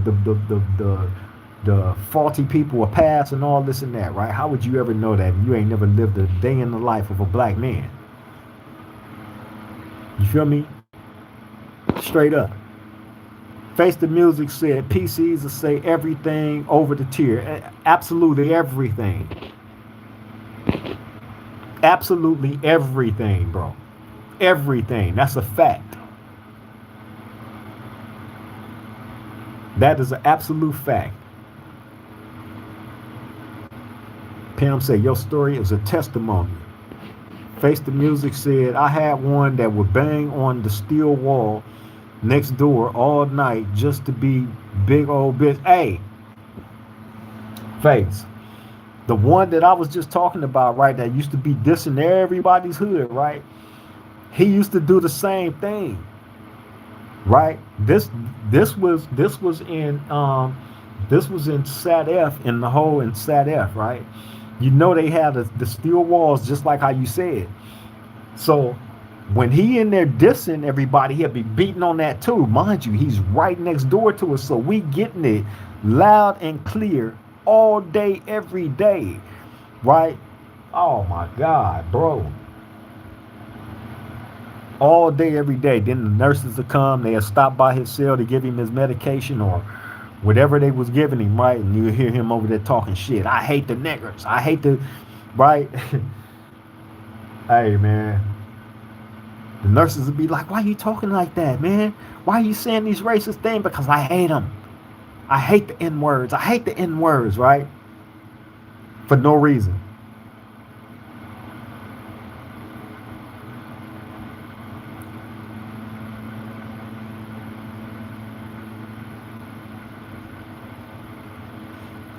faulty people a pass and all this and that, right? How would you ever know that if you ain't never lived a day in the life of a black man? You feel me? Straight up. Face the Music said PCs will say everything over the tier. Absolutely everything. Absolutely everything, bro. Everything. That's a fact. That is an absolute fact. Pam said, your story is a testimony. Face the Music said, I had one that would bang on the steel wall next door all night just to be big old bitch. Hey, Face, the one that I was just talking about, right, that used to be dissing everybody's hood, right? He used to do the same thing, right? This was in Sat F, in the hole in Sat F, right? You know they had the steel walls just like how you said. So when he in there dissing everybody, he'll be beating on that too. Mind you, he's right next door to us. So we getting it loud and clear all day, every day. Right? Oh my God, bro. All day, every day. Then the nurses will come, they'll stop by his cell to give him his medication or whatever they was giving him, right? And you hear him over there talking shit. I hate the niggers. I hate the, right? Hey, man. The nurses would be like, why are you talking like that, man? Why are you saying these racist things? Because I hate them. I hate the N-words. I hate the N-words, right? For no reason.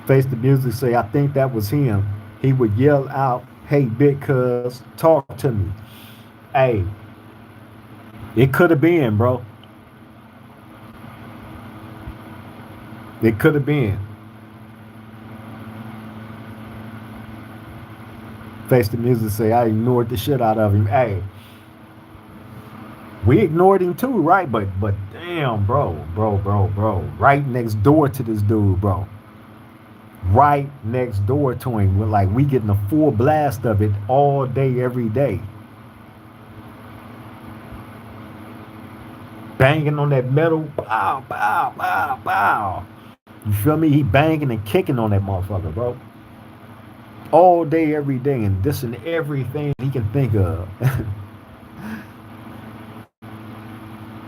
Face the Music say, I think that was him. He would yell out, hey, big cuz, talk to me. Hey, it could have been, bro. It could have been. Face the Music say, I ignored the shit out of him. Hey, we ignored him too, right? But damn. Bam, bro. Right next door to this dude, bro. Right next door to him. We're like, we getting a full blast of it all day, every day. Banging on that metal. Bow, bow, bow, bow. You feel me? He banging and kicking on that motherfucker, bro. All day, every day, and this and everything he can think of.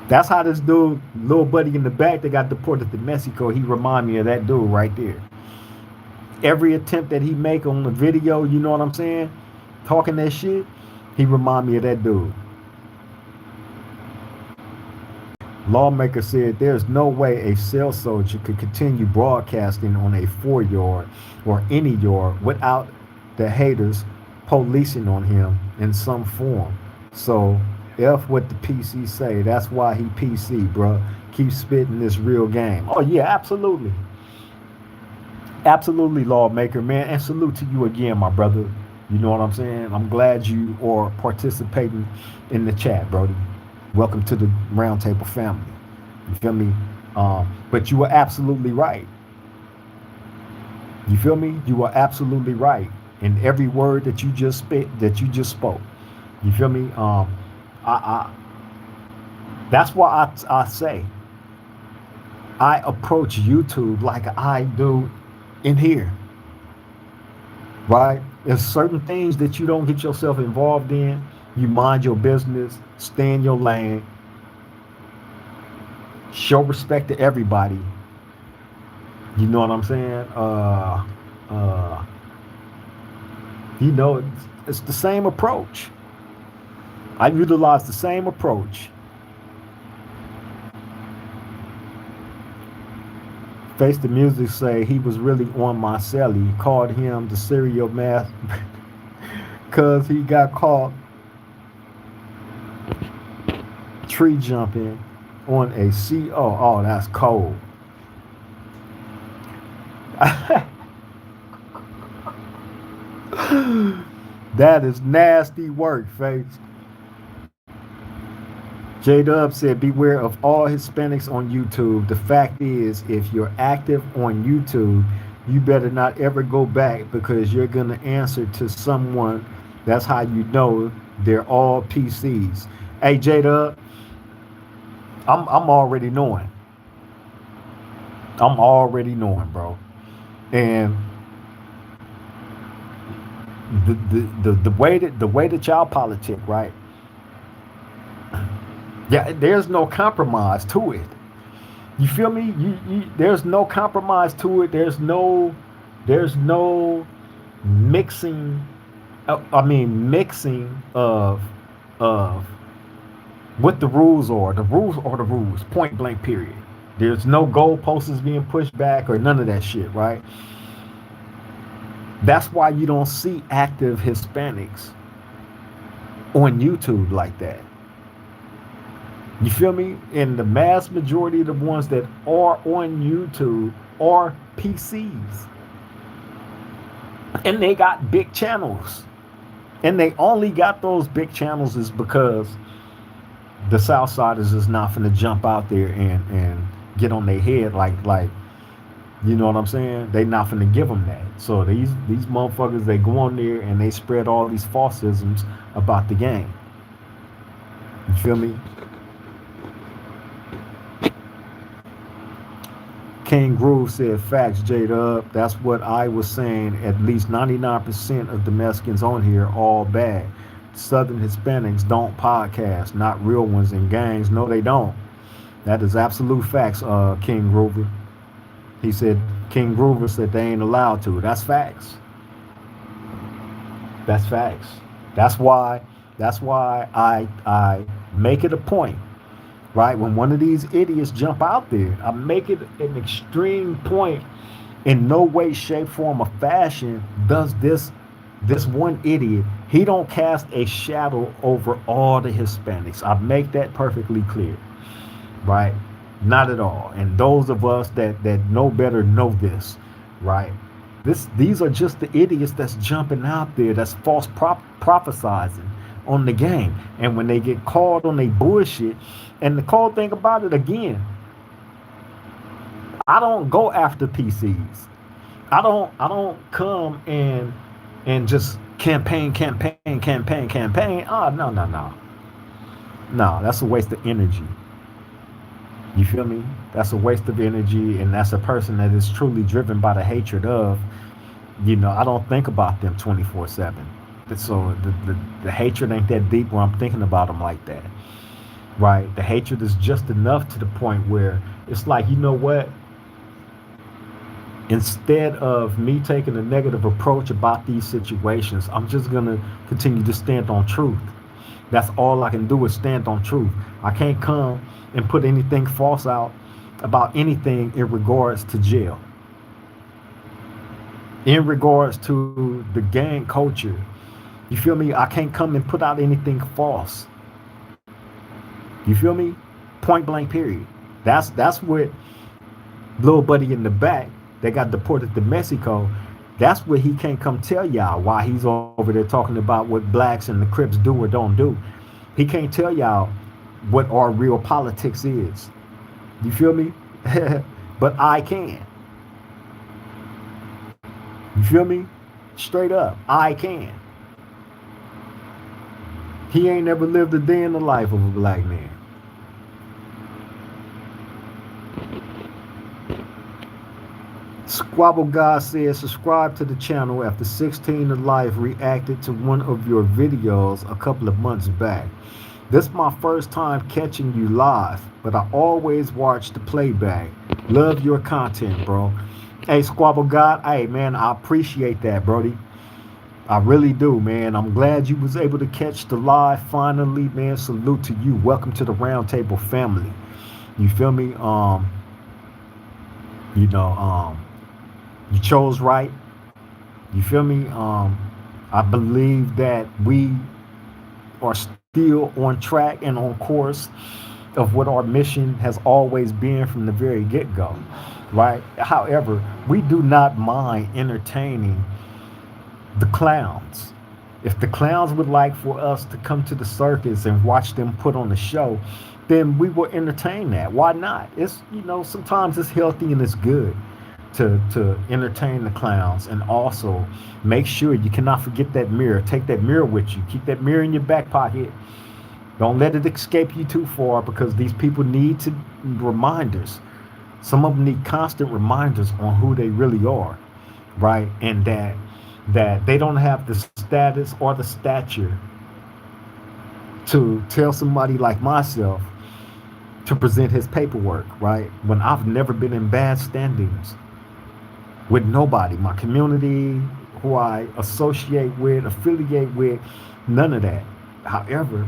That's how this dude, little buddy in the back that got deported to Mexico, he remind me of that dude right there. Every attempt that he make on the video, you know what I'm saying? Talking that shit, he remind me of that dude. Lawmaker said there's no way a cell soldier could continue broadcasting on a 4-yard or any yard without the haters policing on him in some form. So F what the PC say. That's why he PC, bro. Keep spitting this real game. Oh yeah, absolutely. Absolutely, Lawmaker, man. And salute to you again, my brother. You know what I'm saying? I'm glad you are participating in the chat, Brody. Welcome to the Roundtable family. You feel me? But you are absolutely right. You feel me? You are absolutely right in every word that you just spoke. You feel me? I that's why I say I approach YouTube like I do in here. Right? There's certain things that you don't get yourself involved in. You mind your business, stay in your lane, show respect to everybody. You know what I'm saying? You know, it's the same approach. I utilize the same approach. Face the Music say he was really on my celly. Called him the serial math because he got caught tree jumping on a CO. Oh, that's cold. That is nasty work, Face. J-Dub said, beware of all Hispanics on YouTube. The fact is, if you're active on YouTube, you better not ever go back because you're going to answer to someone. That's how you know they're all PCs. Hey, J-Dub, I'm already knowing. I'm already knowing, bro. And the way that y'all politic, right? Yeah, there's no compromise to it. You feel me? There's no compromise to it. There's no mixing. Mixing of what the rules are. The rules are the rules. Point blank. Period. There's no goalposts being pushed back or none of that shit, right? That's why you don't see active Hispanics on YouTube like that. You feel me? And the mass majority of the ones that are on YouTube are PCs. And they got big channels. And they only got those big channels is because the Southsiders is not finna jump out there and get on their head like you know what I'm saying? They not finna give them that. So these motherfuckers, they go on there and they spread all these falsisms about the game. You feel me? King Groove said, facts, J-Dub. That's what I was saying. At least 99% of the Mexicans on here all bad. Southern Hispanics don't podcast, not real ones in gangs. No, they don't. That is absolute facts, King Groover. He said, King Groover said they ain't allowed to. That's facts. That's facts. That's why I make it a point. Right, when one of these idiots jump out there, I make it an extreme point. In no way, shape, form, or fashion does this one idiot. He don't cast a shadow over all the Hispanics. I make that perfectly clear. Right, not at all. And those of us that know better know this. Right, these are just the idiots that's jumping out there. That's false prophesizing. on the game. And when they get called on their bullshit, and the cold thing about it again, I don't go after PCs. I don't come and just campaign. Oh, no, that's a waste of energy. You feel me? That's a waste of energy, and that's a person that is truly driven by the hatred of. I don't think about them 24/7. So the hatred ain't that deep where I'm thinking about them like that, right? The hatred is just enough to the point where it's like, you know what? Instead of me taking a negative approach about these situations, I'm just gonna continue to stand on truth. That's all I can do is stand on truth. I can't come and put anything false out about anything in regards to jail, in regards to the gang culture. You feel me? I can't come and put out anything false. You feel me? Point blank, period. That's what little buddy in the back that got deported to Mexico. That's what he can't come tell y'all why he's over there talking about what blacks and the Crips do or don't do. He can't tell y'all what our real politics is. You feel me? But I can. You feel me? Straight up, I can. He ain't never lived a day in the life of a black man. Squabble God says, subscribe to the channel after 16 to Life reacted to one of your videos a couple of months back. This is my first time catching you live, but I always watch the playback. Love your content, bro. Hey, Squabble God, hey, man, I appreciate that, Brody. I really do, man. I'm glad you was able to catch the live finally, man. Salute to you. Welcome to the Roundtable family. You feel me? You know, you chose right. You feel me? I believe that we are still on track and on course of what our mission has always been from the very get-go, right? However, we do not mind entertaining the clowns. If the clowns would like for us to come to the circus and watch them put on a show, then we will entertain that. Why not? It's, sometimes it's healthy and it's good to entertain the clowns, and also make sure you cannot forget that mirror. Take that mirror with you. Keep that mirror in your back pocket. Don't let it escape you too far, because these people need reminders. Some of them need constant reminders on who they really are, right? And that they don't have the status or the stature to tell somebody like myself to present his paperwork, right? When I've never been in bad standings with nobody, my community, who I associate with, affiliate with, none of that. However,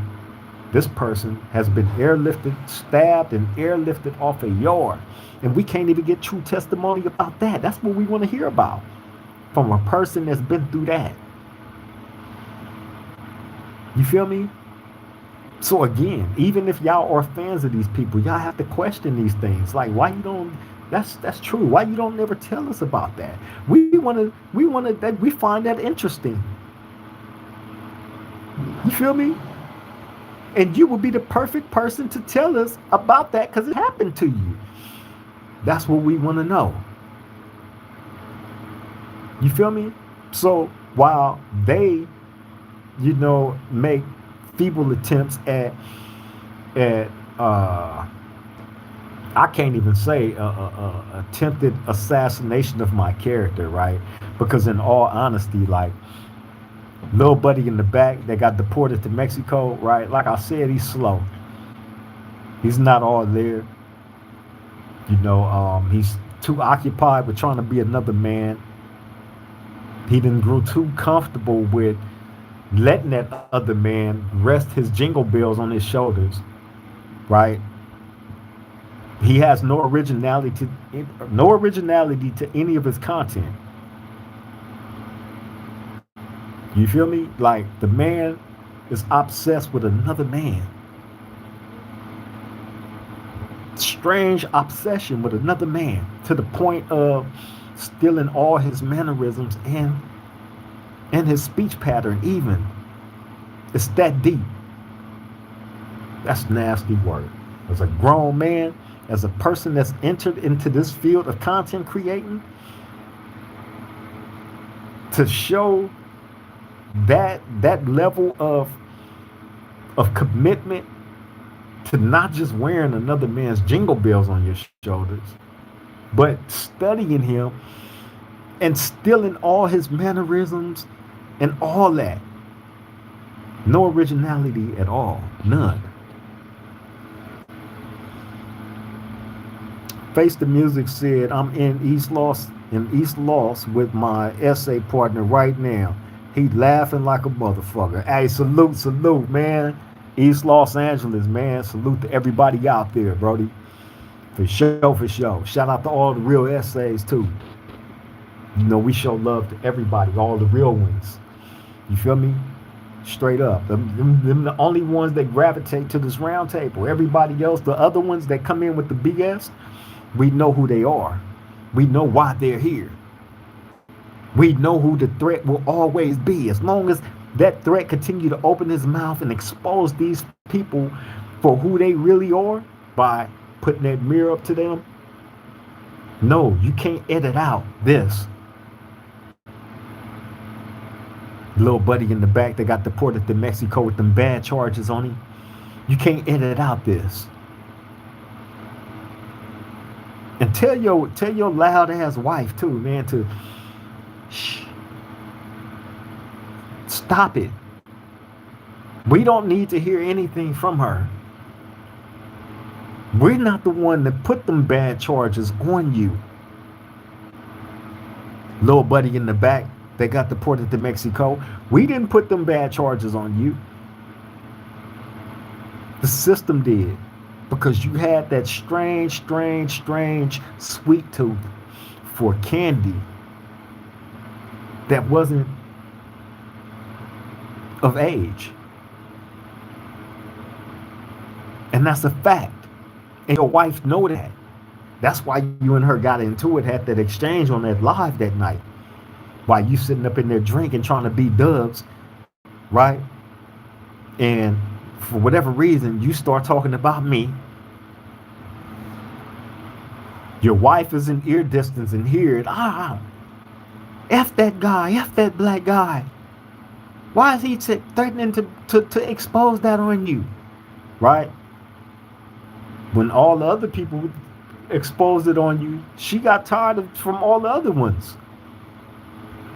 this person has been airlifted, stabbed, and airlifted off a yard, and we can't even get true testimony about that. That's what we want to hear about from a person that's been through that. You feel me? So again, even if y'all are fans of these people, y'all have to question these things. Like, why you don't? That's true. Why you don't never tell us about that? We find that interesting. You feel me? And you would be the perfect person to tell us about that, because it happened to you. That's what we want to know. You feel me? So while they, make feeble attempts at I can't even say attempted assassination of my character, right? Because in all honesty, like, little buddy in the back that got deported to Mexico, right? Like I said, he's slow. He's not all there. He's too occupied with trying to be another man. He didn't grew too comfortable with letting that other man rest his jingle bells on his shoulders, right? He has no originality to any of his content. You feel me? Like, the man is obsessed with another man. Strange obsession with another man, to the point of stealing all his mannerisms and his speech pattern even. It's that deep. That's nasty work. As a grown man, as a person that's entered into this field of content creating, to show that level of commitment to not just wearing another man's jingle bells on your shoulders, but studying him and stealing all his mannerisms and all that. No originality at all. None. Face the Music said, I'm in East Los with my essay partner right now. He laughing like a motherfucker. Hey, salute, man. East Los Angeles, man. Salute to everybody out there, Brody. For sure. Shout out to all the real essays, too. You know, we show love to everybody, all the real ones. You feel me? Straight up. Them the only ones that gravitate to this round table. Everybody else, the other ones that come in with the BS, we know who they are. We know why they're here. We know who the threat will always be. As long as that threat continue to open his mouth and expose these people for who they really are by putting that mirror up to them, no, you can't edit out this. Little buddy in the back that got deported to Mexico with them bad charges on him. You can't edit out this. And tell your loud ass wife too, man, to shh. Stop it. We don't need to hear anything from her. We're not the one that put them bad charges on you. Little buddy in the back that got deported to Mexico, we didn't put them bad charges on you. The system did. Because you had that strange sweet tooth for candy that wasn't of age. And that's a fact. And your wife know that. That's why you and her got into it, had that exchange on that live that night. While you sitting up in there drinking, trying to be dubs, right? And for whatever reason, you start talking about me. Your wife is in ear distance and hear it. F that guy, F that black guy. Why is he threatening to expose that on you? Right? When all the other people exposed it on you, she got tired from all the other ones.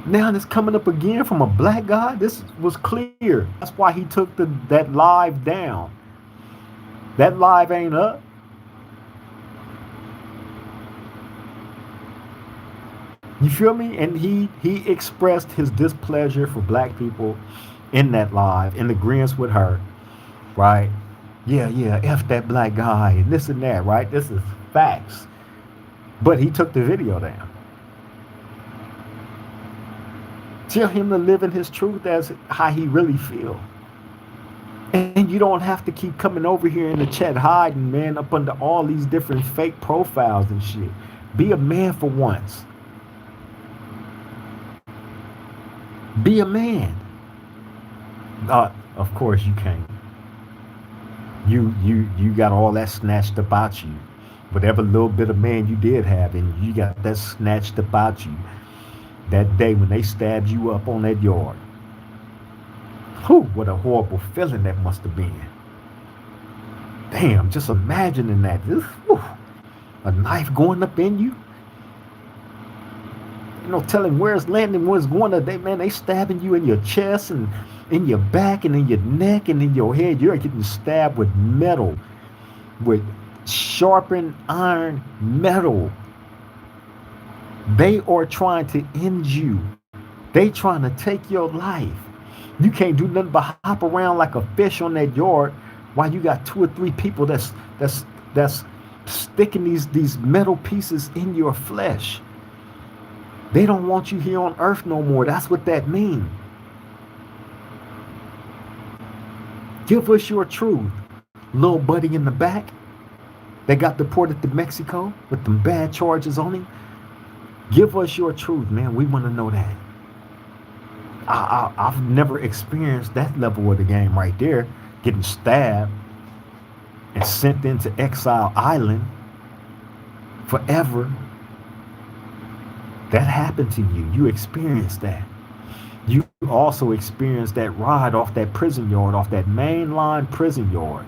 Now it's coming up again from a black guy. This was clear. That's why he took that live down. That live ain't up. You feel me? And he expressed his displeasure for black people in that live, in agreement with her, right? Yeah, F that black guy and this and that, right? This is facts. But he took the video down. Tell him to live in his truth as how he really feel. And you don't have to keep coming over here in the chat hiding, man, up under all these different fake profiles and shit. Be a man for once. Be a man. Of course you can't. You got all that snatched about you. Whatever little bit of man you did have, and you got that snatched about you. That day when they stabbed you up on that yard. Whew, what a horrible feeling that must have been. Damn, just imagining that. Whew, a knife going up in you. You know, telling where it's landing, where it's going. They stabbing you in your chest and in your back and in your neck and in your head. You're getting stabbed with metal, with sharpened iron metal. They are trying to end you. They trying to take your life. You can't do nothing but hop around like a fish on that yard while you got 2 or 3 people that's sticking these metal pieces in your flesh. They don't want you here on earth no more. That's what that means. Give us your truth. Little buddy in the back that got deported to Mexico with them bad charges on him. Give us your truth, man. We want to know that. I've never experienced that level of the game right there, getting stabbed and sent into Exile Island forever. That happened to you. You experienced that. You also experienced that ride off that prison yard, off that mainline prison yard.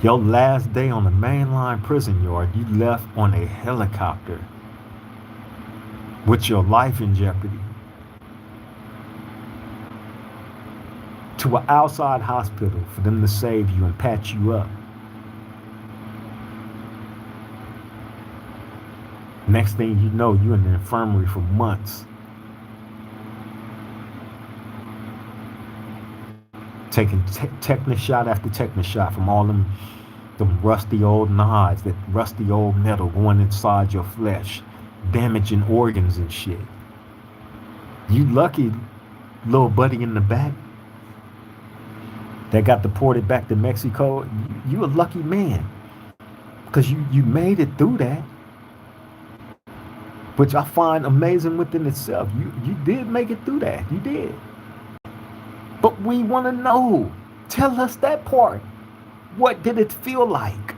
Your last day on the mainline prison yard, you left on a helicopter with your life in jeopardy to an outside hospital for them to save you and patch you up. Next thing you know, you're in the infirmary for months, taking tetanus shot after tetanus shot from all them rusty old knives, that rusty old metal going inside your flesh, damaging organs and shit. You lucky, little buddy in the back that got deported back to Mexico. You a lucky man, because you made it through that, which I find amazing within itself. You did make it through that. You did. But we want to know. Tell us that part. What did it feel like?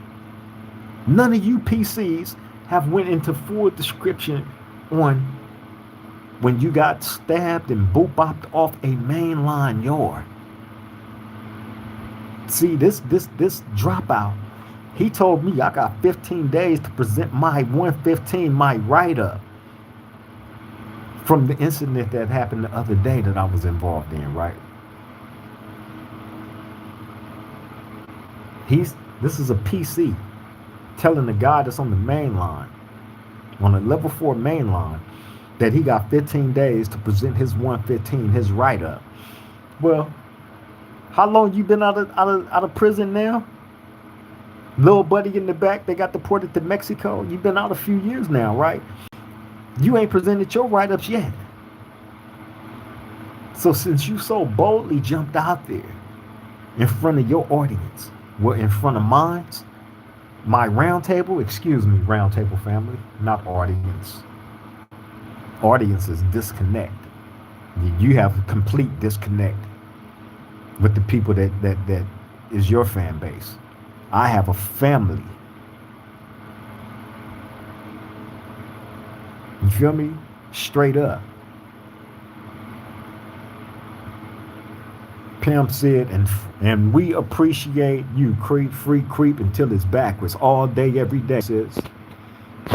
None of you PCs have went into full description on when you got stabbed and boop-bopped off a mainline yard. See, this dropout, he told me I got 15 days to present my 115, my write-up from the incident that happened the other day that I was involved in, right? This is a PC telling the guy that's on the main line, on the level 4 main line, that he got 15 days to present his 115, his write-up. Well, how long you been out of prison now? Little buddy in the back, they got deported to Mexico. You've been out a few years now, right? You ain't presented your write-ups yet. So since you so boldly jumped out there in front of your audience, well, in front of mine, my roundtable, excuse me, roundtable family, not audience. Audience is disconnect. You have a complete disconnect with the people that is your fan base. I have a family. You feel me? Straight up. Pimp said, and we appreciate you, free creep until it's backwards all day, every day. Says,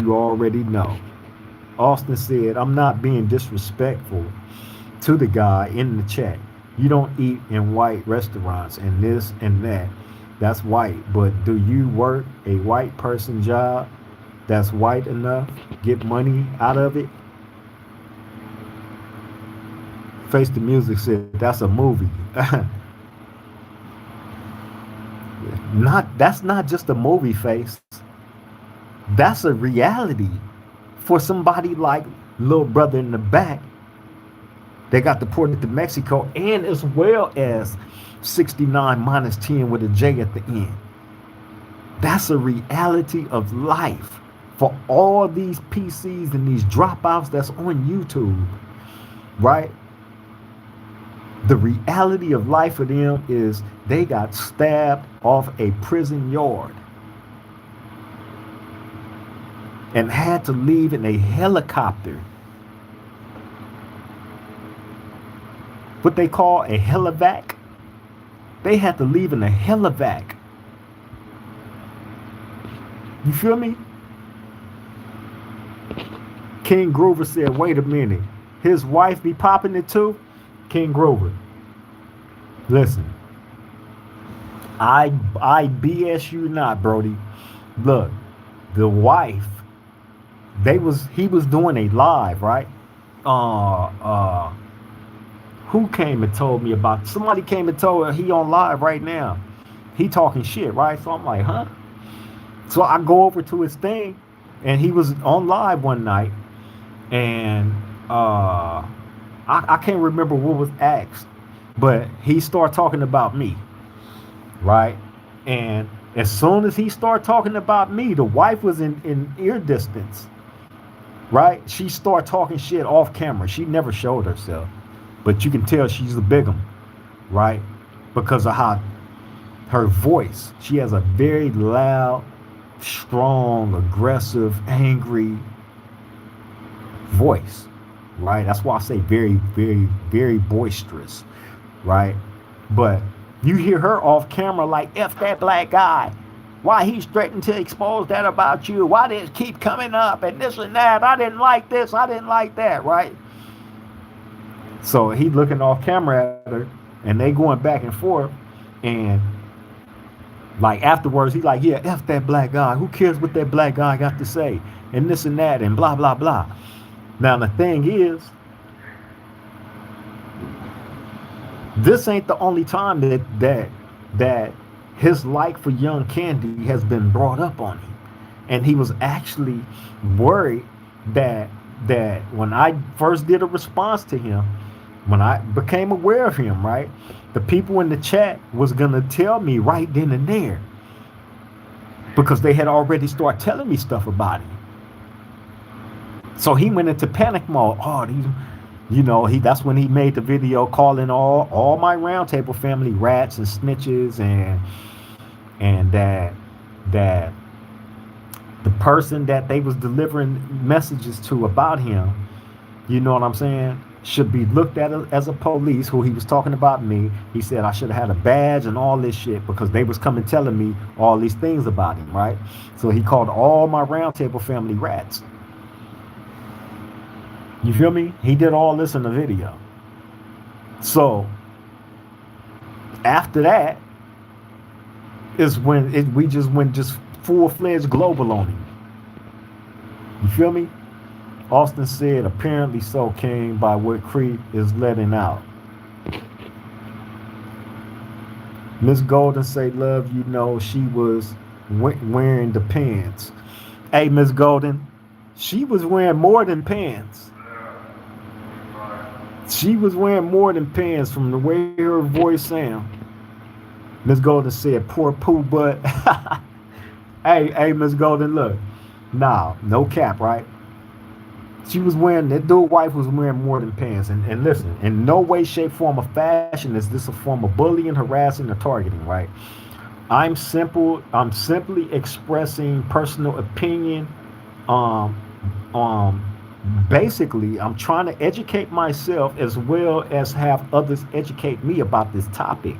you already know. Austin said, I'm not being disrespectful to the guy in the chat. You don't eat in white restaurants and this and that. That's white. But do you work a white person job that's white enough? Get money out of it? Face the Music said, that's a movie. That's not just a movie, Face. That's a reality for somebody like little brother in the back. They got deported to Mexico, and as well as 69 minus 10 with a J at the end. That's a reality of life for all these PCs and these dropouts that's on YouTube, right? The reality of life for them is they got stabbed off a prison yard and had to leave in a helicopter. What they call a helivac. They had to leave in a helivac. You feel me? King Grover said, wait a minute. His wife be popping it too? King Grover, listen, I BS you not, Brody. Look, the wife, he was doing a live, right? Who came and told me about? Somebody came and told her he on live right now. He talking shit, right? So I'm like, huh? So I go over to his thing, and he was on live one night, and I can't remember what was asked, but he started talking about me, right? And as soon as he started talking about me, the wife was in ear distance. right? She started talking shit off camera. She never showed herself, but you can tell she's a bigum, right? Because of how her voice. She has a very loud, strong, aggressive, angry voice, right? That's why I say very, very, very boisterous, right? But you hear her off camera like, F that black guy. Why he's threatening to expose that about you? Why did it keep coming up and this and that? I didn't like this. I didn't like that, right? So he looking off camera at her and they going back and forth. And like afterwards, he like, yeah, F that black guy. Who cares what that black guy got to say? And this and that and blah, blah, blah. Now, the thing is, this ain't the only time that his like for young Candy has been brought up on him. And he was actually worried that when I first did a response to him, when I became aware of him, right, the people in the chat was gonna tell me right then and there, because they had already started telling me stuff about him. So he went into panic mode. Oh, these, that's when he made the video calling all my roundtable family rats and snitches, and that the person that they was delivering messages to about him, you know what I'm saying, should be looked at as a police. Who he was talking about me. He said I should have had a badge and all this shit because they was coming telling me all these things about him, right? So he called all my roundtable family rats. You feel me? He did all this in the video. So after that is when we just went full-fledged global on him. You feel me? Austin said, apparently so, came by what Creed is letting out. Miss Golden say, love, she was wearing the pants. Hey, Miss Golden, she was wearing more than pants. She was wearing more than pants from the way her voice sound. Miss Golden said, poor poo butt. Hey, Miss Golden, look. Nah, no cap, right? She was wearing, that dude wife was wearing more than pants. And listen, in no way, shape, form, or fashion is this a form of bullying, harassing, or targeting, right? I'm simply expressing personal opinion. Basically, I'm trying to educate myself as well as have others educate me about this topic,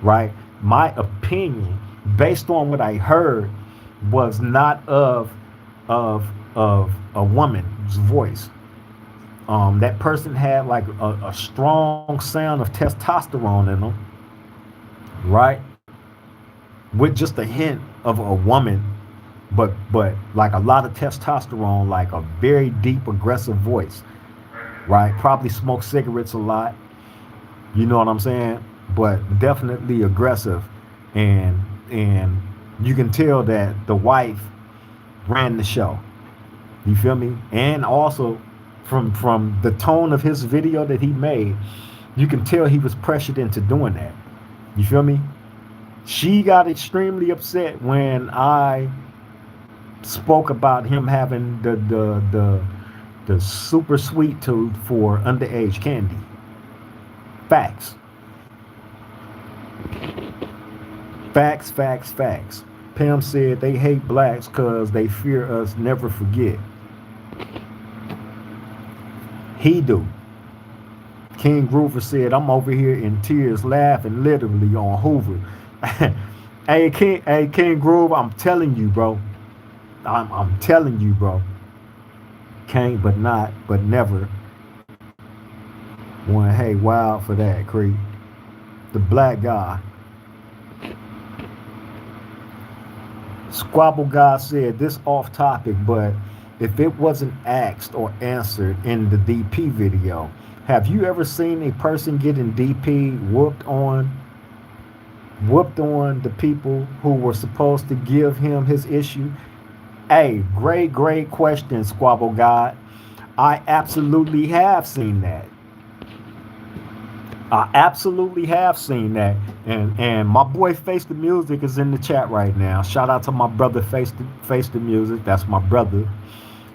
right? My opinion, based on what I heard, was not of a woman's voice. That person had like a strong sound of testosterone in them, right? With just a hint of a woman, but like a lot of testosterone, like a very deep, aggressive voice, right? Probably smoked cigarettes a lot, you know what I'm saying? But definitely aggressive, and you can tell that the wife ran the show. You feel me? And also from the tone of his video that he made, you can tell he was pressured into doing that. You feel me? She got extremely upset when I spoke about him having the super sweet tooth for underage candy. Facts. Facts. Pam said they hate blacks because they fear us never forget. He do. King Groover said, I'm over here in tears laughing literally on Hoover. Hey, King Groove, I'm telling you, bro. I'm telling you, bro. Can't but not, but never. One, hey, wild for that, Creed. The black guy. Squabble God said, this off topic, but if it wasn't asked or answered in the DP video, have you ever seen a person getting DP whooped on the people who were supposed to give him his issue? Hey, great question, Squabble God. I absolutely have seen that. And my boy Face the Music is in the chat right now. Shout out to my brother Face the Music. That's my brother.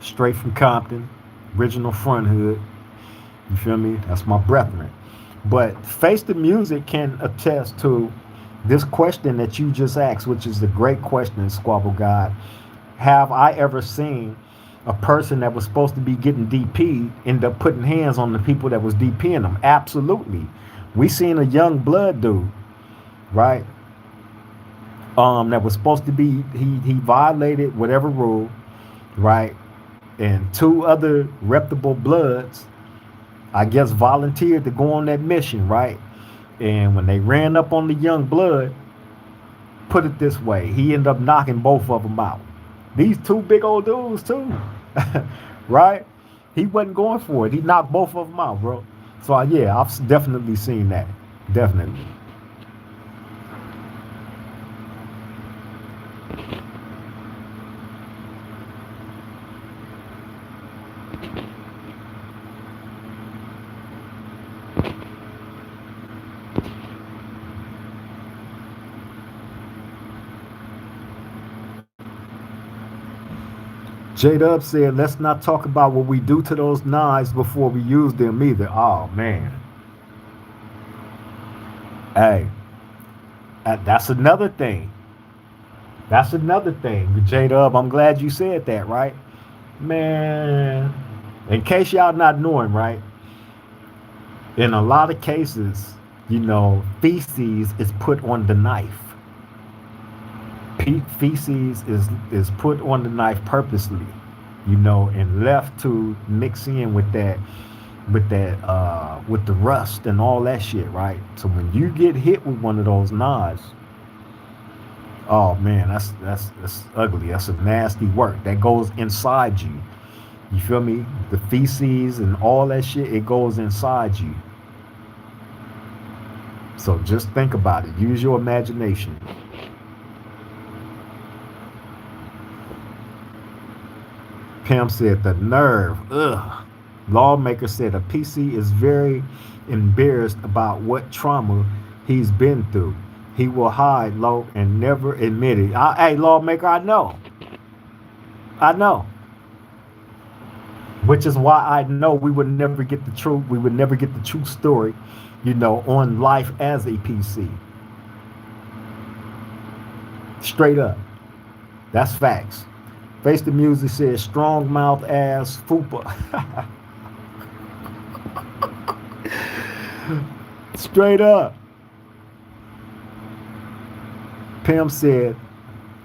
straight from Compton, original front hood. You feel me? That's my brethren. But Face the Music can attest to this question that you just asked, which is a great question, Squabble God. Have I ever seen a person that was supposed to be getting DP end up putting hands on the people that was DPing them? Absolutely. We seen a young blood dude, right? That was supposed to be he violated whatever rule, right? And two other reputable bloods, I guess, volunteered to go on that mission, right? And when they ran up on the young blood, put it this way, he ended up knocking both of them out. These two big old dudes too, right? He wasn't going for it. He knocked both of them out, bro. So yeah, I've definitely seen that. Definitely. J Dub said, let's not talk about what we do to those knives before we use them either. Oh, man. Hey, that's another thing. That's another thing. J Dub, I'm glad you said that, right? Man, in case y'all not knowing, right? In a lot of cases, feces is put on the knife. Feces is put on the knife purposely, and left to mix in with the rust and all that shit, right? So when you get hit with one of those knives, oh man, that's ugly. That's a nasty work that goes inside you. You feel me? The feces and all that shit, it goes inside you. So just think about it. Use your imagination. Pam said, the nerve. Ugh. Lawmaker said a PC is very embarrassed about what trauma he's been through. He will hide low and never admit it. Hey, lawmaker, I know. I know. Which is why I know we would never get the truth. We would never get the true story, on life as a PC. Straight up. That's facts. Face the Music says strong mouth ass fupa. Straight up. Pam said,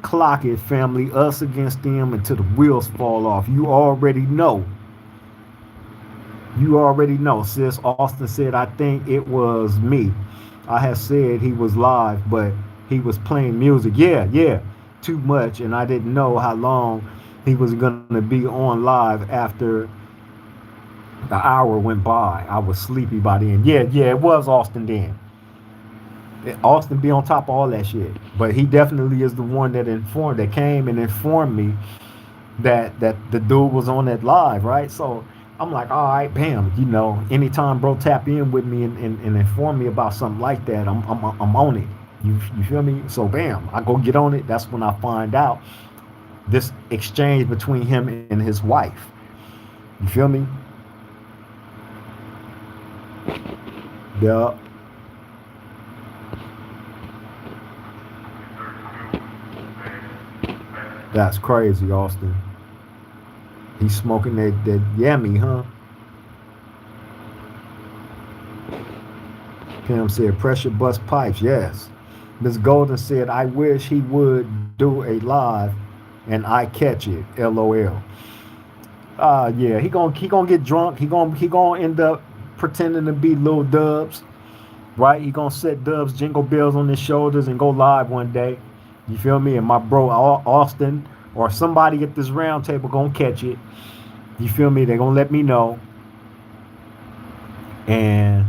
clock it, family, us against them until the wheels fall off. You already know. You already know, sis. Austin said, I think it was me. I had said he was live, but he was playing music. Yeah. Too much, and I didn't know how long he was going to be on live after the hour went by. I was sleepy by then. Yeah, it was Austin then. Austin be on top of all that shit. But he definitely is the one that came and informed me that the dude was on that live, right? So I'm like, all right, bam, anytime bro tap in with me and inform me about something like that, I'm on it. You feel me? So bam, I go get on it. That's when I find out this exchange between him and his wife. You feel me? Yeah. That's crazy, Austin. He's smoking that yummy, huh? Pam said, pressure bust pipes. Yes. Miss Golden said, I wish he would do a live and I catch it. LOL. Yeah, he gonna get drunk. He gonna end up pretending to be Lil Dubs, right? He gonna set Dubs jingle bells on his shoulders and go live one day. You feel me? And my bro Austin or somebody at this round table gonna catch it. You feel me? They gonna let me know. And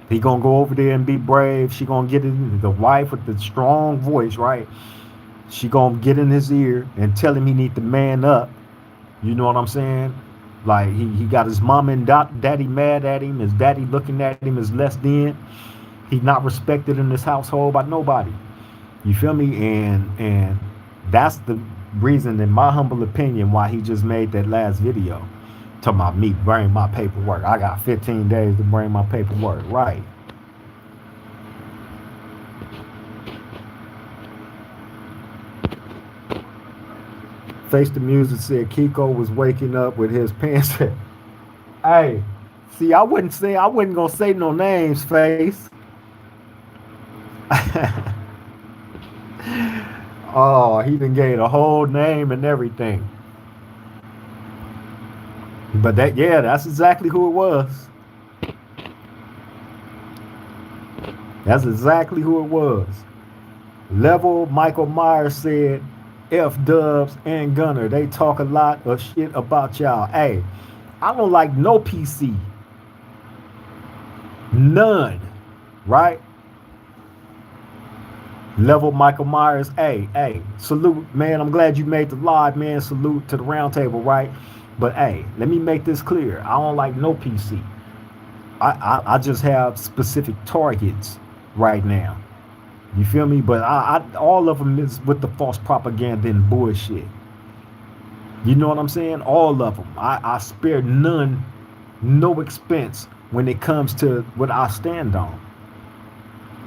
he gonna go over there and be brave. She gonna get in, the wife with the strong voice, right? She gonna get in his ear and tell him he need to man up. You know what I'm saying? Like he got his mom and daddy mad at him. His daddy looking at him as less than. He's not respected in this household by nobody. You feel me? And that's reason, in my humble opinion, why he just made that last video. Talking about me bring my paperwork. I got 15 days to bring my paperwork. Right. Face the Music said Kiko was waking up with his pants. Hey, see, I wasn't gonna say no names, Face. Oh, he done gave a whole name and everything. But that's exactly who it was. That's exactly who it was. Level Michael Myers said, F Dubs and Gunner, they talk a lot of shit about y'all. Hey, I don't like no PC. None. Right? Level Michael Myers, hey, salute, man. I'm glad you made the live, man. Salute to the round table, right? But hey, let me make this clear. I don't like no PC. I just have specific targets right now. You feel me? But all of them is with the false propaganda and bullshit. You know what I'm saying? All of them. I spare none, no expense when it comes to what I stand on.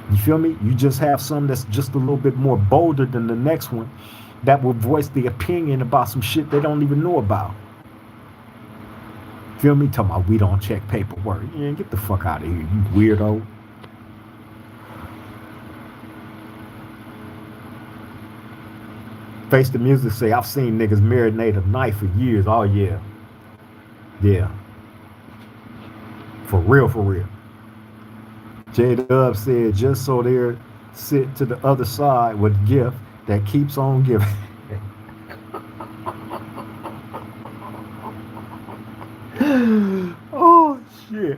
You feel me? You just have some that's just a little bit more bolder than the next one that will voice the opinion about some shit they don't even know about. Feel me? Talking about we don't check paperwork. Yeah, get the fuck out of here, you weirdo. Face the Music say, I've seen niggas marinate a knife for years. Oh, yeah. Yeah. For real, for real. J-Dub said, just so they're sit to the other side with a gift that keeps on giving. Oh, shit.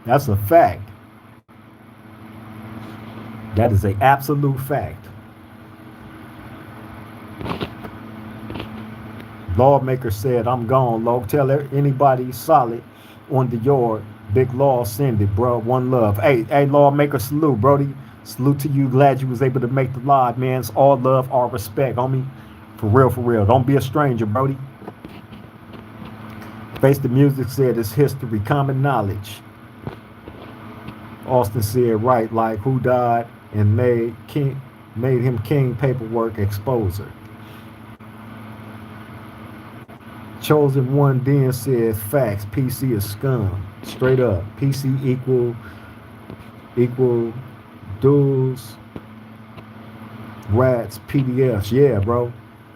That's a fact. That is an absolute fact. Lawmaker said, I'm gone, Log. Tell anybody solid on the yard. Big Law send it, bro. One love. Hey, Lawmaker, salute, Brody. Salute to you. Glad you was able to make the live, man. It's all love, all respect, homie. For real, for real. Don't be a stranger, Brody. Face the Music said it's history, common knowledge. Austin said, right, like who died and made him king paperwork exposer. Chosen One then said facts. PC is scum. Straight up. PC equal dudes, rats, PDFs. Yeah, bro.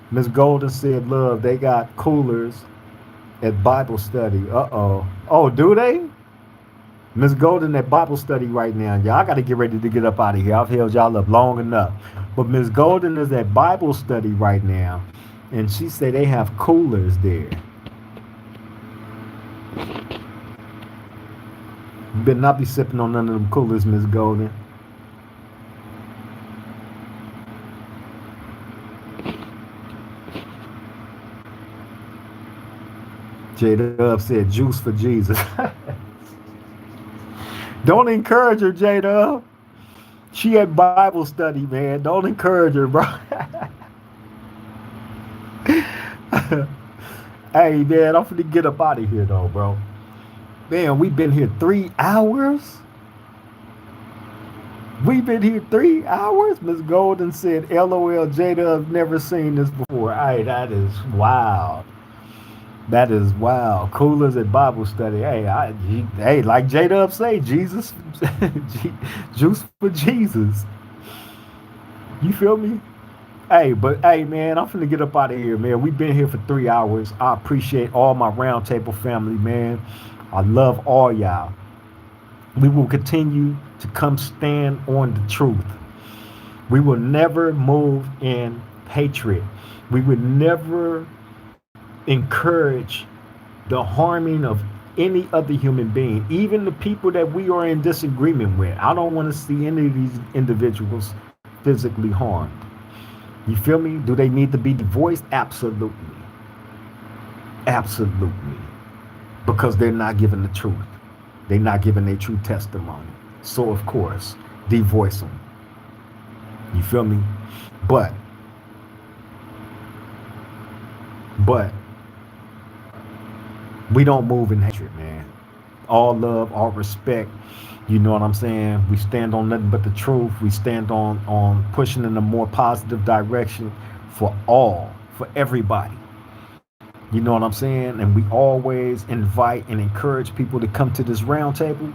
Miss Golden said love. They got coolers at Bible study. Uh-oh. Oh, do they? Miss Golden at Bible study right now. Y'all got to get ready to get up out of here. I've held y'all up long enough. But Miss Golden is at Bible study right now. And she said they have coolers there. You better not be sipping on none of them coolers, Miss Golden. J-Dub said juice for Jesus. Don't encourage her, J-Dub. She at Bible study, man. Don't encourage her, bro. Hey, man, I'm finna get up out of here, though, bro. Man, we've been here 3 hours? We've been here 3 hours? Miss Golden said, LOL, Jada, I've never seen this before. Hey, that is wild. That is wild. Coolers at Bible study. Hey, like J-Dub say, Jesus, juice for Jesus. You feel me? Hey, man, I'm finna get up out of here, man. We've been here for 3 hours. I appreciate all my roundtable family, man. I love all y'all. We will continue to come stand on the truth. We will never move in hatred. We would never encourage the harming of any other human being, even the people that we are in disagreement with. I don't want to see any of these individuals physically harmed. You feel me? Do they need to be divorced? Absolutely. Absolutely. Because they're not giving the truth. They're not giving their true testimony. So, of course, divorce them. You feel me? But But we don't move in hatred, man. All love, all respect. You know what I'm saying? We stand on nothing but the truth. We stand on pushing in a more positive direction for all, for everybody. You know what I'm saying? And we always invite and encourage people to come to this round table.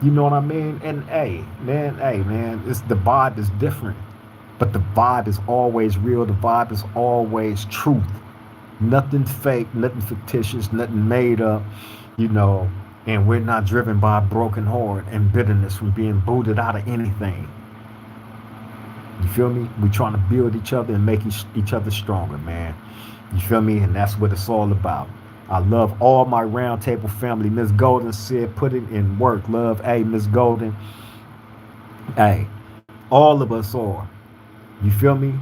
You know what I mean? And hey, man, it's the vibe is different. But the vibe is always real. The vibe is always truth. Nothing fake, nothing fictitious, nothing made up, you know. And we're not driven by a broken heart and bitterness from being booted out of anything. You feel me? We're trying to build each other and make each other stronger, man. You feel me? And that's what it's all about. I love all my roundtable family. Miss Golden said, put it in work. Love, hey, Miss Golden. Hey, all of us are. You feel me?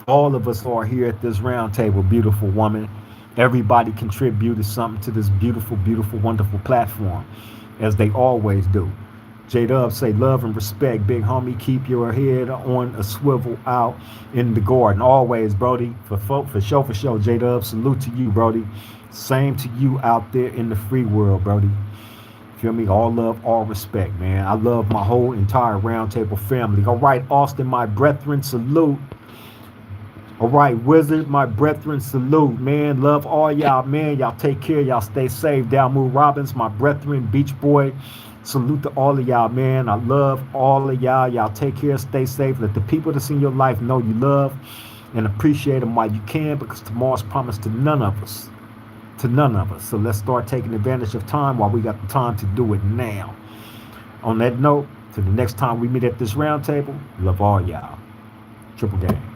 All of us are here at this round table, beautiful woman. Everybody contributed something to this beautiful, beautiful, wonderful platform, as they always do. J Dub say love and respect, big homie. Keep your head on a swivel out in the garden. Always, Brody. For sure. J Dub, salute to you, Brody. Same to you out there in the free world, Brody. Feel me? All love, all respect, man. I love my whole entire roundtable family. All right, Austin, my brethren, salute. All right, Wizard, my brethren, salute, man. Love all y'all, man. Y'all take care. Y'all stay safe. Dalmu Robbins, my brethren, Beach Boy. Salute to all of y'all, man. I love all of y'all. Y'all take care. Stay safe. Let the people that's in your life know you love and appreciate them while you can, because tomorrow's promised to none of us. To none of us. So let's start taking advantage of time while we got the time to do it now. On that note, to the next time we meet at this round table, love all y'all. Triple game.